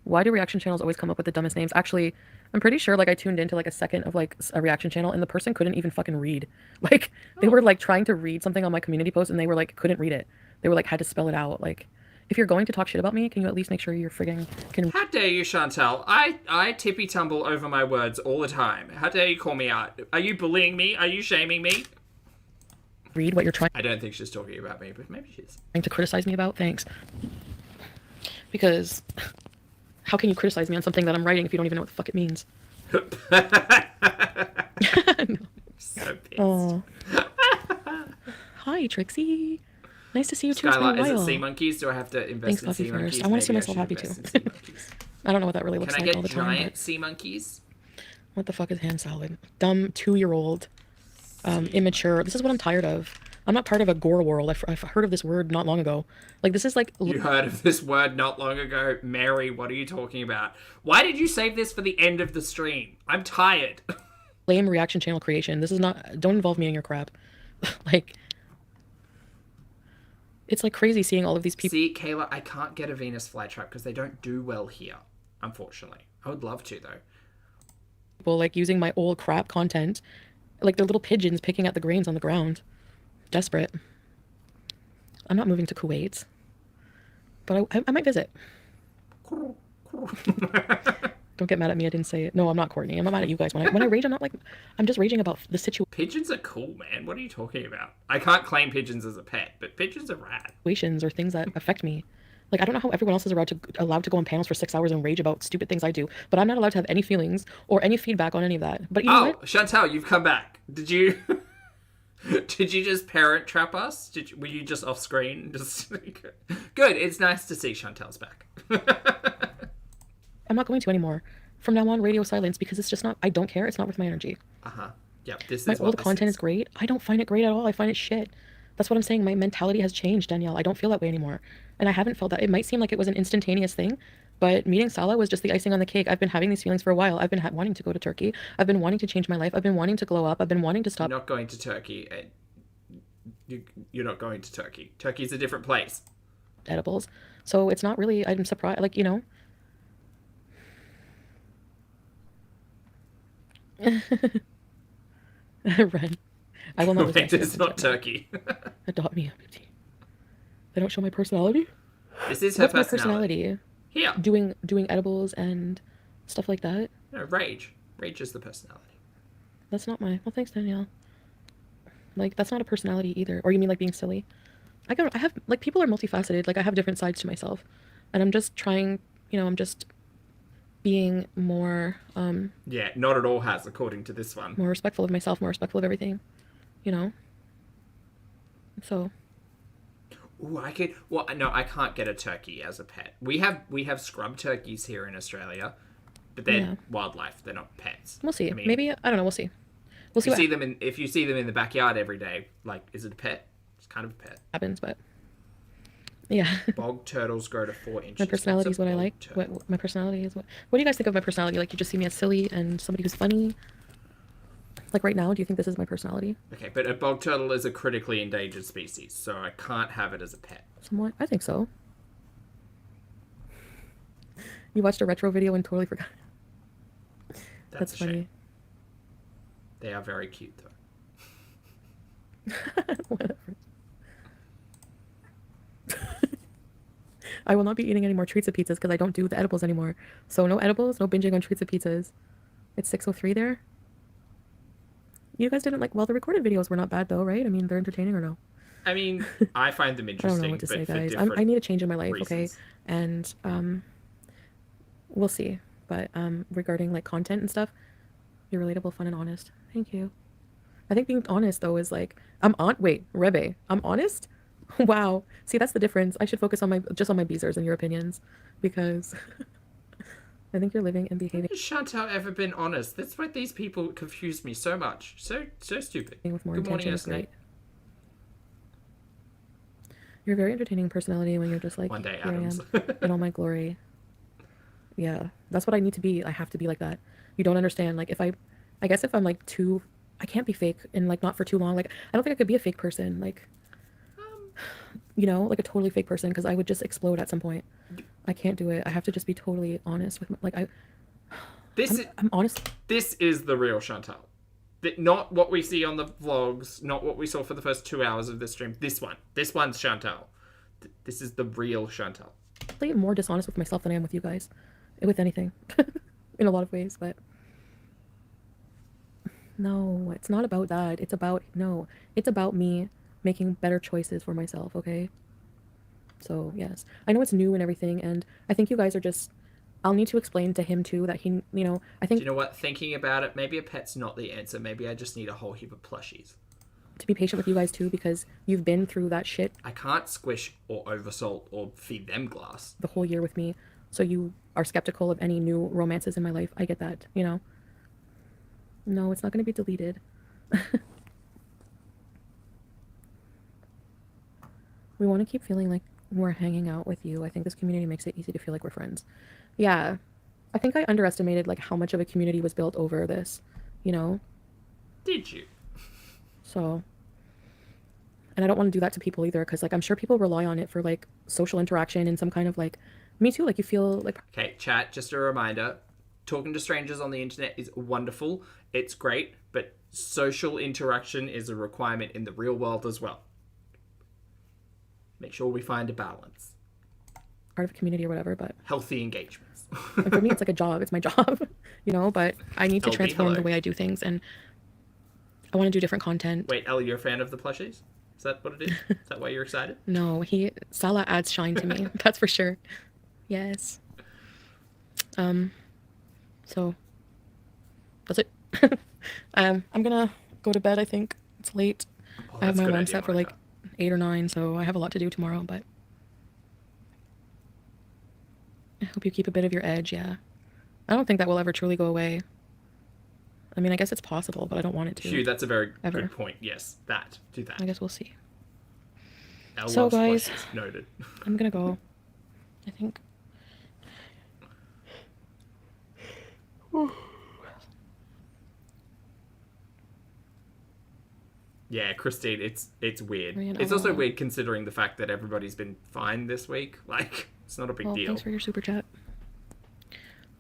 Why do reaction channels always come up with the dumbest names? Actually, I'm pretty sure, like, I tuned into, like, a second of, like, a reaction channel, and the person couldn't even fucking read. Like, they were, like, trying to read something on my community post, and they were, like, couldn't read it. They were, like, had to spell it out. Like, if you're going to talk shit about me, can you at least make sure you're friggin' can... How dare you, Chantal? I tippy-tumble over my words all the time. How dare you call me out? Are you bullying me? Are you shaming me? Read what you're trying... I don't think she's talking about me, but maybe she is. ...to criticize me about? Thanks. Because... How can you criticize me on something that I'm writing if you don't even know what the fuck it means? No. So pissed. Oh. Hi, Trixie. Nice to see you too. Skylar, is it sea monkeys? Do I have to invest in sea monkeys? I want to see myself happy too. I don't know what that really looks like all the time. Can I get giant sea monkeys? What the fuck is hand salad? Dumb 2-year-old. Immature. This is what I'm tired of. I'm not tired of a gore world. I've heard of this word not long ago. Like, this is like... You heard of this word not long ago? Mary, what are you talking about? Why did you save this for the end of the stream? I'm tired. Lame reaction channel creation. This is not... Don't involve me in your crap. Like... It's like crazy seeing all of these people... See, Kayla, I can't get a Venus flytrap because they don't do well here, unfortunately. I would love to, though. People, like, using my old crap content. Like, they're little pigeons picking at the grains on the ground. Desperate. I'm not moving to Kuwait, but I might visit. Don't get mad at me. I didn't say it. No, I'm not Courtney. I'm not mad at you guys. When I rage, I'm not like, I'm just raging about the Pigeons are cool, man. What are you talking about? I can't claim pigeons as a pet, but pigeons are rad. situations or things that affect me. Like, I don't know how everyone else is allowed to go on panels for 6 hours and rage about stupid things I do, but I'm not allowed to have any feelings or any feedback on any of that. But you know what? Chantal, you've come back. Did you did you just parent trap us? Were you just off screen? Just good. It's nice to see Chantal's back. I'm not going to anymore. From now on, radio silence, because it's just not, I don't care. It's not worth my energy. Yep, this My is old content is great. I don't find it great at all. I find it shit. That's what I'm saying. My mentality has changed, Danielle. I don't feel that way anymore. And I haven't felt that. It might seem like it was an instantaneous thing, but meeting Salah was just the icing on the cake. I've been having these feelings for a while. I've been wanting to go to Turkey. I've been wanting to change my life. I've been wanting to glow up. I've been wanting to stop. You're not going to Turkey. You're not going to Turkey. Turkey's a different place. Edibles. So it's not really, I'm surprised, like, you know. Ren. I will not. Wait, it's not Turkey. Adopt me, Abuti. They don't show my personality. This is her What's my personality. Here. Doing edibles and stuff like that. No, rage. Rage is the personality. That's not my. Well, thanks, Danielle. Like, that's not a personality either. Or you mean like being silly? I have, like, people are multifaceted. Like, I have different sides to myself, and I'm just trying. You know, I'm just being more. Yeah, not at all has, according to this one. More respectful of myself, more respectful of everything. You know. So. Ooh, I could. Well, no, I can't get a turkey as a pet. We have scrub turkeys here in Australia, but they're wildlife. They're not pets. We'll see. I mean, maybe, I don't know. We'll see. We'll see. If you see them in the backyard every day, like, is it a pet? It's kind of a pet. Happens, but yeah. Bog turtles grow to 4 inches. My personality is what I like. What my personality is. What do you guys think of my personality? Like, you just see me as silly and somebody who's funny. Like, right now, do you think this is my personality? Okay, but a bog turtle is a critically endangered species, so I can't have it as a pet. Somewhat, I think so. You watched a retro video and totally forgot. That's funny. Shame. They are very cute, though. Whatever. I will not be eating any more treats of pizzas because I don't do the edibles anymore. So no edibles, no binging on treats of pizzas. It's 6:03 there. You guys didn't like. Well, the recorded videos were not bad though, right? I mean, they're entertaining or no? I mean, I find them I interesting. don't know what to say, but guys. for I need a change in my life, reasons. okay? And we'll see. But regarding like content and stuff, you're relatable, fun, and honest. Thank you. I think being honest though is like Wait, Rebe, I'm honest. Wow. See, that's the difference. I should focus on my beezers and your opinions, because I think you're living and behaving. Has Chantal ever been honest? That's why these people confuse me so much. So stupid. With more Good morning, intention is great. You're a very entertaining personality when you're just like, One day, here Adams. I am in all my glory. Yeah, that's what I need to be. I have to be like that. You don't understand. Like, I guess if I'm like I can't be fake and like not for too long. Like, I don't think I could be a fake person. Like, you know, like a totally fake person, because I would just explode at some point. I can't do it. I have to just be totally honest with I'm honest. This is the real Chantal. Not what we see on the vlogs, not what we saw for the first 2 hours of this stream. This one's Chantal. This is the real Chantal. I'm more dishonest with myself than I am with you guys, with anything, in a lot of ways. But no, it's not about that. It's about me making better choices for myself. Okay. So yes, I know it's new and everything, and I think you guys are just. I'll need to explain to him too that he, you know, I think. Do you know what? Thinking about it, maybe a pet's not the answer. Maybe I just need a whole heap of plushies. To be patient with you guys too, because you've been through that shit. I can't squish or oversalt or feed them glass. The whole year with me, so you are skeptical of any new romances in my life. I get that, you know. No, it's not going to be deleted. We want to keep feeling like we're hanging out with you. I think this community makes it easy to feel like we're friends. Yeah, I think I underestimated like how much of a community was built over this, you know. Did you? So, and I don't want to do that to people either, because like I'm sure people rely on it for like social interaction and some kind of like, me too, like you feel like. Okay, chat, just a reminder, talking to strangers on the internet is wonderful, it's great, but social interaction is a requirement in the real world as well. Make sure we find a balance. part of a community or whatever, but Healthy engagements. and for me, it's like a job. It's my job, you know, but I need to LB, transform hello. the way I do things, and I want to do different content. Wait, Ellie, you're a fan of the plushies? Is that what it is? Is that why you're excited? No, Salah adds shine to me. That's for sure. Yes. So that's it. I'm gonna go to bed, I think. It's late. Oh, I have that's my a good alarm idea, set for like Monica. 8 or 9, so I have a lot to do tomorrow, but I hope you keep a bit of your edge, yeah. I don't think that will ever truly go away. I mean, I guess it's possible, but I don't want it to. Phew, that's a very Ever. good point. Yes, do that. I guess we'll see. Elle So, loves guys, plushies. Noted. I'm gonna go. I think. Yeah, Christine, it's weird. Marian, It's also hello. weird considering the fact that everybody's been fine this week. Like, it's not a big Well, deal. thanks for your super chat.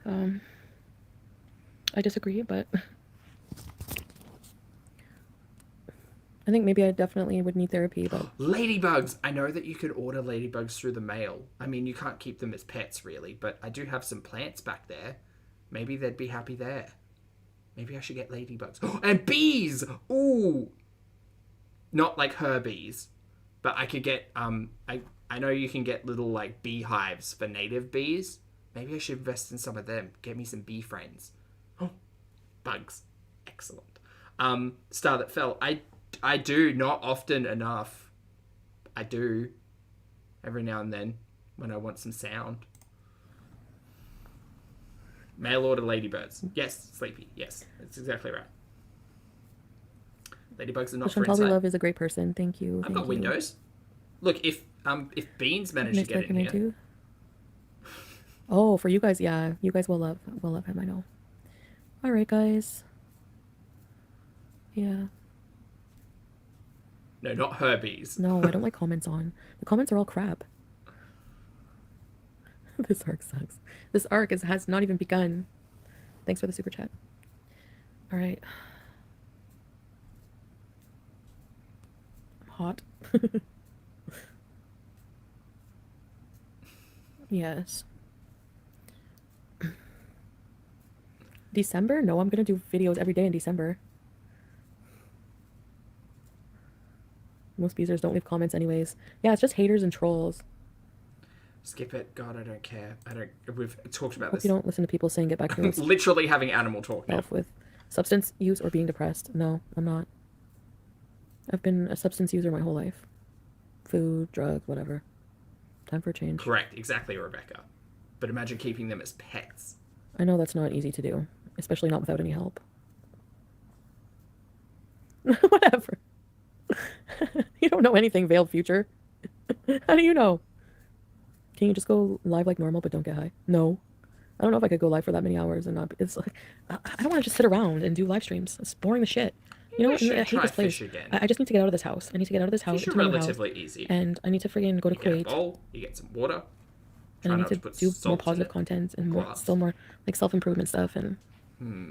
I disagree, but I think maybe I definitely would need therapy, but Ladybugs! I know that you could order ladybugs through the mail. I mean, you can't keep them as pets, really, but I do have some plants back there. Maybe they'd be happy there. Maybe I should get ladybugs. And bees! Ooh! Not like her bees, but I could get, I know you can get little, like, beehives for native bees. Maybe I should invest in some of them. Get me some bee friends. Oh, bugs. Excellent. Star That Fell. I do, not often enough. I do. Every now and then, when I want some sound. Mail order ladybirds. Yes, Sleepy. Yes, that's exactly right. Ladybugs are not for Chantal inside. Love is a great person. Thank you. I've Thank got you. windows. Look, if Beans managed to Next get what in can I here. do? Oh, for you guys, yeah. You guys will love him, I know. Alright, guys. Yeah. No, not her bees. No, I don't like comments on. The comments are all crap. This arc sucks. This arc has not even begun. Thanks for the super chat. Alright. I'm hot. Yes. December? No, I'm gonna do videos every day in December. Most beezers don't leave comments anyways. Yeah, it's just haters and trolls. Skip it. God, I don't care. We've talked about Hope this. you don't listen to people saying get back to yourself Literally having animal talk now. with substance use or being depressed. No, I'm not. I've been a substance user my whole life. Food, drugs, whatever. Time for a change. Correct. Exactly, Rebecca. But imagine keeping them as pets. I know that's not easy to do, especially not without any help. Whatever. You don't know anything, Veiled Future. How do you know? Can you just go live like normal but don't get high? No. I don't know if I could go live for that many hours and not be, it's like I don't want to just sit around and do live streams. It's boring the shit. You know what? should I hate try this place. fish again. I just need to get out of this house. I need to get out of this house. Fish are into my new house, relatively easy. and I need to friggin' go to You get a Kuwait. bowl, you get some water. And Try I not need to to put do more salt in positive it. content and more, Glass. still more like self-improvement stuff and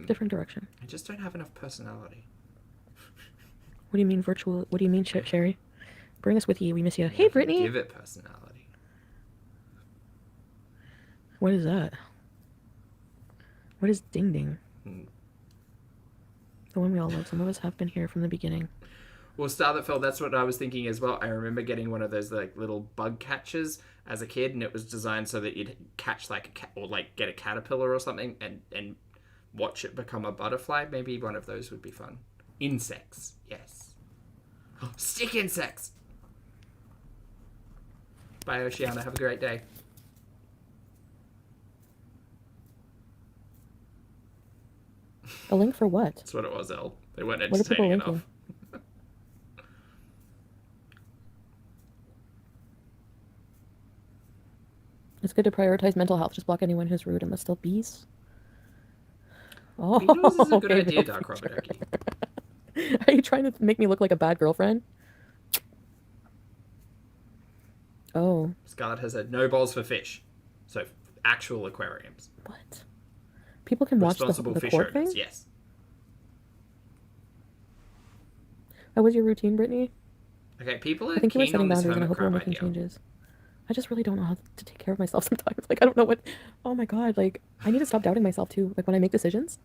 different direction. I just don't have enough personality. What do you mean virtual? What do you mean, Sherry? Bring us with you. We miss you. Hey, Brittany. Give it personality. What is that? What is ding ding? The one we all love. Some of us have been here from the beginning. Well, Star That Fell, that's what I was thinking as well. I remember getting one of those like little bug catchers as a kid, and it was designed so that you'd catch like a cat or like get a caterpillar or something and watch it become a butterfly. Maybe one of those would be fun. Insects, yes. Stick insects. Bye, Oceana. Have a great day. A link for what? That's what it was, Elle. They weren't What are people entertaining linking? enough. It's good to prioritize mental health. Just block anyone who's rude and must still bees. Oh, Beetles is a good okay, idea, Veiled Dark Future. Rubber Ducky. Are you trying to make me look like a bad girlfriend? Oh, Scarlett has said no bowls for fish. So, actual aquariums. what? People can watch Responsible the fish court owners, thing? yes. How was your routine, Brittany? Okay, people are I think you were keen setting on this boundaries and I hermit hope you were crab making idea. changes. I just really don't know how to take care of myself sometimes. Like, I don't know what. Oh my God. Like, I need to stop doubting myself too. Like, when I make decisions,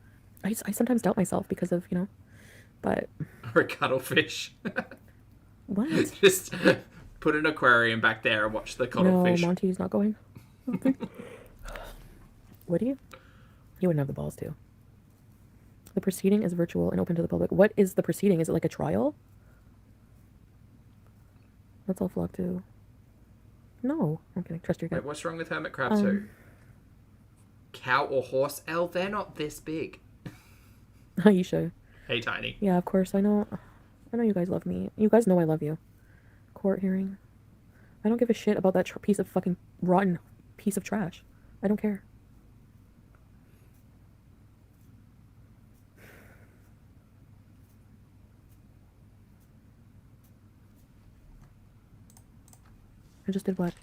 I sometimes doubt myself because of, you know, but. Or a cuttlefish. What? Just put an aquarium back there and watch the cuttlefish. No, Monty's not going. Would you? You wouldn't have the balls to. The proceeding is virtual and open to the public. What is the proceeding? Is it like a trial? Let's all flock to. No, I'm kidding. Trust your gut. Wait, what's wrong with hermit crabs too? Cow or horse? Elle, they're not this big. Aisha. Hey, Tiny. Yeah, of course. I know you guys love me. You guys know I love you. Court hearing. I don't give a shit about that piece of fucking rotten piece of trash. I don't care. I just did what?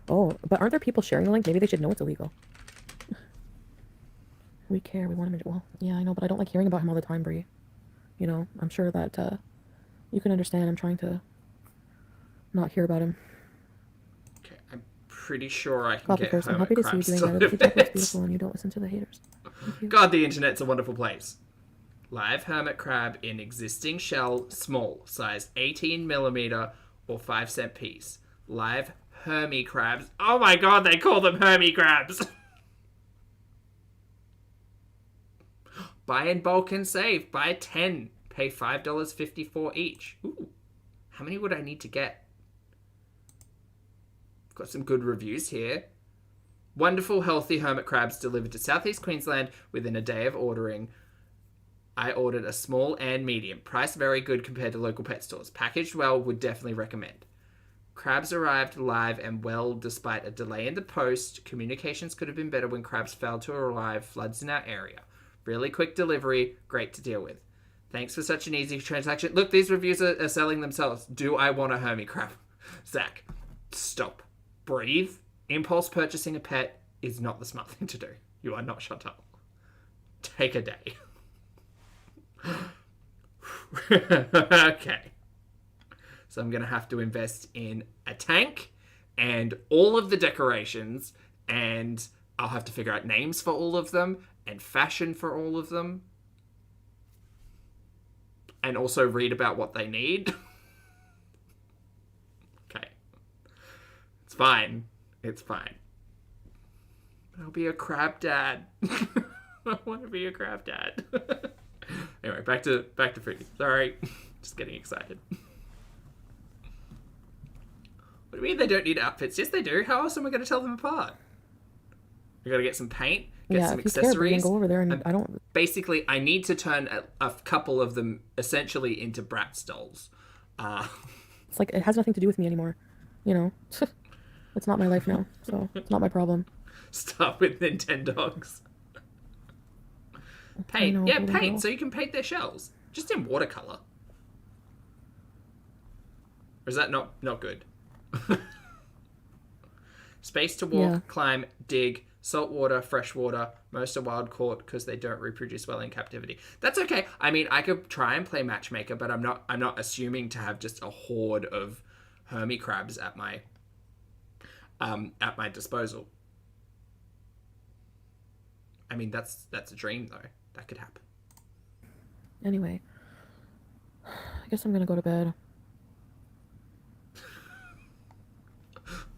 Oh, but aren't there people sharing the link? Maybe they should know it's illegal. We care. We want him to... Well, yeah, I know, but I don't like hearing about him all the time, Brie. You know, I'm sure that you can understand. I'm trying to not hear about him. Okay, I'm pretty sure I can Coffee get first. I'm hermit happy to see you crabs doing that. The feedback was beautiful and you don't listen to the haters. God, the internet's a wonderful place. Live hermit crab in existing shell, small, size 18mm or 5-cent piece. Live Hermie crabs. Oh my God, they call them Hermie crabs. Buy in bulk and save. Buy 10. Pay $5.54 each. Ooh. How many would I need to get? Got some good reviews here. Wonderful, healthy hermit crabs delivered to Southeast Queensland within a day of ordering. I ordered a small and medium. Price very good compared to local pet stores. Packaged well, would definitely recommend. Crabs arrived live and well despite a delay in the post. Communications could have been better when crabs failed to arrive. Floods in our area. Really quick delivery. Great to deal with. Thanks for such an easy transaction. Look, these reviews are selling themselves. Do I want a Hermie crab? Zach, stop. Breathe. Impulse purchasing a pet is not the smart thing to do. You are not Chantal. Take a day. Okay. So I'm going to have to invest in a tank and all of the decorations, and I'll have to figure out names for all of them and fashion for all of them. And also read about what they need. Okay. It's fine. It's fine. I'll be a crab dad. I want to be a crab dad. Anyway, back to Foodie. Sorry. Just getting excited. What do you mean they don't need outfits? Yes, they do. How else am I going to tell them apart? We got to get some paint, get some accessories. Go over there and I don't... Basically, I need to turn a couple of them essentially into Bratz dolls. It's like, it has nothing to do with me anymore. You know? It's not my life now, so it's not my problem. Start with Nintendogs. Paint. Yeah, paint. So you can paint their shells. Just in watercolor. Or is that not good? Space to walk, climb, dig, saltwater, freshwater. Most are wild caught because they don't reproduce well in captivity. That's okay. I mean, I could try and play matchmaker, but I'm not assuming to have just a horde of Hermie crabs at my disposal. I mean, that's a dream though. That could happen. Anyway, I guess I'm gonna go to bed.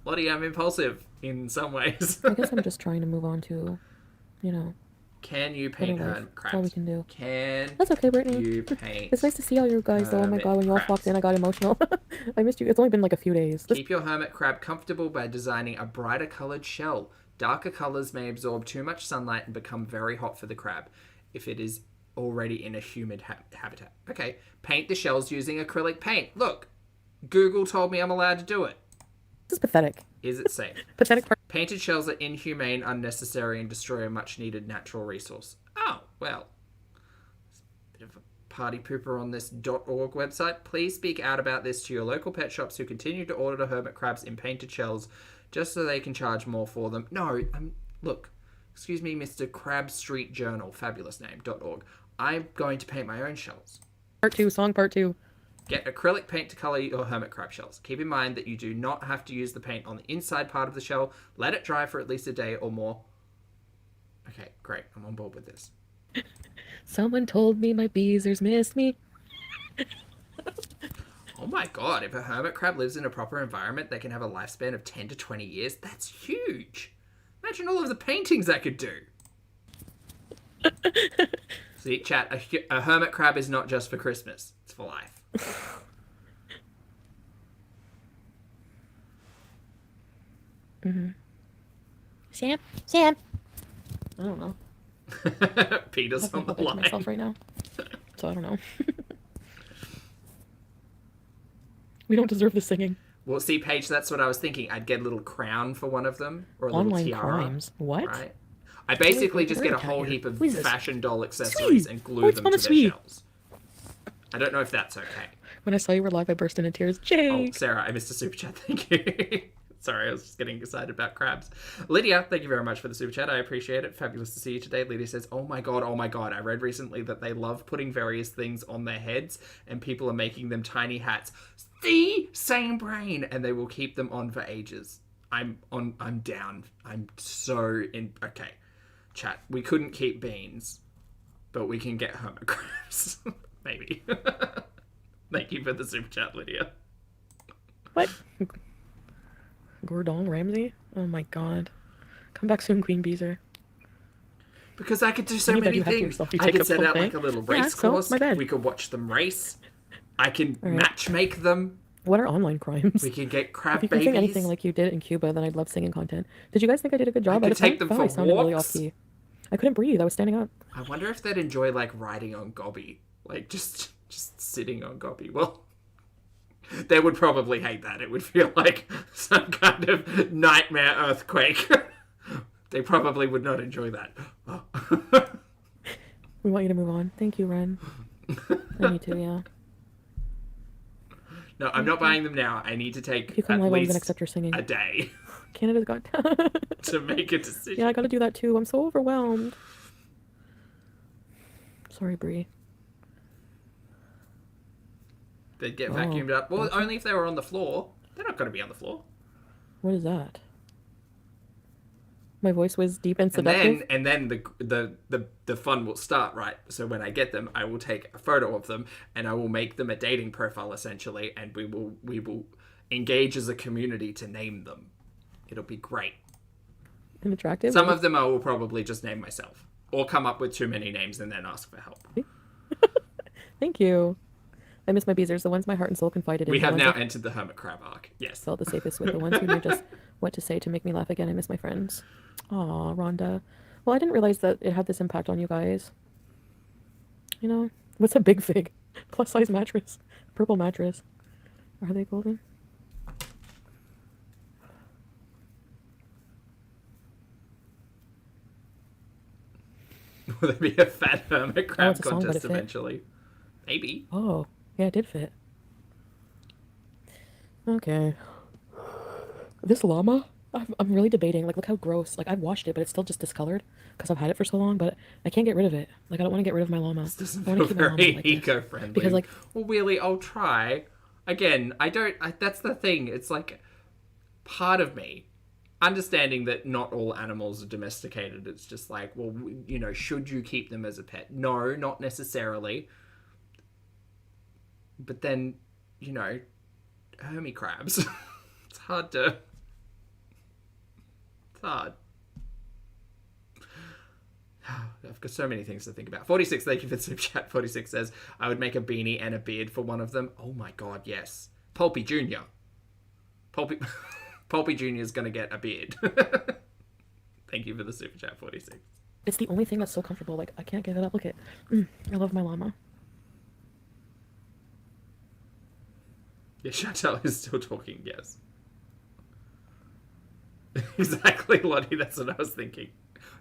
Lottie, I'm impulsive in some ways. I guess I'm just trying to move on to, you know. Can you paint hermit crabs? That's all we can do. That's okay, Brittany. You paint. It's nice to see all you guys, though. Oh my god, when you all walked in, I got emotional. I missed you. It's only been like a few days. Keep your hermit crab comfortable by designing a brighter colored shell. Darker colors may absorb too much sunlight and become very hot for the crab if it is already in a humid habitat. Okay, paint the shells using acrylic paint. Look, Google told me I'm allowed to do it. This is pathetic. Is it safe? Pathetic part. Painted shells are inhumane, unnecessary, and destroy a much-needed natural resource. Oh, well. Bit of a party pooper on this .org website. Please speak out about this to your local pet shops who continue to order hermit crabs in painted shells just so they can charge more for them. No, look. Excuse me, Mr. Crab Street Journal, fabulous name, .org. I'm going to paint my own shells. Part 2, song part 2. Get acrylic paint to colour your hermit crab shells. Keep in mind that you do not have to use the paint on the inside part of the shell. Let it dry for at least a day or more. Okay, great. I'm on board with this. Someone told me my beezers missed me. Oh my god, if a hermit crab lives in a proper environment, they can have a lifespan of 10 to 20 years. That's huge. Imagine all of the paintings I could do. See, chat, a hermit crab is not just for Christmas. It's for life. Sam? Sam? I don't know. Peter's on the I'm line. myself right now, so I don't know. We don't deserve the singing. Well, see, Paige, that's what I was thinking. I'd get a little crown for one of them, or a little Online tiara. crimes. What? Right? I basically just get a whole Italian. heap of What is this? fashion doll accessories Sweet. and glue them to their sweet. shells. I don't know if that's okay. When I saw you were live, I burst into tears. Jake! Oh, Sarah, I missed a super chat. Thank you. Sorry, I was just getting excited about crabs. Lydia, thank you very much for the super chat. I appreciate it. Fabulous to see you today. Lydia says, oh my god. I read recently that they love putting various things on their heads and people are making them tiny hats. The same brain, and they will keep them on for ages. I'm down. I'm so in. Okay, chat. We couldn't keep beans, but we can get hermit crabs. Maybe. Thank you for the super chat, Lydia. What? Gordon Ramsay? Oh my god. Come back soon, Queen Beezer. Because I could do so You bet many you have to things. yourself. You I take could a set full out thing. like a little Yeah, race so, course. my bad. We could watch them race. I can All right. match make them. What are online crimes? We can get crab If you can babies. sing anything like you did in Cuba, then I'd love singing content. Did you guys think I did a good job? could just take them thought for I sounded really off walks. key. I couldn't breathe. I was standing up. I wonder if they'd enjoy like riding on Gobby, like just sitting on Gobby. Well, they would probably hate that. It would feel like some kind of nightmare earthquake. They probably would not enjoy that. We want you to move on. Thank you, Ren. I need to, yeah. No, I'm not buying them now. I need to take If you come at live, I'm least gonna accept your singing. a day Canada's got. to make a decision. Yeah, I gotta do that too. I'm so overwhelmed. Sorry, Brie. They'd get vacuumed up. Well, only if they were on the floor. They're not going to be on the floor. What is that? My voice was deep and seductive. And then the fun will start, right? So when I get them, I will take a photo of them and I will make them a dating profile essentially, and we will engage as a community to name them. It'll be great. And attractive. Some of them I will probably just name myself, or come up with too many names and then ask for help. Thank you. I miss my beezers, the ones my heart and soul confided in. We the have ones now I entered the hermit crab arc. Yes. felt the safest with, the ones who knew just what to say to make me laugh again. I miss my friends. Aw, Rhonda. Well, I didn't realize that it had this impact on you guys. You know, what's a big fig? Plus size mattress. Purple mattress. Are they golden? Will there be a fat hermit crab it's a song, but contest it fit. eventually? Maybe. Oh, yeah, it did fit. Okay. This llama, I'm really debating. Like, look how gross. Like, I've washed it, but it's still just discolored because I've had it for so long. But I can't get rid of it. Like, I don't want to get rid of my llama. This doesn't I wanna feel keep my llama very like this. eco-friendly. Because, like, well, really, I'll try. Again, that's the thing. It's like part of me understanding that not all animals are domesticated. It's just like, well, you know, should you keep them as a pet? No, not necessarily. But then, you know, hermit crabs. It's hard. I've got so many things to think about. 46, thank you for the super chat. 46 says, I would make a beanie and a beard for one of them. Oh my god, yes. Pulpy Jr. Pulpy Jr. is going to get a beard. Thank you for the super chat, 46. it's the only thing that's so comfortable. Like, I can't give it up. Look at it. I love my llama. Yeah, Chantal is still talking, yes. Exactly, Lottie, that's what I was thinking.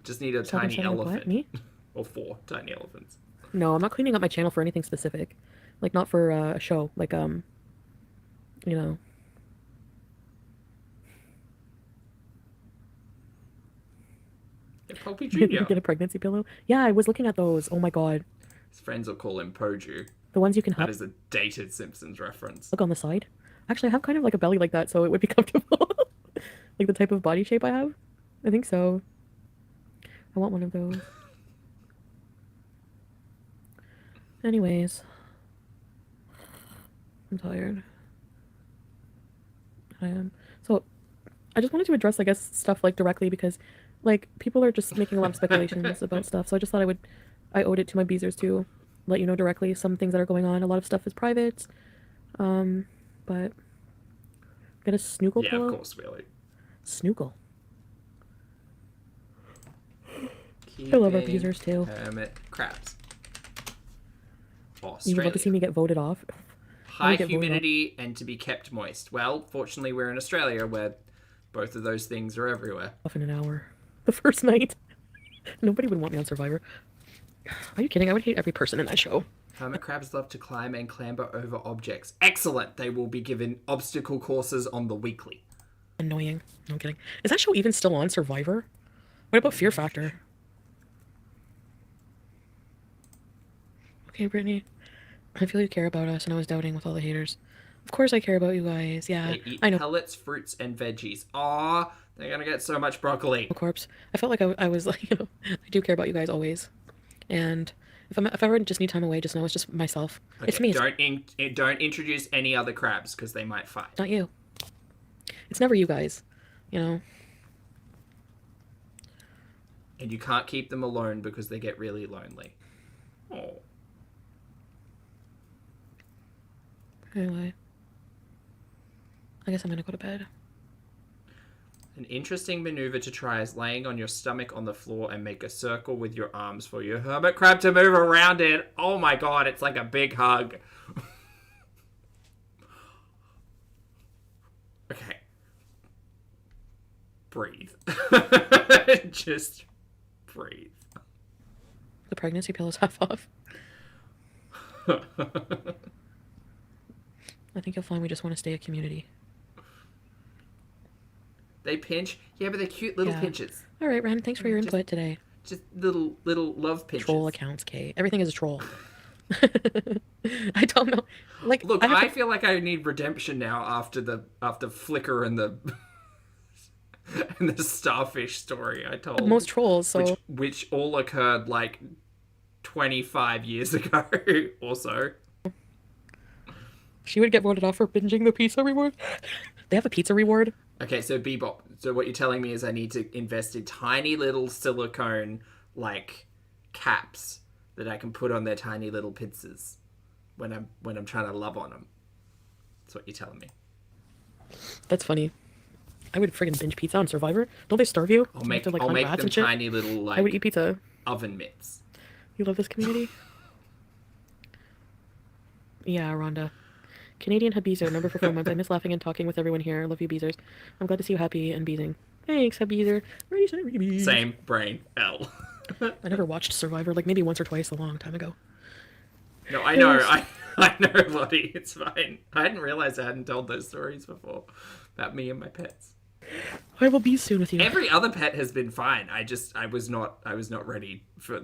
Just need a Talking tiny shit about what? elephant. Me? Or 4 tiny elephants. No, I'm not cleaning up my channel for anything specific. Like, not for a show. Like, you know. Yeah, Pulpy Get Jr. a pregnancy pillow. Yeah, I was looking at those. Oh my god. His friends will call him Poju. The ones you can That hug. is a dated Simpsons reference. Look on the side. Actually, I have kind of like a belly like that, so it would be comfortable. Like the type of body shape I have. I think so. I want one of those. Anyways. I'm tired. I am. So, I just wanted to address, I guess, stuff like directly because, like, people are just making a lot of speculations about stuff. So I just thought I owed it to my beezers to let you know directly some things that are going on. A lot of stuff is private. But get a snoogle Yeah, pillow. of course, really. Snoogle. I love our beezers too. Hermit crabs. You would love to see me get voted off. High humidity and to be kept moist. Well, fortunately, we're in Australia where both of those things are everywhere. Off in an hour. The first night. Nobody would want me on Survivor. Are you kidding? I would hate every person in that show. Hermit crabs love to climb and clamber over objects. Excellent! They will be given obstacle courses on the weekly. Annoying. No, I'm kidding. Is that show even still on Survivor? What about Fear Factor? Okay, Brittany. I feel you care about us, and I was doubting with all the haters. Of course I care about you guys. Yeah, They eat I know. pellets, fruits, and veggies. Aw, they're gonna get so much broccoli. Corpse. I felt like I was like, you know, I do care about you guys always. And if I ever just need time away, just know it's just myself. Okay, It's me. Don't introduce any other crabs because they might fight. Not you. It's never you guys, you know. And you can't keep them alone because they get really lonely. Oh. Anyway. I guess I'm gonna go to bed. An interesting maneuver to try is laying on your stomach on the floor and make a circle with your arms for your hermit crab to move around it. Oh my god, it's like a big hug. Okay. Breathe. Just breathe. The pregnancy pill is half off. I think you'll find we just want to stay a community. They pinch? Yeah, but they're cute little pinches. All right, Ren, thanks for your input today. Just little love pinches. Troll accounts, Kate. Everything is a troll. I don't know. Like, Look, I feel like I need redemption now after Flicker and the and the starfish story I told. Most trolls, so which all occurred like 25 years ago or so. She would get voted off for binging the pizza reward. They have a pizza reward. Okay, so Bebop. So what you're telling me is I need to invest in tiny little silicone like caps that I can put on their tiny little pizzas when I'm trying to love on them. That's what you're telling me. That's funny. I would friggin' binge pizza on Survivor. Don't they starve you? I'll make to, like, them rats and shit? tiny little like I would eat pizza. oven mitts. You love this community? Yeah, Rhonda. Canadian Habeezer, member for 4 months. I miss laughing and talking with everyone here. I love you, Beezers. I'm glad to see you happy and beezing. Thanks, Habeezer. Same brain. L. I never watched Survivor, like maybe once or twice a long time ago. No, I know. I know, Lottie. It's fine. I hadn't realized I hadn't told those stories before about me and my pets. I will be soon with you. Every other pet has been fine. I was not ready for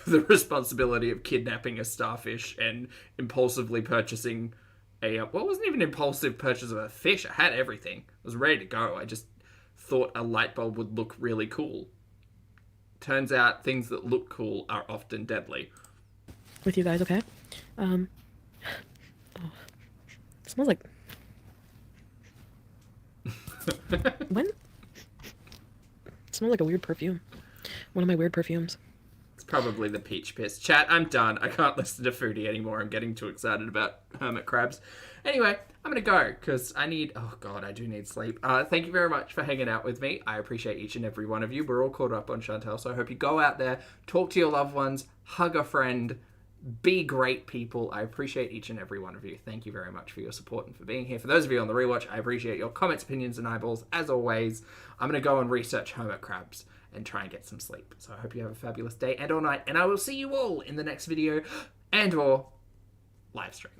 the responsibility of kidnapping a starfish and impulsively purchasing well, it wasn't even an impulsive purchase of a fish. I had everything. I was ready to go. I just thought a light bulb would look really cool. Turns out things that look cool are often deadly. With you guys, okay? Oh, it smells like... When? It smells like a weird perfume. One of my weird perfumes. It's probably the peach piss. Chat, I'm done. I can't listen to Foodie anymore. I'm getting too excited about hermit crabs. Anyway, I'm going to go because I need... Oh, God, I do need sleep. Thank you very much for hanging out with me. I appreciate each and every one of you. We're all caught up on Chantel, so I hope you go out there, talk to your loved ones, hug a friend, be great people. I appreciate each and every one of you. Thank you very much for your support and for being here. For those of you on the rewatch, I appreciate your comments, opinions, and eyeballs. As always, I'm going to go and research hermit crabs and try and get some sleep. So I hope you have a fabulous day and or night, and I will see you all in the next video and or live stream.